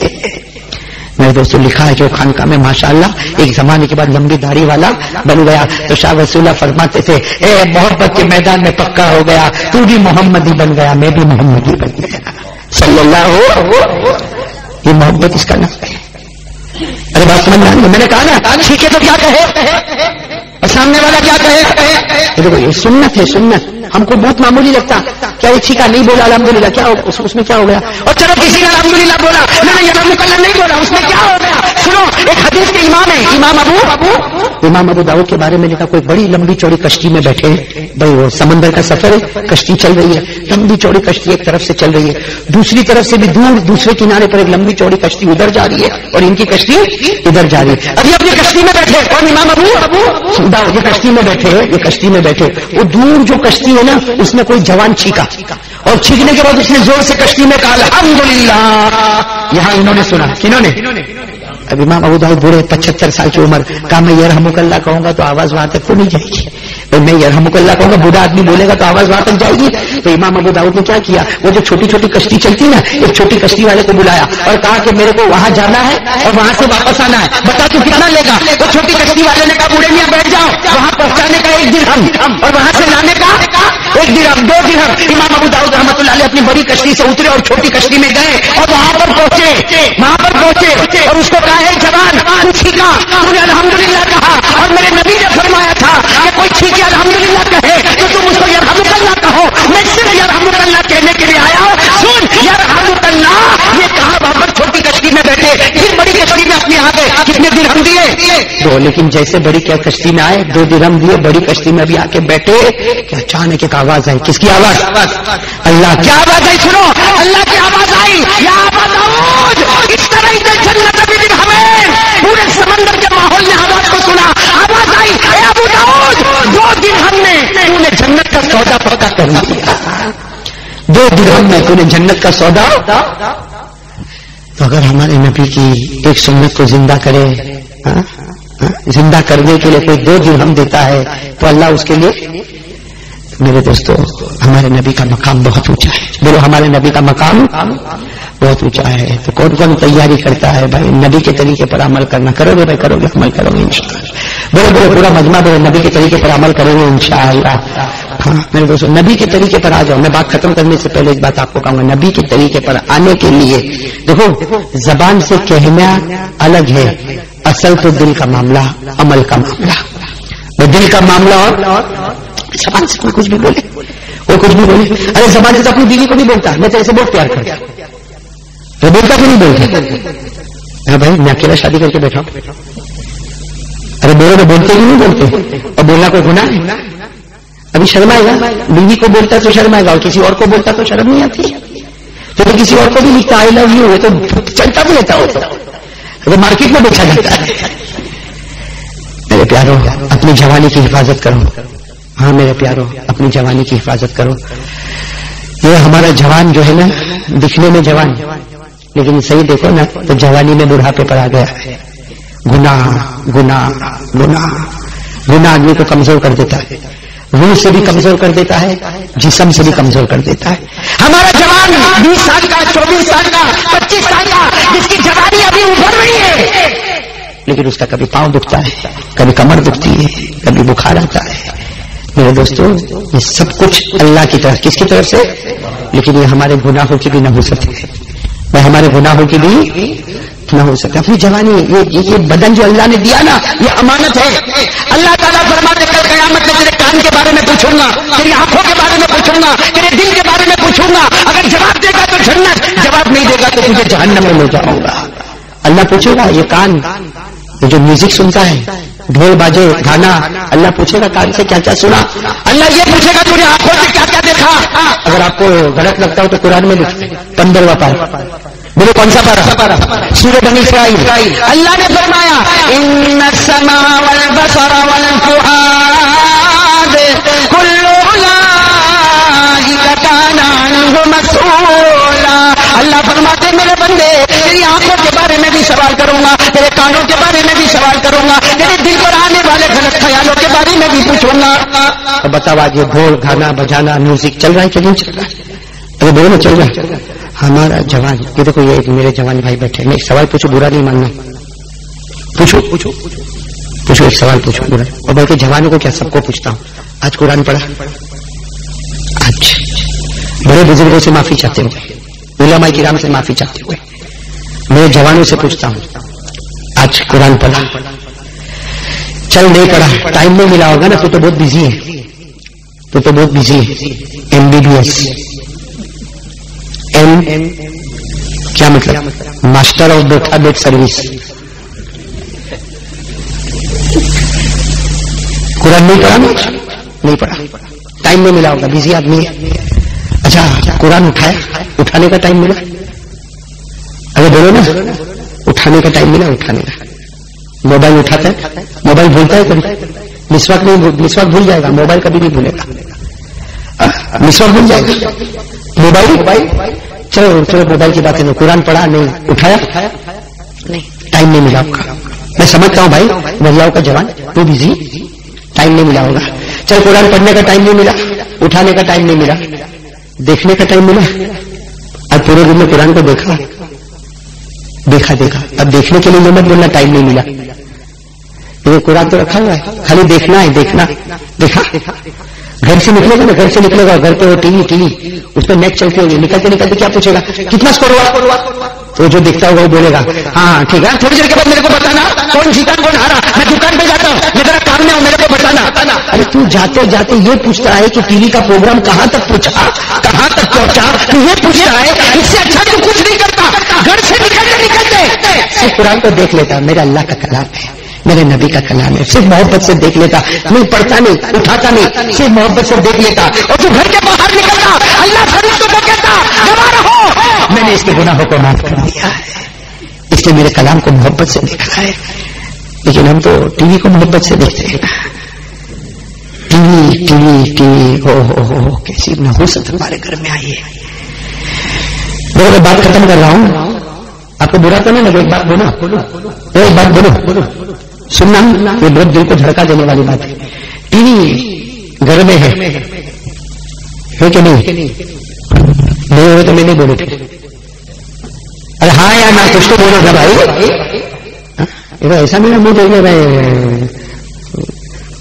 [SPEAKER 3] میرے دوستوں لکھا ہے جو خانقاہ میں ماشاءاللہ ایک زمانے کے بعد لمبی داڑھی والا بن گیا تو شاہ وسیع اللہ فرماتے تھے اے محبت کے میدان میں پکا ہو گیا، تو بھی محمدی بن گیا، میں بھی محمدی بن گیا صلی اللہ. یہ محبت اس کا نام ہے. ارے بات سمجھ میں آ رہی ہے؟ میں نے کہا نا ٹھیک ہے تو کیا کہے اور سامنے والا کیا کہے. دیکھو یہ سنت ہے. سنت ہم کو بہت معمولی لگتا. کیا یہ ٹھیک ہے نہیں بولا الحمدللہ، کیا اس میں کیا ہو گیا؟ اور چلو کسی نے الحمدللہ بولا، میں نے یرحمک اللہ نہیں بولا، اس میں کیا ہو گیا؟ سنو ایک حدیث کے امام ہے امام ابو داؤد کے بارے میں لکھا کوئی بڑی لمبی چوڑی کشتی میں بیٹھے بھائی، وہ سمندر کا سفر ہے، کشتی چل رہی ہے، لمبی چوڑی کشتی ایک طرف سے چل رہی ہے، دوسری طرف سے بھی دور دوسرے کنارے پر ایک لمبی چوڑی کشتی ادھر جا رہی ہے اور ان کی کشتی ادھر جا رہی ہے. ابھی اپنی کشتی میں بیٹھے اور امام ابو داؤد یہ کشتی میں بیٹھے وہ دور جو کشتی ہے نا اس میں کوئی جوان چھینکا اور چھینکنے کے بعد اس نے زور سے کشتی میں کہا الحمدللہ. یہاں انہوں نے سنا. کنہوں نے؟ اب امام ابو داؤد بوڑھے 75 سال کی عمر. کہا میں یرحمک اللہ کہوں گا تو آواز وہاں تک تو نہیں جائے گی. میں یرحمک اللہ کہوں گا بوڑھا آدمی بولے گا تو آواز وہاں تک جائے گی. تو امام ابو داؤد نے کیا کیا، وہ جو چھوٹی چھوٹی کشتی چلتی نا ایک چھوٹی کشتی والے کو بلایا اور کہا کہ میرے کو وہاں جانا ہے اور وہاں سے واپس آنا ہے، بتا تو کتنا لے گا؟ وہ چھوٹی کشتی والے نے کہا بوڑھے میاں بیٹھ جاؤ، وہاں پہنچانے کا 1 درہم اور وہاں سے لانے کا 1 درہم 2 درہم. امام ابو داؤد رحمۃ اللہ علیہ اپنی بڑی کشتی سے اترے اور چھوٹی کشتی میں گئے اور وہاں پر پہنچے اور اس کو کہا ہے جوان چھینکا، تو نے الحمدللہ کہا اور میرے نبی نے فرمایا تھا کہ کوئی چھینکے الحمدللہ کہے تو تم اس کو یرحمک اللہ کہو. میں صرف یرحمک اللہ کہنے کے لیے آیا ہوں. سن یرحمک اللہ یہ کہا وہاں پر چھوٹی کشتی میں بیٹھے، پھر بڑی کشتی میں اپنے آ گئے. کتنے درہم دیے؟ 2. لیکن جیسے بڑی کیا کشتی میں آئے 2 درہم دیے، بڑی کشتی میں بھی آ کے بیٹھے کہ اچانک ایک آواز آئی. کس کی آواز؟ اللہ کی آواز آئی. سنو اللہ کی آواز آئی یا ابا داؤد اس طرح جنت بھی ہمیں پورے سمندر کے ماحول نے آواز کو سنا. آواز آئی اے ابو داؤد 2 درہم میں تو نے جنت کا سودا پکا کر لیا. 2 درہم میں تو نے جنت کا سودا. تو اگر ہمارے نبی کی ایک سنت کو زندہ کرے، زندہ کرنے کے لیے کوئی 2 درہم دیتا ہے تو اللہ اس کے لیے میرے دوستو ہمارے نبی کا مقام بہت اونچا ہے. بولو ہمارے نبی کا مقام بہت اونچا ہے. تو کون کون تیاری کرتا ہے بھائی نبی کے طریقے پر عمل کرنا؟ کرو گے بھائی؟ کرو گے؟ عمل کرو گے انشاءاللہ. بولو بولو پورا مجمع بولو نبی کے طریقے پر عمل کرو گے انشاءاللہ. ہاں میرے دوستو نبی کے طریقے پر آ جاؤ. میں بات ختم کرنے سے پہلے ایک بات آپ کو کہوں گا. نبی کے طریقے پر آنے کے لیے دیکھو زبان سے کہنا الگ ہے، اصل تو دل کا معاملہ، عمل کا معاملہ. وہ دل کا معاملہ اور زبان سے کوئی کچھ بھی بولے، وہ کچھ بھی بولے. ارے زبان سے تو اپنی بیوی کو نہیں بولتا میں تیرے سے بہت پیار کرتا ہوں، بولتا کہ نہیں بولتا؟ ہاں بھائی میں اکیلا شادی کر کے بیٹھا ہوں. ارے بولو تو بولتے ہی نہیں بولتے، اور بولنا کوئی گناہ ہے؟ ابھی شرم آئے گا. بیوی کو بولتا تو شرم آئے گا، اور کسی اور کو بولتا تو شرم نہیں آتی. تو کسی اور کو بھی لکھتا آئی لو یو ہے تو چلتا بھی رہتا ہو تو مارکیٹ میں بیچا جاتا ہے. میرے پیارو اپنی جوانی کی حفاظت کرو. ہاں میرے پیارو اپنی جوانی کی حفاظت کرو. یہ ہمارا جوان جو ہے نا دکھنے میں جوان لیکن صحیح دیکھو نا تو جوانی میں بڑھاپے پر آ گیا ہے. گناہ گناہ گناہ گناہ آدمی کو کمزور کر دیتا ہے، روح سے بھی کمزور کر دیتا ہے، جسم سے بھی کمزور کر دیتا ہے. ہمارا جوان 20 سال کا، 24 سال کا، 25 سال کا جس کی جوانی ابھی ابھر رہی ہے لیکن اس کا کبھی پاؤں دکھتا ہے، کبھی کمر دکھتی ہے، کبھی بخار آتا ہے. میرے دوستو یہ سب کچھ اللہ کی طرف، کس کی طرف سے؟ لیکن یہ ہمارے گناہوں کی بھی نہ ہو سکتے، میں ہمارے گناہوں کی بھی نہ ہو سکتا. اپنی جوانی یہ بدن جو اللہ نے دیا نا یہ امانت ہے. اللہ تعالیٰ فرماتے کل قیامت میں تیرے کان کے بارے میں پوچھوں گا، تیری آنکھوں کے بارے میں پوچھوں گا، تیرے دل کے بارے میں پوچھوں گا. اگر جواب دے گا تو جنت، جواب نہیں دے گا تو تجھے جہنم میں لے جاؤں گا. اللہ پوچھے گا یہ کان یہ جو میوزک سنتا ہے، ڈھول باجے گانا، اللہ پوچھے گا کان سے کیا کیا سنا. اللہ یہ پوچھے گا تجھے آنکھوں سے کیا کیا دیکھا. اگر آپ کو غلط لگتا ہو تو قرآن میں لکھتے 15واں پارہ، بولے کون سا پارہ؟ سورہ بنی اسرائیل. اللہ نے فرمایا ان السمع والبصر والفؤاد كل اولئک کان عنہ مسئولا. اللہ فرماتے میرے بندے تیری آنکھوں کے بارے میں بھی سوال کروں گا، تیرے کانوں کے بارے میں بھی سوال کروں گا، تیرے دل پر آنے والے غلط خیالوں کے بارے میں بھی پوچھوں گا. اب بتاؤ آج یہ ڈھول گانا بجانا میوزک چل رہا ہے کہ نہیں چل رہا ہے؟ ارے بولو نا چل رہا ہے. ہمارا جوان یہ دیکھو یہ میرے جوان بھائی بیٹھے، میں ایک سوال پوچھوں برا نہیں ماننا، پوچھو پوچھو پوچھو ایک سوال پوچھو برا، اور بلکہ جوانوں کو کیا سب کو پوچھتا ہوں. آج قرآن پڑھا؟ آج بڑے بزرگوں سے معافی چاہتے ہوئے، علماء کرام سے معافی چاہتے ہوئے میں جوانوں سے پوچھتا ہوں آج قرآن پڑھا؟ چل نہیں پڑھا، ٹائم نہیں ملا ہوگا نا، تو بہت بزی ہے، تو بہت بزی ہے. MBBS کیا مطلب؟ Master of data bait service. قرآن نہیں پڑھا نا؟ نہیں پڑھا، ٹائم نہیں ملا ہوگا، بزی آدمی ہے. اچھا قرآن اٹھایا، اٹھانے کا ٹائم ملا؟ ارے بولو نا اٹھانے کا ٹائم ملا؟ اٹھانے کا. موبائل اٹھاتا ہے، موبائل بھولتا ہے کبھی؟ مسواک نہیں، مسواک بھول جائے گا، موبائل کبھی نہیں بھولے گا. مسواک بھول جائے گا، موبائل چلو چلو موبائل کی باتیں. قرآن پڑھا نہیں، اٹھایا نہیں، ٹائم نہیں ملا ہوگا. میں سمجھتا ہوں بھائی مریاؤں کا جوان تو بزی، ٹائم نہیں ملا ہوگا. چل قرآن پڑھنے کا ٹائم نہیں ملا، اٹھانے کا ٹائم نہیں ملا، دیکھنے کا ٹائم ملا. اب پورے دن میں قرآن کو دیکھا دیکھا دیکھا، اب دیکھنے کے لیے مت بولنا ٹائم نہیں ملا. یہ قرآن تو رکھا ہوا ہے، خالی دیکھنا ہے. دیکھنا دیکھا گھر سے نکلے گا نا، گھر سے نکلے گا، گھر پہ وہ ٹی وی اس پہ نیٹ چلتے ہوئے نکلتے نکلتے کیا پوچھے گا کتنا اسکور ہوا؟ تو جو دیکھتا ہوگا وہ بولے گا ہاں ٹھیک ہے، تھوڑی دیر کے بعد میرے کو بتانا کون جیتا کون ہارا، میں دکان پہ جاتا ہوں، میں ذرا کام میں ہوں، میرے کو بتانا. ارے تو جاتے جاتے یہ پوچھتا ہے کہ ٹی وی کا پروگرام کہاں تک پہنچا، کہاں تک پہنچا، تو یہ پوچھتا ہے. اس سے اچھا تو کچھ نہیں کرتا، گھر سے نکلتے نکلتے صرف قرآن کو دیکھ لیتا. میرا اللہ کا کلام ہے، میرے نبی کا کلام ہے، صرف محبت سے دیکھ لیتا، نہیں پڑھتا نہیں، اٹھاتا نہیں، صرف محبت سے دیکھ لیتا. اور جو گھر کے باہر نکلتا اللہ فرشتوں کو کہتا جمع رہو، میں نے اس کے گناہوں کو معاف کر دیا ہے، اس نے میرے کلام کو محبت سے دیکھا ہے. لیکن ہم تو ٹی وی کو محبت سے دیکھتے ہیں. ٹی وی ہو کیسی نحوست ہمارے گھر میں آئی ہے. میں بات ختم کر رہا ہوں، آپ کو برا تو نہیں لگے؟ ایک بات بولو، ایک بات بولو سننا، یہ بہت دل کو دھڑکا دینے والی بات ہے. ٹی وی گھر میں ہے، ہے کہ نہیں ہوئے تو میں نہیں بولے تھے. ارے ہاں یار میں کچھ تو بولو گا بھائی. ایسا میرا منہ دیکھ لے بھائی,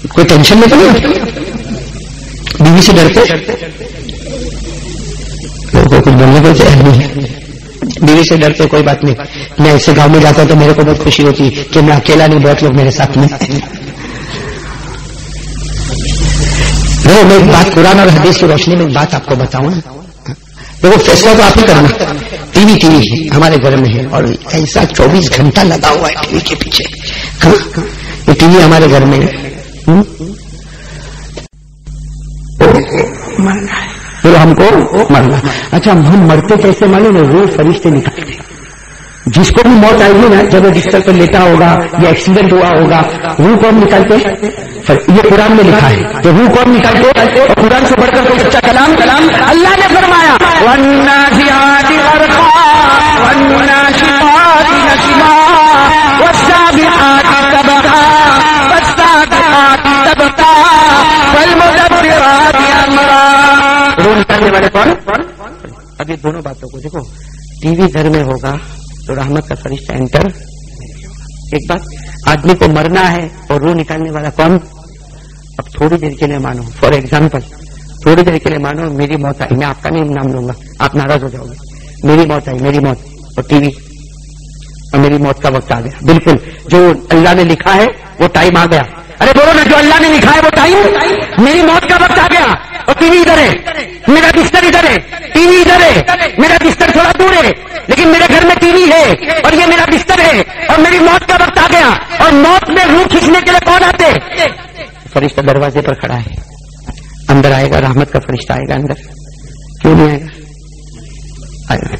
[SPEAKER 3] کوئی ٹینشن نہیں تو نہیں. بیوی سے ڈرتے لوگوں کو کچھ بولنے کو چاہیے نہیں. بیوی سے ڈرتے کوئی بات نہیں. میں ایسے گاؤں میں جاتا تو میرے کو بہت خوشی ہوتی کہ میں اکیلا نہیں, بہت لوگ میرے ساتھ میں. میں ایک بات قرآن اور حدیث کی روشنی میں ایک بات آپ کو بتاؤں نا. دیکھو فیصلہ تو آپ ہی کرنا. ٹی وی ہمارے گھر میں ہے اور ایسا 24 گھنٹہ لگا ہوا ہے ٹی وی کے پیچھے. یہ ٹی وی ہمارے گھر میں ہے. پھر ہم کو مرنا. اچھا ہم مرتے کیسے معلوم ہے؟ وہ فرشتے نکالتے. جس کو بھی موت آئے گی نا, جب وہ بستر پر لیٹا ہوگا یا ایکسیڈنٹ ہوا ہوگا, روح کون نکالتے؟ یہ قرآن میں لکھا ہے کہ روح کون نکالتے. اور قرآن سے بڑھ کر کوئی سچا کلام اللہ نے فرمایا وَالنَّازِعَاتِ غَرْقًا وَالنَّاشِطَاتِ نَشْطًا وَالسَّابِحَاتِ سَبْحًا فَالسَّابِقَاتِ سَبْقًا فَالْمُدَبِّرَاتِ أَمْرًا. روح نکالنے والے کون؟ ابھی دونوں باتوں کو دیکھو. ٹی وی گھر میں ہوگا تو رحمت کا فرشتہ انٹر. ایک بات, آدمی کو مرنا ہے اور روح نکالنے والا کون؟ اب تھوڑی دیر کے لیے مانو, فار ایگزامپل تھوڑی دیر کے لیے مانو میری موت آئی. میں آپ کا نہیں نام لوں گا, آپ ناراض ہو جاؤ گے. میری موت آئی, میری موت اور ٹی وی, اور میری موت کا وقت آ گیا. بالکل جو اللہ نے لکھا ہے وہ ٹائم آ گیا. ارے بولو نا, جو اللہ نے لکھا ہے وہ ٹائم. میری موت کا وقت آ گیا اور ٹی وی ادھر ہے, میرا بستر ادھر ہے, ٹی وی ادھر ہے, میرا بستر تھوڑا دور ہے لیکن میرے گھر میں ٹی وی ہے اور یہ میرا بستر ہے اور میری موت کا وقت آ گیا. اور موت میں روح کھینچنے کے لیے کون آتے؟ فرشتہ دروازے پر کھڑا ہے. اندر آئے گا, رحمت کا فرشتہ آئے گا اندر. کیوں نہیں آئے گا؟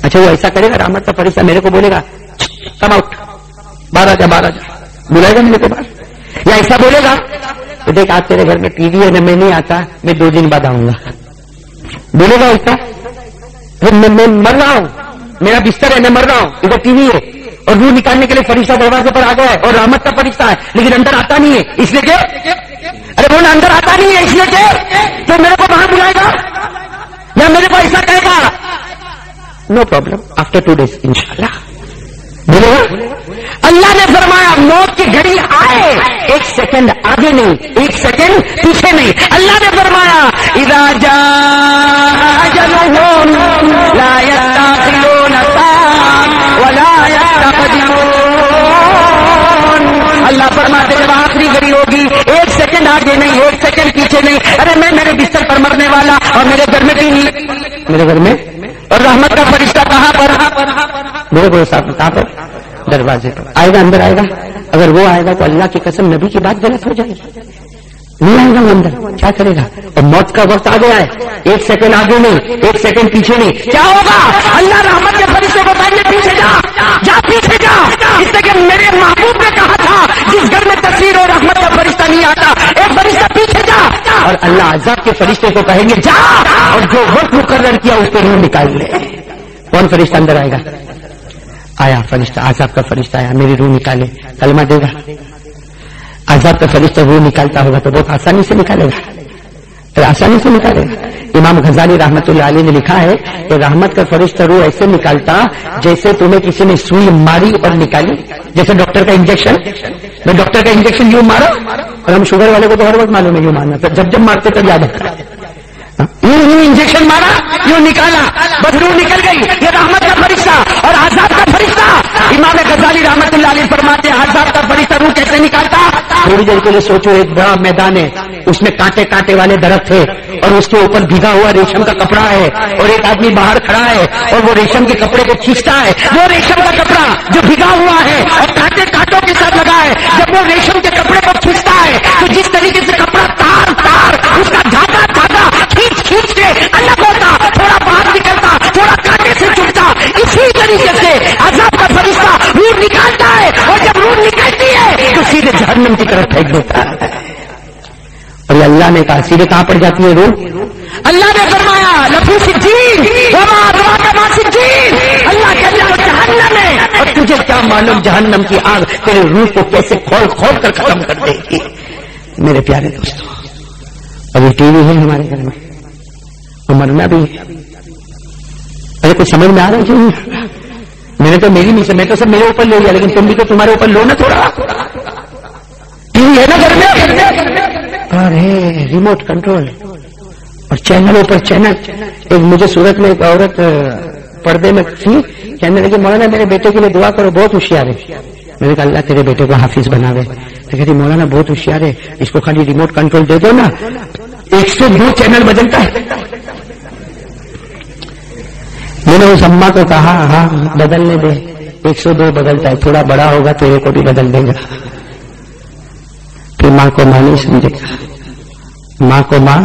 [SPEAKER 3] اچھا وہ ایسا کرے گا, رحمت کا فرشتہ میرے کو بولے گا کم آؤٹ, باہر آ جا, باہر آ جا, بلائے گا میرے کو باہر. یا ایسا بولے گا تو دیکھ آج تیرے گھر میں ٹی وی ہے نا, میں نہیں آتا, میں 2 دن بعد آؤں گا. بولے گا ایسا؟ میں مر رہا ہوں, میرا بستر ہے, میں مر رہا ہوں, ادھر ٹی وی ہے اور روح نکالنے کے لیے فرشتہ دروازے پر آ گیا ہے اور رحمت کا فرشتہ ہے لیکن اندر آتا نہیں ہے. اس لیے کہ ارے وہ اندر آتا نہیں ہے اس لیے کہ تو میرے کو باہر بلائے گا یا میرے کو ایسا کہے گا. نو پرابلم, آفٹر 2 days انشاءاللہ. بولے گا. اللہ نے فرمایا موت کی گھڑی آئے, 1 سیکنڈ آگے نہیں, 1 سیکنڈ پیچھے نہیں. اللہ نے فرمایا اذا جاء اجلهم لا يستأخرون ساعة ولا يستقدمون. اللہ فرماتے جب آخری گھڑی ہوگی 1 سیکنڈ آگے نہیں, 1 سیکنڈ پیچھے نہیں. ارے میں میرے بستر پر مرنے والا اور میرے گھر میں ٹی وی, میرے گھر میں, اور رحمت کا فرشتہ کہاں پر؟ میرے کو صاحب کہاں پر؟ دروازے پر آئے گا, اندر آئے گا. اگر وہ آئے گا تو اللہ کی قسم نبی کی بات غلط ہو جائے گی. نہیں آئے گا وہ اندر, کیا کرے گا؟ اور موت کا وقت آ گیا ہے, 1 سیکنڈ آگے نہیں, 1 سیکنڈ پیچھے نہیں. کیا ہوگا؟ اللہ رحمت کے فرشتے کو کہیں گے پیچھے جا, جا پیچھے جا. اس لیے کہ میرے محبوب نے کہا تھا جس گھر میں تصویر اور رحمت کا فرشتہ نہیں آتا, ایک فرشتہ پیچھے جا. اور اللہ عذاب کے فرشتے کو کہیں گے جا, اور جو وقت مقرر کیا اس پہ روح نکال لے. کون فرشتہ اندر آئے گا؟ آیا فرشتہ, عذاب کا فرشتہ آیا, میری روح نکالے, کلمہ دے گا. عذاب کا فرشتہ روح نکالتا ہوگا تو بہت آسانی سے نکالے گا, آسانی سے نکالے گا. امام غزالی رحمت اللہ علیہ نے لکھا ہے کہ رحمت کا فرشتہ روح ایسے نکالتا جیسے تمہیں کسی نے سوئی ماری اور نکالی, جیسے ڈاکٹر کا انجیکشن. میں ڈاکٹر کا انجیکشن یوں مارا, اور ہم شوگر والے کو تو ہر وقت معلوم ہے یوں مارنا, جب جب مارتے تب یاد آتا. یوں انجیکشن مارا, یوں نکالا, بس روح نکل گئی. یہ رحمت کا فرشتہ اور عذاب کا فرشتہ. امام غزالی رحمت اللہ علیہ فرماتے ہیں عذاب کا فرشتہ روح کیسے نکالتا؟ تھوڑی دیر کے لیے سوچو, ایک بڑا میدان ہے, اس میں کانٹے کانٹے والے درخت ہے اور اس کے اوپر بھیگا ہوا ریشم کا کپڑا ہے, اور ایک آدمی باہر کھڑا ہے اور وہ ریشم کے کپڑے کو کھینچتا ہے. وہ ریشم کا کپڑا جو بھیگا ہوا ہے اور کانٹے کانٹوں کے ساتھ لگا ہے, جب وہ ریشم کے کپڑے کو کھینچتا ہے تو جس طریقے سے کپڑا تار تار اس کا دھاگا دھاگا کھینچ کھینچ کے الگ ہوتا, تھوڑا باہر نکلتا, تھوڑا کانٹے سے چھوٹتا, اسی طریقے سے عذاب کا فرشتہ روح نکالتا ہے, اور جب روح نکلتی ہے تو سیدھے جہنم کی طرف پھینک دیتا ہے. اور اللہ نے کہا سیدھے کہاں پڑ جاتی ہے روح؟ اللہ نے فرمایا لفی سجین وما ادراک ما سجین. اللہ کے اللہ جہنم ہے, اور تجھے کیا معلوم جہنم کی آگ تیرے روح کو کیسے کھول کھول کر ختم کر دے گی. میرے پیارے دوستوں, اب یہ ٹی وی ہے ہمارے گھر میں, اور مرنا بھی ہے. ارے کچھ سمجھ میں آ رہا ہے کیوں؟ میں نے تو میری نہیں سے میں تو سب میرے اوپر لے لیا, لیکن تم بھی تو تمہارے اوپر لو نا تھوڑا. ٹی وی ہے نا گھر میں, ارے ریموٹ کنٹرول اور چینلوں پر چینل. ایک مجھے صورت میں ایک عورت پردے میں تھی, کہنے لگی مولانا میرے بیٹے کے لیے دعا کرو, بہت ہوشیار ہے. میں نے کہا اللہ تیرے بیٹے کو حافظ بناوے. تو کہتی مولانا بہت ہوشیار ہے, اس کو خالی ریموٹ کنٹرول دے دو نا, 102 چینل بدلتا ہے. میں نے اس اماں کو کہا ہاں بدلنے دے, 102 بدلتا ہے, تھوڑا بڑا ہوگا تیرے کو بھی بدل دے گا. پھر ماں کو ماں نہیں سمجھے گا, ماں کو ماں.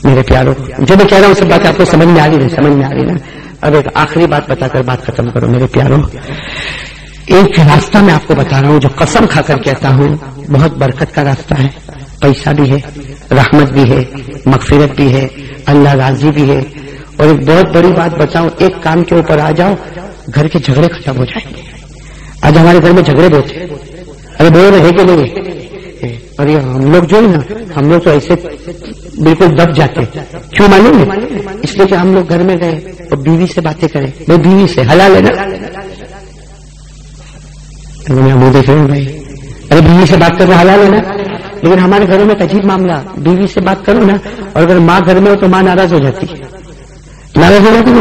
[SPEAKER 3] میرے پیاروں, جو میں کہہ رہا ہوں سب بات آپ کو سمجھ میں آ رہی ہے, سمجھ میں آ رہی ہے نا. اب ایک آخری بات بتا کر بات ختم کرو میرے پیاروں. ایک راستہ میں آپ کو بتا رہا ہوں جو قسم کھا کر کہتا ہوں بہت برکت کا راستہ ہے, پیسہ بھی ہے, رحمت بھی ہے, مغفرت بھی ہے, اللہ راضی بھی ہے. اور ایک بہت بڑی بات بتاؤں, ایک کام کے اوپر آ جاؤ گھر کے جھگڑے ختم ہو جائیں گے. آج ہمارے گھر میں جھگڑے بہت ہیں, ارے بول رہے کہ نہیں, اور یہ ہم لوگ جو ہے نا, ہم لوگ تو ایسے بالکل دب جاتے. کیوں معلوم ہے؟ اس لیے کہ ہم لوگ گھر میں گئے اور بیوی سے باتیں کریں, میں بیوی سے حلال ہے نا, منہ دیکھ رہے بھائی, ارے بیوی سے بات کرنا حلال ہے نا. لیکن ہمارے گھروں میں عجیب معاملہ, بیوی سے بات کرو نا, اور اگر ماں گھر میں ہو تو ماں ناراض ہو جاتی ہے. ناراض ہو جاتی ہے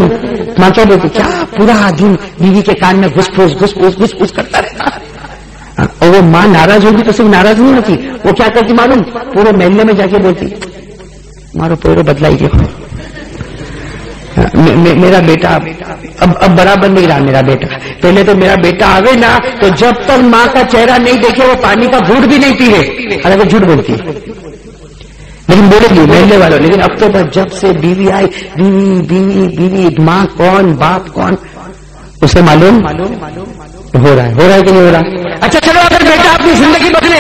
[SPEAKER 3] ماں, کیا بولتی, کیا پورا دن بیوی کے کان میں گھس پھوس کرتا رہتا. اور وہ ماں ناراض ہوگی تو صرف ناراض نہیں ہوتی, وہ کیا کرتی معلوم, پورے محلے میں جا کے بولتی مارو پورے بدلائی گئے. میرا بیٹا اب برابر نہیں رہا. میرا بیٹا پہلے تو میرا بیٹا آوے نا تو جب تک ماں کا چہرہ نہیں دیکھے وہ پانی کا گھوٹ بھی نہیں پیے. ارے وہ جھوٹ بولتی ہے لیکن بولے گی محلے والوں. لیکن اب تو بس جب سے بیوی آئی, بیوی بیوی بیوی, ماں کون باپ کون, اسے معلوم ہو رہا ہے کہ نہیں ہو رہا. اچھا چلو اگر بیٹا اپنی زندگی بدلے,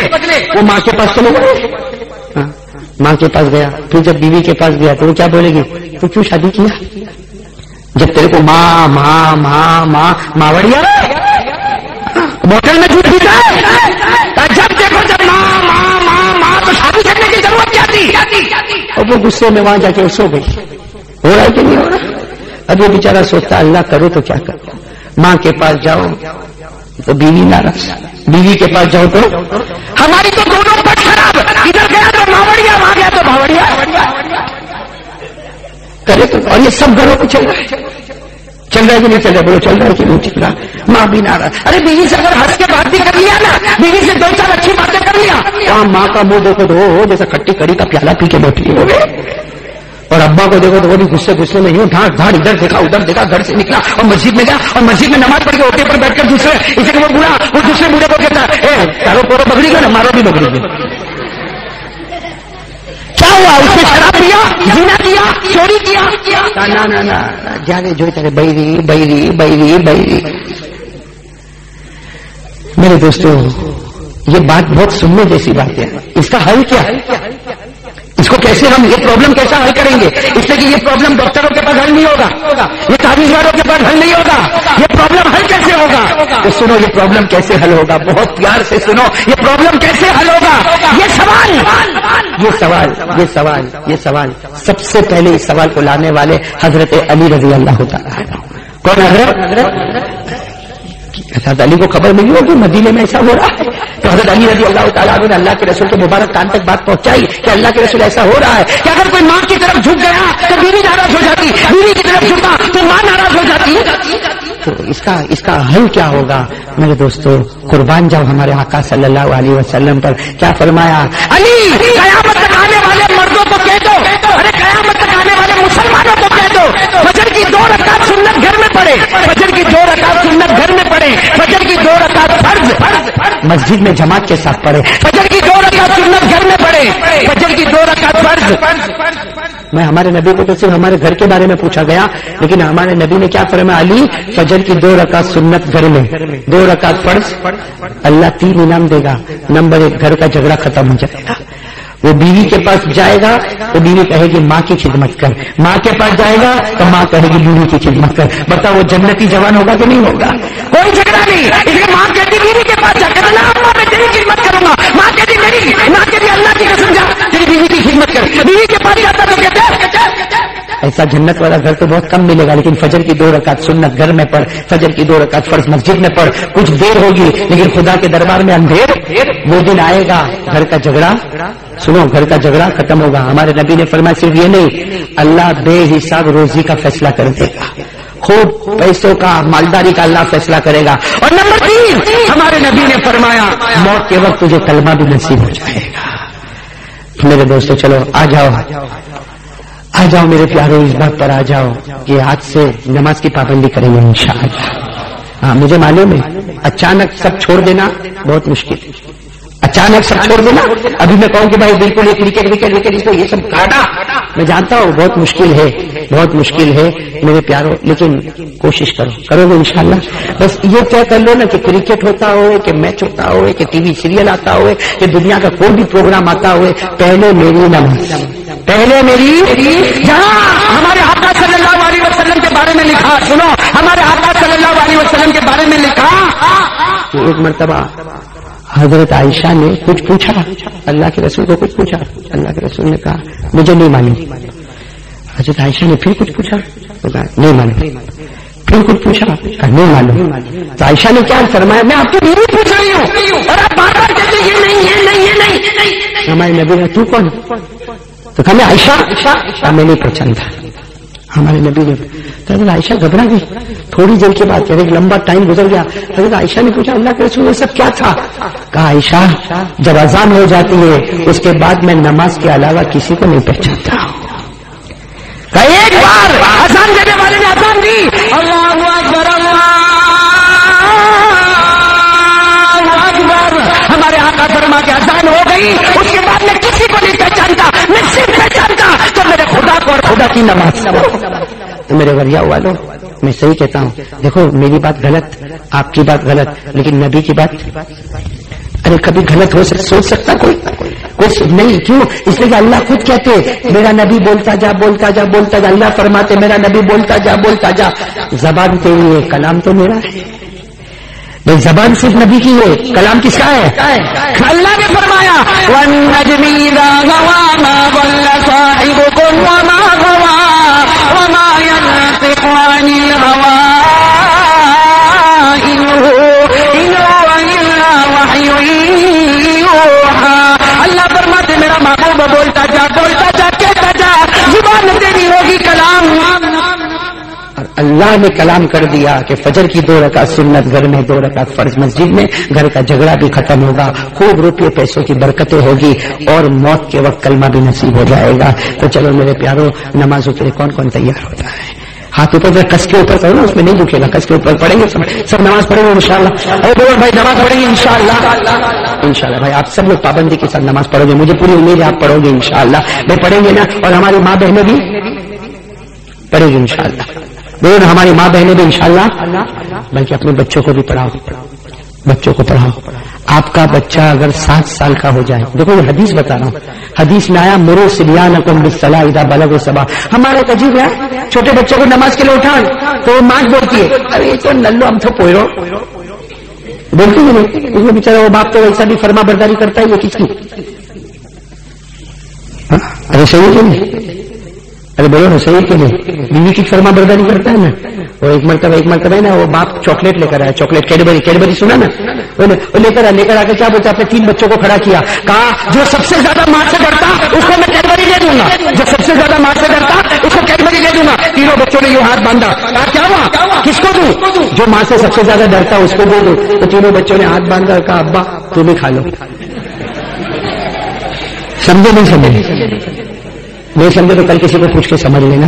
[SPEAKER 3] وہ ماں کے پاس چلے گئے, ماں کے پاس گیا, پھر جب بیوی کے پاس گیا تو وہ کیا بولے گی, تو کیوں شادی کیا جب تیرے کو ماں ماں ماں ماں ماوڑیا موٹر میں جھوٹ پیتا ہے, جب دیکھو جب ماں ماں ماں ماں تو شادی کرنے کی ضرورت کیا تھی. اور وہ غصے میں وہاں جا کے سو گئی. ہو رہا ہے کہ نہیں ہو رہا. اب وہ بیچارہ سوچتا اللہ کرو تو کیا کرو. ماں کے پاس جاؤ تو بیوی ناراض, بیوی کے پاس جاؤ تو ہماری تو دونوں پٹ خراب, ادھر گیا تو ماوڑیا, وہاں گیا تو بھاوڑیا کرے تو. اور یہ سب گھروں کو چل رہا ہے کہ نہیں چل رہا, بولو چل رہا ہے کہ نہیں چل رہا. ماں بھی ناراض. ارے بیوی سے اگر ہنس کے بات بھی کر لیا نا, بیوی سے 2-4 اچھی باتیں کر لیا, وہاں ماں کا منہ دیکھو تو ہو جیسا کھٹی کڑی کا پیالہ پی کے بیٹھی ہو. اور ابا کو دیکھو تو وہ بھی غصے میں ہی دھاڑ ادھر دیکھا ادھر دیکھا, گھر سے نکلا اور مسجد میں گیا, اور مسجد میں نماز پڑھ کے اوٹے پر بیٹھ کر دوسرے اسے کہ وہ بوڑھا, وہ دوسرے بوڑھے کو کہتا ہے تارو پورو بگڑی گا نا, مارو بھی بگڑی گا. کیا ہوا, اس نے شراب پیا, زنا کیا, چوری کیا, نا جانے جو تیرے بھائی. میرے دوستوں, یہ بات بہت سننے جیسی بات ہے. اس کا حل کیا ہے, اس کو کیسے ہم یہ پرابلم کیسا حل کریں گے. اس لیے کہ یہ پرابلم ڈاکٹروں کے پاس حل نہیں ہوگا, یہ تعویذ والوں کے پاس حل نہیں ہوگا. یہ پرابلم حل کیسے ہوگا, تو سنو یہ پرابلم کیسے حل ہوگا, بہت پیار سے سنو یہ پرابلم کیسے حل ہوگا. یہ سوال سب سے پہلے اس سوال کو لانے والے حضرت علی رضی اللہ تعالیٰ عنہ. کون حضرت علی کو خبر ملی ہوگی مدینے میں ایسا ہو رہا ہے, تو حضرت علی رضی اللہ تعالیٰ عنہ نے اللہ کے رسول کے مبارک کان تک بات پہنچائی کہ اللہ کے رسول ایسا ہو رہا ہے کہ اگر کوئی ماں کی طرف جھک گیا تو بیوی ناراض ہو جاتی, بیوی کی طرف جھکا تو ماں ناراض ہو جاتی. تو اس کا حل کیا ہوگا میرے دوستو, قربان جاؤ ہمارے آقا صلی اللہ علیہ وسلم پر. کیا فرمایا, علی قیامت تک آنے والے مردوں کو کہہ دو, ارے قیامت تک آنے والے مسلمانوں کو کہہ دو, فجر کی 2 رکعت سنت گھر میں پڑھے, فجر کی 2 رکعت سنت گھر میں پڑھے, فجر کی 2 رکعت فرض مسجد میں جماعت کے ساتھ پڑھے, فجر کی 2 رکعت سنت گھر میں پڑھے, فجر کی 2 رکعت فرض. میں ہمارے نبی کو تو صرف ہمارے گھر کے بارے میں پوچھا گیا, لیکن ہمارے نبی نے کیا فرمایا, علی فجر کی 2 رکعت سنت گھر میں, 2 رکعت فرض, اللہ 3 انعام دے گا. نمبر 1, گھر کا جھگڑا ختم ہو جائے گا. وہ بیوی کے پاس جائے گا تو بیوی کہے گی ماں کی خدمت کر, ماں کے پاس جائے گا تو ماں کہے گی بیوی کی خدمت کر. بتا وہ جنتی جوان ہوگا کہ نہیں ہوگا, کوئی جھگڑا نہیں. اس لیے ماں کہتی بیوی کے پاس جا کر میں تیری خدمت کروں گا, ماں کہتی میری, ماں کہتی اللہ کی قسم جا تیری بیوی کی خدمت کر. بیوی کے پاس جاتا تو کہتے ایسا جنت والا گھر تو بہت کم ملے گا، لیکن فجر کی 2 رکعت سنت گھر میں پڑھ، فجر کی 2 رکعت فرض مسجد میں پڑھ. کچھ دیر ہوگی لیکن خدا کے دربار میں اندھیر. وہ دن آئے گا گھر کا جھگڑا، سنو گھر کا جھگڑا ختم ہوگا. ہمارے نبی نے فرمایا صرف یہ نہیں، اللہ بے حساب روزی کا فیصلہ کر دے گا، خوب پیسوں کا مالداری کا اللہ فیصلہ کرے گا. اور نمبر 3 ہمارے نبی نے فرمایا موت کے وقت تجھے کلمہ بھی نصیب ہو جائے گا. میرے دوستو چلو آ جاؤ میرے پیارے، اس بات پر آ جاؤ کہ آج سے نماز کی پابندی کریں گے انشاءاللہ. ہاں مجھے معلوم ہے اچانک سب چھوڑ دینا بہت مشکل، اچانک سب چھوڑ دینا. ابھی میں کہوں کہ بھائی بالکل یہ کرکٹ یہ سب کاٹا، میں جانتا ہوں بہت مشکل ہے، بہت مشکل ہے میرے پیاروں، لیکن کوشش کرو گے انشاءاللہ. بس یہ طے کر لو نا کہ کرکٹ ہوتا ہو، کہ میچ ہوتا ہو، کہ ٹی وی سیریل آتا ہو، کہ دنیا کا کوئی بھی پروگرام آتا ہو، پہلے میری نماز، پہلے میری. جہاں ہمارے آقا صلی اللہ علیہ وسلم کے بارے میں لکھا، سنو ہمارے آقا صلی اللہ علیہ وسلم کے بارے میں لکھا کہ ایک مرتبہ حضرت عائشہ نے کچھ پوچھا، اللہ کے رسول کو کچھ پوچھا، اللہ کے رسول نے کہا مجھے نہیں معلوم. حضرت عائشہ نے پھر کچھ پوچھا تو کہا نہیں معلوم، پھر کچھ پوچھا نہیں معلوم. تو عائشہ نے کیا فرمایا، میں آپ کی بیوی پوچھ رہی ہوں اور آپ بار بار کہتے ہیں یہ نہیں. ہمارے نبی نے تو کون؟ تو کہا میں عائشہ، میں نہیں پہچان تھا. ہمارے نبی نے حضرت عائشہ گھبرا گئی. تھوڑی دیر کے بعد ایک لمبا ٹائم گزر گیا. حضرت عائشہ نے پوچھا اللہ کے رسول یہ سب کیا تھا؟ کہا عائشہ جب اذان ہو جاتی ہے اس کے بعد میں نماز کے علاوہ کسی کو نہیں پہچانتا ہوں. ایک بار اذان دینے والے نے اذان دی، اللہ اکبر اللہ اکبر، ہمارے آقا فرما کے اذان ہو گئی. اس کے بعد میں کسی کو نہیں پہچانتا، میں صرف پہچانتا تو میرے خدا کو اور خدا کی نماز. تو میرے وریا والوں میں صحیح کہتا ہوں، دیکھو میری بات غلط، آپ کی بات غلط، لیکن نبی کی بات ارے کبھی غلط ہو سوچ سکتا کوئی نہیں. کیوں؟ اس لیے کہ اللہ خود کہتے میرا نبی بولتا جا بولتا جا بولتا جا. اللہ فرماتے میرا نبی بولتا جا بولتا جا. زبان کے لیے کلام تو میرا ہے، زبان صرف نبی کی ہے، کلام کس کا ہے؟ اللہ نے فرمایا وَالنَّجْمِ إِذَا هَوَىٰ مَا ضَلَّ صَاحِبُكُمْ وَمَا غَوَىٰ وَمَا يَنطِقُ عَنِ الْهَوَىٰ إِنْ هُوَ إِلَّا وَحْيٌ يُوحَىٰ. اللہ فرماتے میرا محبوب بولتا جا کہتا جا، زبان تیری ہوگی کلام. اور اللہ نے کلام کر دیا کہ فجر کی 2 رکعت سنت گھر میں، 2 رکعت فرض مسجد میں، گھر کا جھگڑا بھی ختم ہوگا، خوب روپے پیسوں کی برکتیں ہوگی اور موت کے وقت کلمہ بھی نصیب ہو جائے گا. تو چلو میرے پیاروں نمازوں کے لیے کون کون تیار ہوتا ہے؟ ہاتھ اوپر کس کے اوپر کرو نا، اس میں نہیں دکھے گا. کس کے اوپر پڑھیں گے سب نماز پڑھیں گے انشاءاللہ. اور بھائی نماز پڑھیں گے انشاءاللہ. بھائی آپ سب لوگ پابندی کے ساتھ نماز پڑھو گے، مجھے پوری امید ہے آپ پڑھو گے انشاءاللہ. میں پڑھیں گے نا، اور ہماری ماں بہنیں بھی پڑھیں گی انشاءاللہ. بولو نا ہماری ماں بہنیں بھی انشاءاللہ. بلکہ اپنے بچوں کو بھی پڑھاؤ، بچوں کو پڑھاؤ. آپ کا بچہ اگر 7 سال کا ہو جائے، دیکھو یہ حدیث بتا رہا ہوں، حدیث میں آیا مرو صبیانکم بالصلاۃ اذا بلغوا الصبا. ہمارا ایک عجیب ہے، چھوٹے بچوں کو نماز کے لیے اٹھائیں تو وہ ماں بولتی ہے ارے تو نلو ہم تو پوئرو بولتی ہے نہیں. اس میں بیچارہ وہ باپ تو ویسا بھی فرما برداری کرتا ہے، یہ کس کی؟ ارے صحیح کیوں نہیں؟ ارے بولو نا صحیح کیوں نہیں؟ بیوی کی فرما برداری کرتا ہے نا. وہ ایک مرتبہ ہے نا، وہ باپ چاکلیٹ لے کر آیا، چاکلیٹ کیڈبری سنا نا، وہ لے کر آ کے کیا بولتا، اپنے 3 بچوں کو کھڑا کیا، کہا جو سب سے زیادہ ماں سے ڈرتا اس کو میں کیڈبری دے دوں گا، جو سب سے زیادہ ماں سے ڈرتا اس کو کیڈبری دے دوں گا. 3 بچوں نے یہ ہاتھ باندھا، کہا کیا ہوا، کس کو دوں؟ جو ماں سے سب سے زیادہ ڈرتا اس کو دے دو. تو 3 بچوں نے ہاتھ باندھا، کہا ابا تم بھی کھا لو. سمجھے نہیں سمجھے تو کل کسی کو پوچھ کے سمجھ لینا.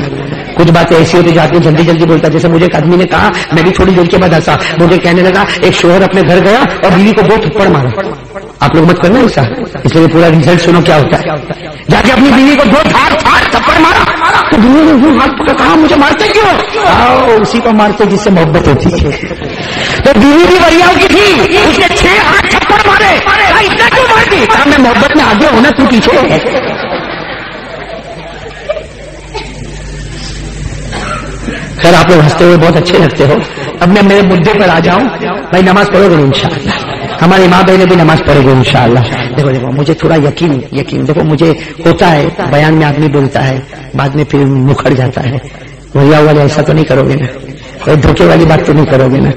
[SPEAKER 3] کچھ باتیں ایسی ہوتی جاتی ہیں جلدی بولتا. جیسے مجھے ایک آدمی نے کہا، میں بھی تھوڑی دیر کے بعد ہنسا، مجھے کہنے لگا ایک شوہر اپنے گھر گیا اور بیوی کو 2 تھپڑ مارا. آپ لوگ مت کرنا ایسا، اس لیے پورا ریزلٹ سنو کیا ہوتا ہے. جا کے اپنی بیوی کو 2 تھپڑ مارا تو بیوی نے ہاتھ پکڑا، کہا مجھے مارتے کیوں؟ اسی کو مارتے جس سے محبت ہوتی ہے. تو بیوی بھی وریاؤں کی تھی، اس نے 6-8 تھپڑ مارے. اتنا کیوں مارتی؟ میں محبت میں آگے ہونا، تو پیچھے ہے. خیر آپ لوگ ہنستے ہوئے بہت اچھے لگتے ہو. اب میں میرے مدعے پر آ جاؤں. بھائی نماز پڑھو گے انشاءاللہ. ہماری ماں بہنیں بھی نماز پڑھے گی انشاءاللہ. دیکھو مجھے تھوڑا یقین دیکھو مجھے ہوتا ہے بیان میں آدمی بولتا ہے بعد میں پھر مکھڑ جاتا ہے. بھیا والے ایسا تو نہیں کرو گے نا, کوئی دھوکے والی بات تو نہیں کرو گے نا.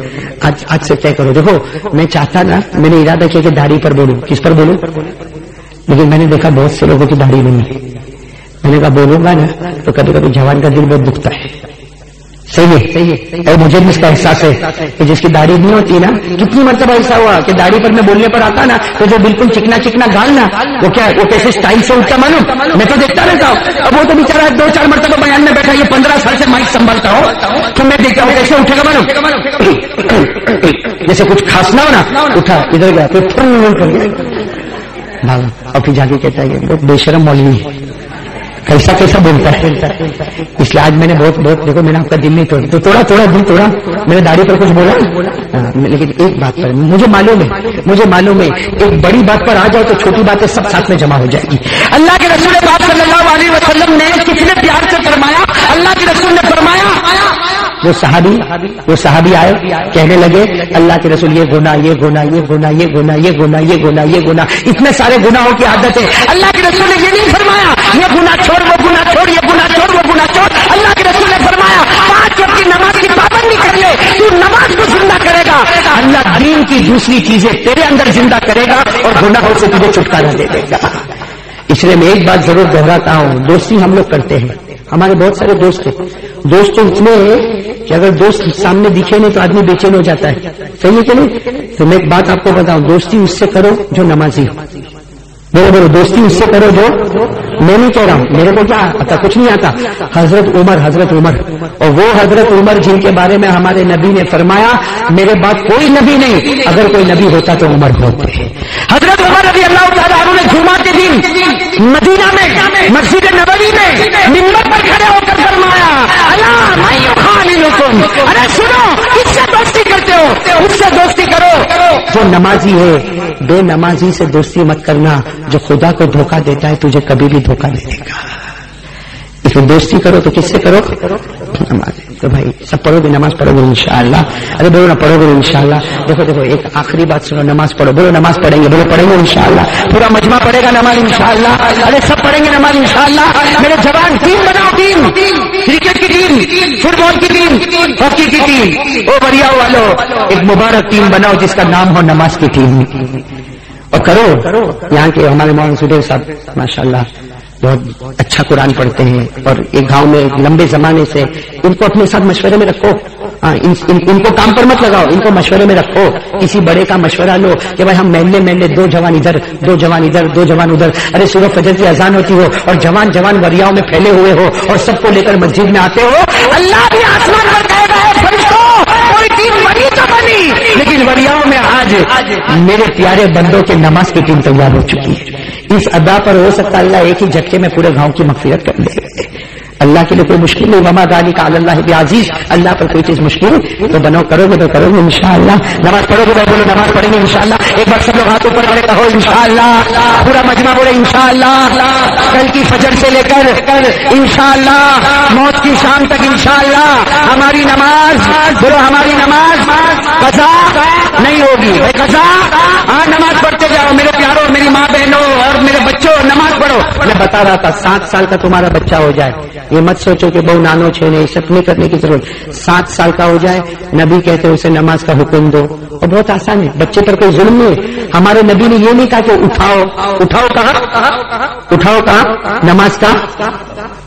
[SPEAKER 3] آج سے طے کرو. دیکھو میں چاہتا نا, میں نے ارادہ کیا کہ داڑھی پر بولوں. کس پر بولوں؟ لیکن میں نے دیکھا بہت سے لوگوں کی داڑھی نہیں ہے. میں نے کہا بولوں گا نا تو کبھی کبھی جوان کا دل بہت دکھتا ہے. صحیح ہے. اور مجھے بھی اس کا احساس ہے کہ جس کی داڑھی نہیں ہوتی نا, کتنی مرتبہ ایسا ہوا کہ داڑھی پر میں بولنے پر آتا نا تو جو بالکل چکنا گال نا وہ کیا وہ کیسے اسٹائل سے اٹھتا معلوم, میں تو دیکھتا رہتا ہوں. اب وہ تو بیچارہ 2-4 مرتبہ بیان میں بیٹھا, یہ 15 سال سے مائک سنبھالتا ہو تو میں دیکھتا ہوں کیسے اٹھے گا معلوم, جیسے کچھ کھانسنا ہو نا, اٹھا ادھر گیا تو کر گیا اور پھر جا کے کہتا ہے بہت بے شرم مولوی کیسا بولتا ہے. اس لیے آج میں نے بہت دیکھو میں نے آپ کا دل نہیں توڑا, تو تھوڑا دل توڑا, میں نے داڑھی پر کچھ بولا. لیکن ایک بات پر مجھے معلوم ہے ایک بڑی بات پر آ جاؤ تو چھوٹی باتیں سب ساتھ میں جمع ہو جائے گی. اللہ کے رسول پاک صلی اللہ علیہ وسلم نے کتنے پیار سے فرمایا, اللہ کے رسول نے فرمایا, وہ صحابی آئے کہنے لگے اللہ کے رسول یہ گناہ, اتنے سارے گناہوں کی عادت ہے. اللہ کے رسول نے یہ نہیں فرمایا یہ گناہ چھوڑ وہ گناہ چھوڑ, یہ گناہ چھوڑ وہ گناہ چھوڑ. اللہ کے رسول نے فرمایا 5 وقت کی نماز کی پابندی کر لے, تو نماز کو زندہ کرے گا, اللہ دین کی دوسری چیزیں تیرے اندر زندہ کرے گا اور گناہوں سے تجھے چھٹکارا دے دے گا. اس لیے میں ایک بات ضرور دہراتا ہوں, دوستی ہم لوگ کرتے ہیں, ہمارے بہت سارے دوست ہیں. دوست تو اتنے ہیں کہ اگر دوست سامنے دکھے نہیں تو آدمی بے چین ہو جاتا ہے. صحیح ہے کہ نہیں؟ تو میں ایک بات آپ کو بتاؤں, دوستی اس سے کرو جو نمازی ہو. بولو دوستی اس سے کرو جو, میں نہیں کہہ رہا ہوں میرے کو کیا آتا, کچھ نہیں آتا. حضرت عمر اور وہ حضرت عمر جن کے بارے میں ہمارے نبی نے فرمایا میرے بعد کوئی نبی نہیں, اگر کوئی نبی ہوتا تو عمر ہوتے. حضرت عمر رضی اللہ تعالیٰ عنہ نے جمعہ کے دن مدینہ میں مسجد نبوی میں منبر پر کھڑے ہو کر فرمایا الا من یخاللکم, ارے سنو کس سے دوستی کرتے ہو, اس سے دوستی کرو جو نمازی ہے. بے نمازی سے دوستی مت کرنا, جو خدا کو دھوکہ دیتا ہے تجھے کبھی بھی دھوکہ نہیں دے گا. اس میں دوستی کرو تو کس سے کرو, نماز. تو بھائی سب پڑھو گے, نماز پڑھو گے انشاءاللہ. ارے بولو نا پڑھو گے انشاءاللہ. دیکھو ایک آخری بات سنو, نماز پڑھو. بولو نماز پڑھیں گے, بولو پڑھیں گے انشاءاللہ. پورا مجمع پڑھے گا نماز انشاءاللہ. ارے سب پڑھیں گے نماز انشاءاللہ. میرے جوان ٹیم بناؤ, ٹیم کرکٹ کی ٹیم, فٹ بال کی ٹیم, ہاکی کی ٹیم, او بڑھیا والو ایک مبارک ٹیم بناؤ جس کا نام ہو نماز کی ٹیم. اور کرو. یہاں کے ہمارے مولانا سدیر صاحب ماشاءاللہ بہت اچھا قرآن پڑھتے ہیں, اور ایک گاؤں میں لمبے زمانے سے ان کو اپنے ساتھ مشورے میں رکھو. ان کو کام پر مت لگاؤ, ان کو مشورے میں رکھو. کسی بڑے کا مشورہ لو کہ بھائی ہم محلے 2 جوان ادھر, 2 جوان ادھر, 2 جوان ادھر. ارے صبح فجر کی اذان ہوتی ہو اور جوان وریاؤں میں پھیلے ہوئے ہو اور سب کو لے کر مسجد میں آتے ہو. اللہ بھی آسمان پر کہے گا فرشتوں کوئی ٹیم بنی تو بنی, لیکن وریاؤں میں آج میرے پیارے بندوں کے نماز کی ٹیم تیار ہو چکی ہے. اس ادا پر ہو سکتا ہے اللہ ایک ہی جھٹکے میں پورے گاؤں کی مغفرت کر دے. اللہ کے لیے کوئی مشکل نہیں, وما ذالک علی اللہ بعزیز, اللہ پر کوئی چیز مشکل تو بنو, کرو گے تو کرو گے انشاءاللہ. نماز پڑھو گے, بولو نماز پڑھیں گے انشاءاللہ. ایک بار سب لوگ ہاتھ اوپر کرے کہو انشاءاللہ. پورا مجمع بولے انشاءاللہ. کل کی فجر سے لے کر انشاءاللہ موت کی شام تک انشاءاللہ ہماری نماز, بولو ہماری نماز قضا نہیں ہوگی. قضا, ہاں نماز پڑھتے جاؤ میرے پیاروں, میری ماں بہنوں اور میرے بچوں, نماز پڑھو. میں بتا رہا تھا 7 سال کا تمہارا بچہ ہو جائے, یہ مت سوچو کہ بہو نانو چھے نہیں, سب نہیں کرنے کی ضرورت. 7 سال کا ہو جائے, نبی کہتے ہیں اسے نماز کا حکم دو, اور بہت آسان ہے. بچے پر کوئی ظلم نہیں ہے. ہمارے نبی نے یہ نہیں کہا کہ اٹھاؤ کہاں نماز کا,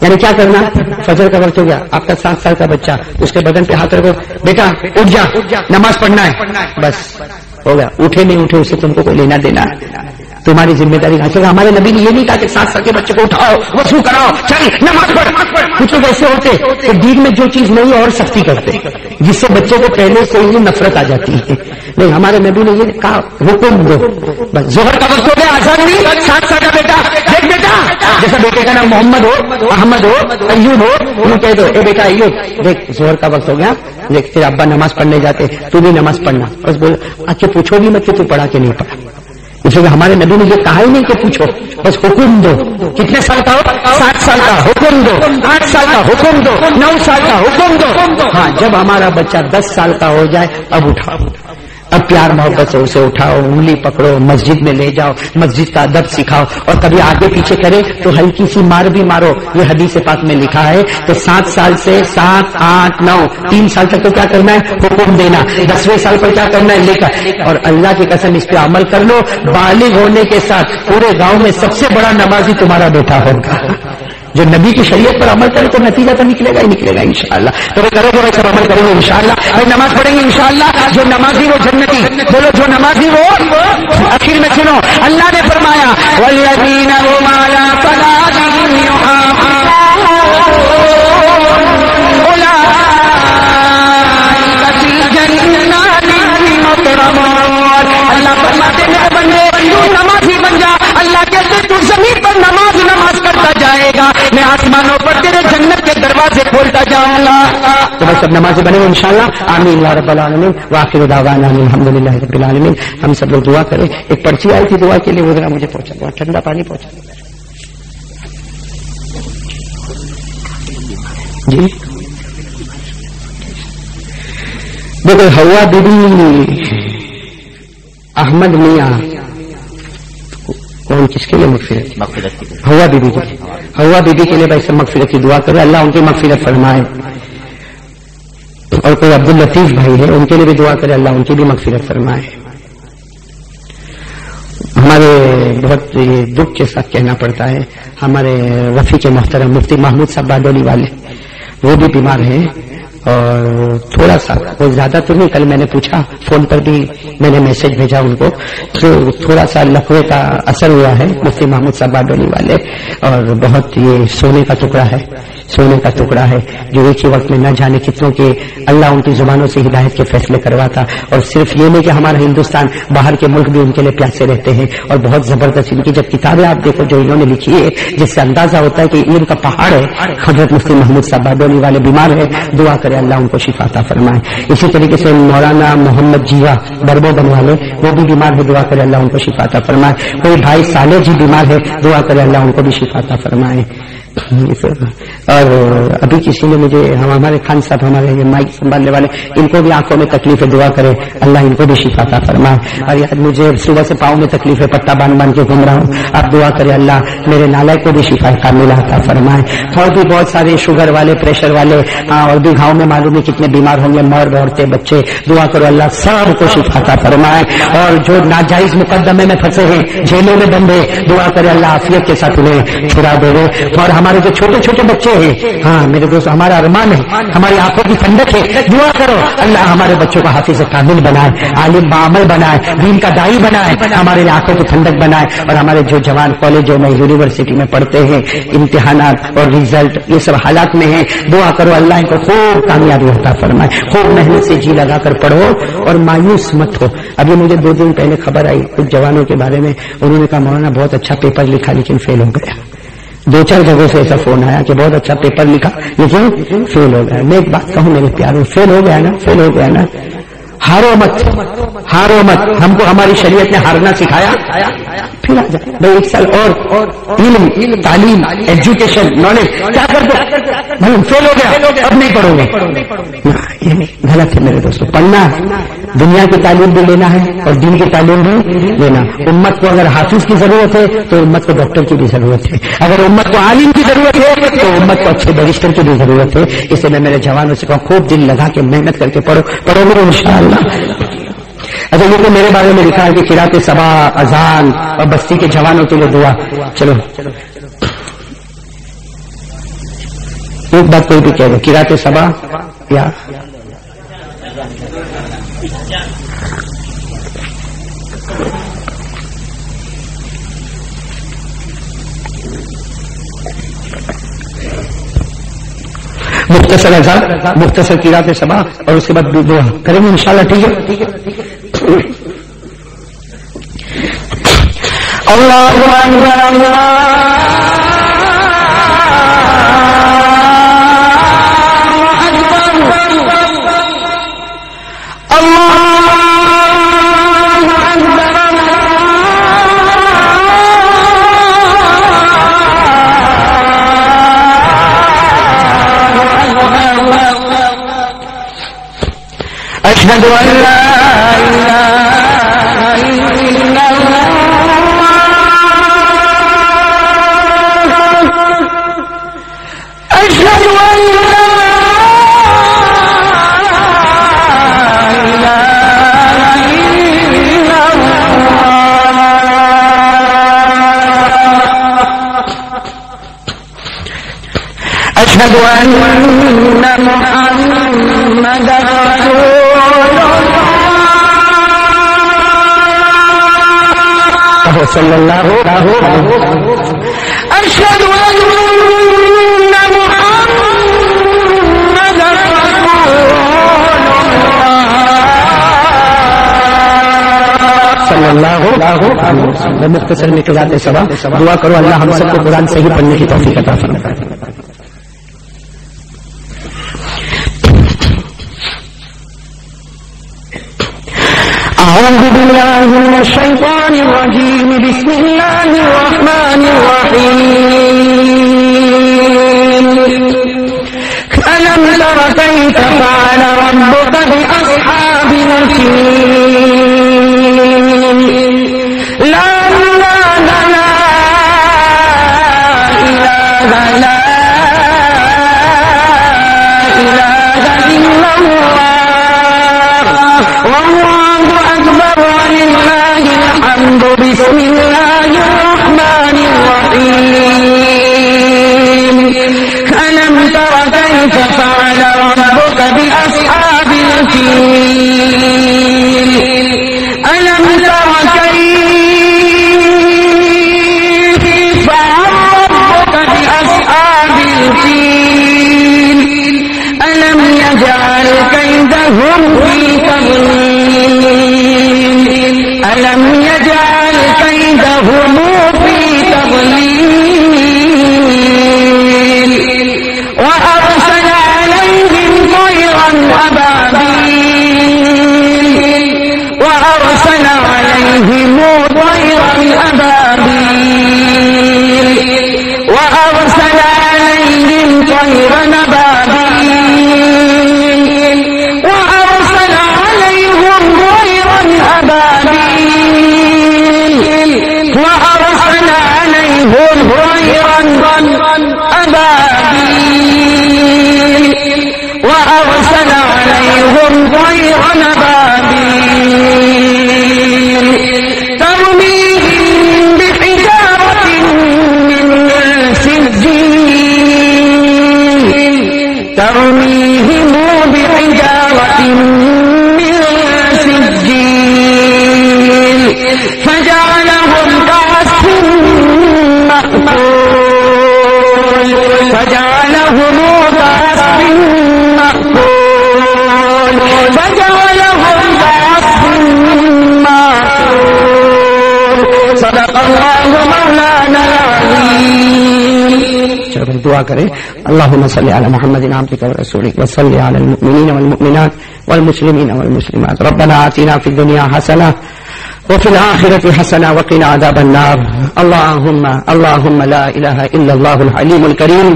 [SPEAKER 3] یعنی کیا کرنا, فجر کا وقت ہو گیا, آپ کا 7 سال کا بچہ, اس کے بدن پہ ہاتھ رکھو, بیٹا اٹھ جا, نماز پڑھنا ہے, بس ہو گیا. اٹھے نہیں اٹھے اس سے تم کو کوئی لینا دینا, تمہاری ذمہ داری. ہمارے نبی نے یہ نہیں کہا کہ 7 سال کے بچے کو اٹھاؤ, وضو کراؤ, چل نماز پڑھ. کچھ لوگ ایسے ہوتے کہ دین میں جو چیز نہیں ہے اور سختی کرتے, جس سے بچے کو پہلے سے ہی نفرت آ جاتی ہے. نہیں, ہمارے نبی نے یہ کہا حکم دو. بس ظہر کا وقت ہو گیا, اذان نہیں, 7 سال کا بیٹا, دیکھ بیٹا, جیسا بیٹے کا نام محمد ہو, احمد ہو, ایوب ہو, انہوں کہہ دو اے بیٹا ایوب دیکھ ظہر کا وقت ہو گیا, دیکھ تیرے ابا نماز پڑھنے جاتے, تو بھی نماز پڑھنا. بس بول کے پوچھو بھی مت کہ تو پڑھا کہ نہیں پڑھا. اس لیے ہمارے نبی نے یہ کہا ہی نہیں کہ پوچھو, بس حکم دو. کتنے سال کا ہو, 7 سال کا حکم دو, 8 سال کا حکم دو, 9 سال کا حکم دو. ہاں, جب ہمارا بچہ 10 سال کا ہو جائے اب اٹھاؤ. اب پیار محبت سے اسے اٹھاؤ، انگلی پکڑو، مسجد میں لے جاؤ، مسجد کا ادب سکھاؤ، اور کبھی آگے پیچھے کرے تو ہلکی سی مار بھی مارو. یہ حدیث پاک میں لکھا ہے. تو 7 سال سے 7 8 9 3 سال تک تو کیا کرنا ہے؟ حکم دینا. 10ویں سال پر کیا کرنا ہے؟ لے کر. اور اللہ کی قسم اس پہ عمل کر لو، بالغ ہونے کے ساتھ پورے گاؤں میں سب سے بڑا نمازی تمہارا بیٹا ہوگا. جو نبی کی شریعت پر عمل کرے تو نتیجہ تو نکلے گا ہی نکلے گا انشاءاللہ. تو وہ کرو گے ویسے عمل کریں گے انشاءاللہ. اور نماز پڑھیں گے انشاءاللہ. جو نمازی وہ جنتی. بولو جو نمازی وہ. آخر میں سنو، اللہ نے فرمایا والذین هم علی صلاتهم اللہ فرماتے ہیں بندے تو نمازی بن جا. اللہ کہتے تو زمین پر نماز کرتا جائے گا، میں آسمانوں پر تیرے جنت کے دروازے کھولتا جاؤں گا. تو بس سب نمازی بنے گے انشاءاللہ. آمین یا رب العالمین. وآخر دعوانا الحمدللہ رب العالمین. ہم سب لوگ دعا کریں. ایک پرچی آئی تھی دعا کے لیے، وہ ذرا مجھے پہنچا دو، ٹھنڈا پانی پہنچا دو. جی دیکھو، ہوا بی بی احمد میاں کون کس کے لیے مغفرت کی؟ ہوا بی بی کے لیے. ہوا بی بی کے لیے بھائی سب مغفرت کی دعا کرو، اللہ ان کی مغفرت فرمائے. اور کوئی عبد اللطیف بھائی ہے، ان کے لیے بھی دعا کرے، اللہ ان کی بھی مغفرت فرمائے. ہمارے بہت دکھ کے ساتھ کہنا پڑتا ہے، ہمارے رفیق محترم مفتی محمود صاحب باڈولی والے وہ بھی بیمار ہیں، اور تھوڑا سا کوئی زیادہ تو نہیں، کل میں نے پوچھا فون پر بھی میں نے میسج بھیجا ان کو، تو تھوڑا سا لقوے کا اثر ہوا ہے مفتی محمود صاحب باڈولی والے. اور بہت یہ سونے کا ٹکڑا ہے، سونے کا ٹکڑا ہے جو ایک ہی وقت میں نہ جانے کتنوں کے اللہ ان کی زبانوں سے ہدایت کے فیصلے کرواتا. اور صرف یہ نہیں کہ ہمارا ہندوستان، باہر کے ملک بھی ان کے لیے پیاسے رہتے ہیں. اور بہت زبردست ان کی جب کتابیں آپ دیکھو جو انہوں نے لکھی ہے، جس سے اندازہ ہوتا ہے کہ یہ ان کا پہاڑ ہے. حضرت مفتی محمود صاحب باڈولی والے بیمار ہے، دعا کرے اللہ ان کو شفا عطا فرمائے. اسی طریقے سے مولانا محمد جیوا بربو بنوالے وہ بھی بیمار ہے، دعا کرے اللہ ان کو شفا عطا فرمائے. کوئی بھائی صالح جی بیمار ہے، دعا کرے اللہ ان کو بھی شفا عطا فرمائے. اور ابھی کسی نے مجھے، ہمارے خان صاحب ہمارے یہ مائک سنبھالنے والے، ان کو بھی آنکھوں میں تکلیف ہے، دعا کرے اللہ ان کو بھی شفا عطا فرمائے. اور یاد مجھے صبح سے پاؤں میں تکلیف ہے، پٹا باندھ کے گھوم رہا ہوں، آپ دعا کرے اللہ میرے نالائق کو بھی شفا کاملہ عطا فرمائے. اور بھی بہت سارے شوگر والے، پریشر والے، اور بھی گاؤں میں معلوم ہے کتنے بیمار ہوں گے، مرد عورتیں بچے، دعا کرو اللہ سب کو شفا عطا فرمائے. اور جو ناجائز مقدمے میں پھنسے ہیں، جیلوں میں بند ہیں، دعا کرے اللہ عافیت کے ساتھ انہیں چھڑا دے. اور ہمارے جو چھوٹے چھوٹے بچے ہیں، ہاں میرے دوست ہمارا ارمان ہے، ہماری آنکھوں کی ٹھنڈک ہے، دعا کرو اللہ ہمارے بچوں کو حافظ کامل بنائے، عالم بعمل بنائے، دین کا داعی بنائے، ہمارے آنکھوں کی ٹھنڈک بنائے. اور ہمارے جو جوان کالجوں میں، یونیورسٹی میں پڑھتے ہیں، امتحانات اور رزلٹ یہ سب حالات میں ہیں، دعا کرو اللہ ان کو خوب کامیابی عطا فرمائے. خوب محنت سے جی لگا کر پڑھو اور مایوس مت ہو. ابھی مجھے 2 دن پہلے خبر آئی کچھ جوانوں کے بارے میں، انہوں نے کہا مولانا بہت اچھا پیپر لکھا لیکن فیل ہو گیا. 2-4 جگہوں سے ایسا فون آیا کہ بہت اچھا پیپر لکھا لیکن فیل ہو گیا. میں ایک بات کہوں میرے پیاروں، فیل ہو گیا نا، فیل ہو گیا نا، ہارو مت، ہارو مت. ہم کو ہماری شریعت نے ہارنا سکھایا، پھر آ جائے بھائی 1 سال اور علم، تعلیم، ایجوکیشن، نالج کیا کر دو. فیل ہو گیا اب نہیں پڑھو گے، یہ نہیں، غلط ہے میرے دوستوں. پڑھنا ہے، دنیا کی تعلیم بھی لینا ہے اور دین کی تعلیم بھی لینا. امت کو اگر حافظ کی ضرورت ہے تو امت کو ڈاکٹر کی بھی ضرورت ہے. اگر امت کو عالم کی ضرورت ہے تو امت کو اچھے بیرسٹر کی بھی ضرورت ہے. اس لیے میں میرے جوانوں سے کہوں خوب دل لگا کے محنت کر کے پڑھو گے انشاءاللہ. اچھا یہ تو میرے بارے میں لکھا ہے کہ قرات صبا، اذان اور بستی کے جوانوں کے لیے دعا. چلو ایک بات کوئی بھی کہہ دو، قرات صبا یا مختصر اذان، مختصر قرات صبا اور اس کے بعد دعا کریں گے انشاءاللہ. ٹھیک ہے. اللہ اکبر أشهد أن لا أشهد أن محمدا رسول الله صلى الله عليه وسلم. أشهد أن محمدا رسول الله صلی اللہ علیہ وسلم. مختصر میں قرات سبا دعا کرو اللہ ہم سب کو قرآن صحیح پڑھنے کی توفیق عطا فرمائے. أعوذ بالله من الشيطان الرجيم. بسم الله الرحمن الرحيم. ألم تر كيف فعل ربك بأصحاب الفيل. لا إله لا إله لا إله إلا الله والله أكبر ولله الحمد. بسم الله الرحمن الرحيم. ألم تر كيف فعل ربك بأصحاب الفيل. ألم تر كيف فعل ربك بأصحاب الفيل. ألم يجعل كيدهم في تضليل. ألم يجعل كيدهم في تضليل. وأرسل عليهم طيرا أبابيل. وأرسل عليهم طيرا أبابيل. وأرسل عليهم طيرا أبابيل. وأرسل عليهم طيرا أبابيل. وأرسل عليهم طيرا أبابيل. وأرسل عليهم طيرا أبابيل. ترميهم بحجارة من سجيل. ترميهم بحجارة من سجيل فجعلهم كعصف مأكول. فجعلهم كعصف مأكول. فجعلهم كعصف مأكول. صدق الله مولانا العظيم. چلو دعا کریں. اللهم صل على محمد عبدك ورسولك وصل على المؤمنين والمؤمنات والمسلمين والمسلمات. ربنا آتنا في الدنيا حسنة وفي الآخرة حسنة وقنا عذاب النار. اللهم لا إله إلا الله الحليم الكريم.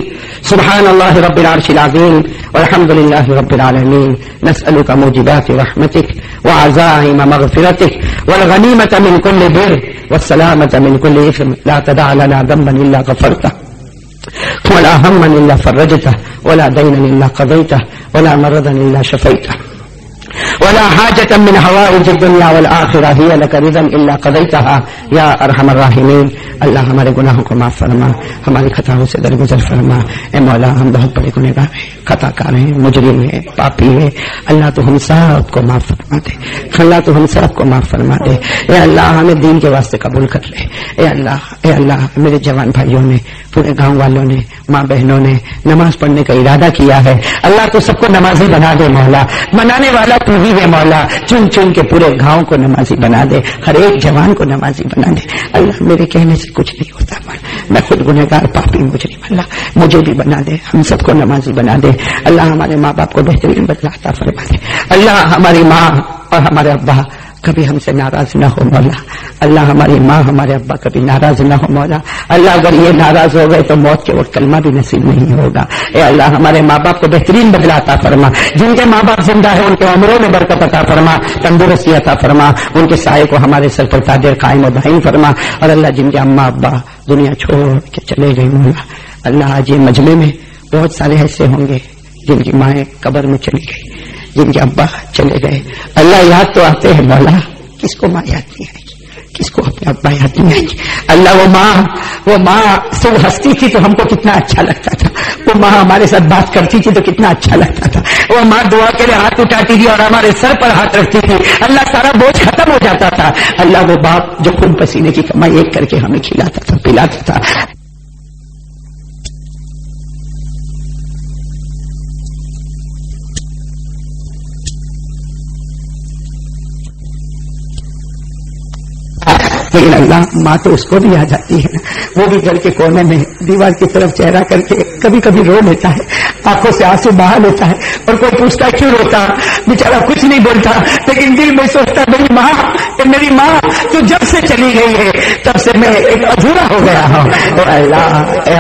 [SPEAKER 3] سبحان الله رب العرش العظيم والحمد لله رب العالمين. نسألك موجبات رحمتك وعزائم مغفرتك والغنيمة من كل بر والسلامة من كل إثم. لا تدع لنا ذنبا إلا غفرته ولا هما إلا فرجته ولا دينا إلا قضيته ولا مرضا إلا شفيته ولا حاجة من حوائج الدنيا والآخرة هي لك رضا إلا قضيتها یا ارحم الراحمین. اللہ ہمارے گناہوں کو معاف فرما، ہماری خطاؤں سے درگزر فرما. اے مولا ہم بہت بڑے گنہگار ہیں، خطا کار ہیں، مجرم ہیں، پاپی ہیں. اللہ تو ہم سب کو معاف فرما دے. اللہ تو ہم سب کو معاف فرما دے. اے اللہ ہمیں دین کے واسطے قبول کر لے. اے اللہ میرے جوان بھائیوں نے، پورے گاؤں والوں نے، ماں بہنوں نے نماز پڑھنے کا ارادہ کیا ہے. اللہ تو سب کو نمازی بنا دے مولا. بنانے والا تو ہی ہے مولا. چن چن کے پورے گاؤں کو نمازی بنا دے، ہر ایک جوان کو نمازی بنا دے. اللہ میرے کہنے سے کچھ نہیں ہوتا، میں خود گنہگار پاپی مجرم. اللہ مجھے بھی بنا دے، ہم سب کو نمازی بنا دے. اللہ ہمارے ماں باپ کو بہترین بدلہ عطا فرما دے. اللہ ہماری ماں اور ہمارے ابا کبھی ہم سے ناراض نہ ہو مولا. اللہ ہماری ماں ہمارے ابا کبھی ناراض نہ ہو مولا. اللہ اگر یہ ناراض ہو گئے تو موت کے وقت کلمہ بھی نصیب نہیں ہوگا. اے اللہ ہمارے ماں باپ کو بہترین بدلہ عطا فرما. جن کے ماں باپ زندہ ہے ان کے عمروں میں برکت عطا فرما, تندرستی عطا فرما, ان کے سائے کو ہمارے سر پر تاج قائم و دائم فرما. اور اللہ جن کے اماں ابا دنیا چھوڑ کے چلے گئے مولا, اللہ آج یہ مجمع میں بہت سارے ایسے ہوں گے جن کی مائیں قبر میں چلی گئی, جن کے ابا چلے گئے. اللہ یاد تو آتے ہیں مولا, کس کو ماں یاد نہیں آئی, کس کو اپنے ابا یاد نہیں آئی. اللہ وہ ماں صرف ہنستی تھی تو ہم کو کتنا اچھا لگتا تھا, وہ ماں ہمارے ساتھ بات کرتی تھی تو کتنا اچھا لگتا تھا, وہ ماں دعا کے لیے ہاتھ اٹھاتی تھی اور ہمارے سر پر ہاتھ رکھتی تھی, اللہ سارا بوجھ ختم ہو جاتا تھا. اللہ وہ باپ جو خون پسینے کی کمائی ایک کر کے ہمیں کھلاتا تھا, پلاتا تھا. لیکن اللہ ماں تو اس کو بھی آ جاتی ہے نا, وہ بھی گھر کے کونے میں دیوار کی طرف چہرہ کر کے کبھی کبھی رو لیتا ہے, آنکھوں سے آنسو بہا لیتا ہے, اور کوئی پوچھتا کیوں روتا, بیچارہ کچھ نہیں بولتا, لیکن دل میں سوچتا میری ماں تو جب سے چلی گئی ہے تب سے میں ایک ادھورا ہو گیا ہوں. اے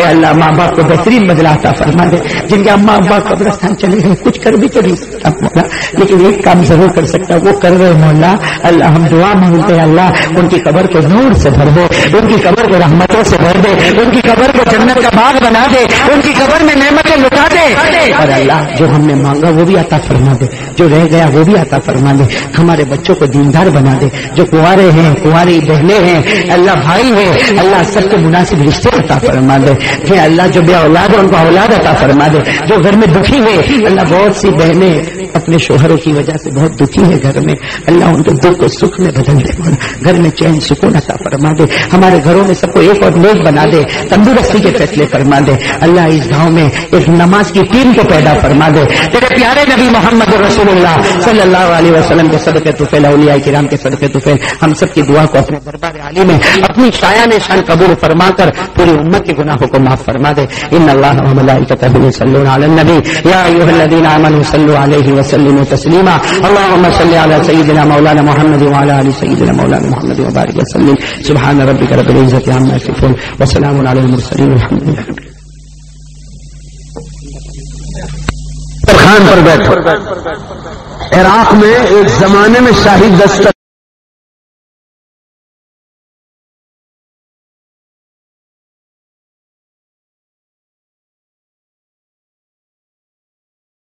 [SPEAKER 3] اللہ ماں باپ کو بہترین بدلہ عطا فرما دے. جن کے اماں ابا قبرستان چلے گئے کچھ کر بھی تو نہیں سکتا مولا, لیکن ایک کام ضرور کر سکتا, وہ کر رہے مولا. اللہ ہم دعا مانگتے ہیں, اللہ ان کی قبر کو نور سے بھر دے, ان کی قبر کو رحمتوں سے بھر دے, ان کی قبر کو جنت کا باغ بنا دے, ان کی قبر میں نعمتیں لٹا دے. اور اللہ جو ہم نے مانگا وہ بھی عطا فرما دے, جو رہ گیا وہ بھی عطا فرما دے. ہمارے بچوں کو دیندار بنا دے, جو کنوارے ہیں کنواری بہنیں ہیں, اللہ بھائی ہیں, اللہ سب کو مناسب رشتے عطا فرما دے. پھر اللہ جو بے اولاد ہے ان کو اولاد عطا فرما دے. جو گھر میں دکھی ہے, اللہ بہت سی بہنیں اپنے شوہروں کی وجہ سے بہت دکھی ہے گھر میں, اللہ ان کے دکھ کو سکھ میں بدل دے, گھر میں چین سکون عطا فرما دے. ہمارے گھروں میں سب کو ایک اور نیک بنا دے, تندرستی کے فیصلے فرما دے. اللہ اس گاؤں میں ایک نماز کی ٹیم کو پیدا فرما دے. تیرے پیارے نبی محمد رسول اللہ صلی اللہ علیہ وسلم کے صدقے طفیل, اولیاء کرام کے صدقے طفیل, ہم سب کی دعا کو اپنے دربار عالی میں اپنی شایان شان قبول فرما کر پوری امت کے گناہوں کو معاف فرما دے. ان اللہ و ملائکتہ یصلون علی النبی یا ایھا الذین آمنوا صلوا علیہ وسلموا تسلیما. اللهم صل علی سیدنا مولانا محمد وعلی آل سیدنا مولانا محمد وبارک وسلم. سبحان ربک رب العزة عما یصفون وسلام علی المرسلین والحمد للہ.
[SPEAKER 4] خان پر بیٹھو. عراق میں ایک زمانے میں شاہی دستہ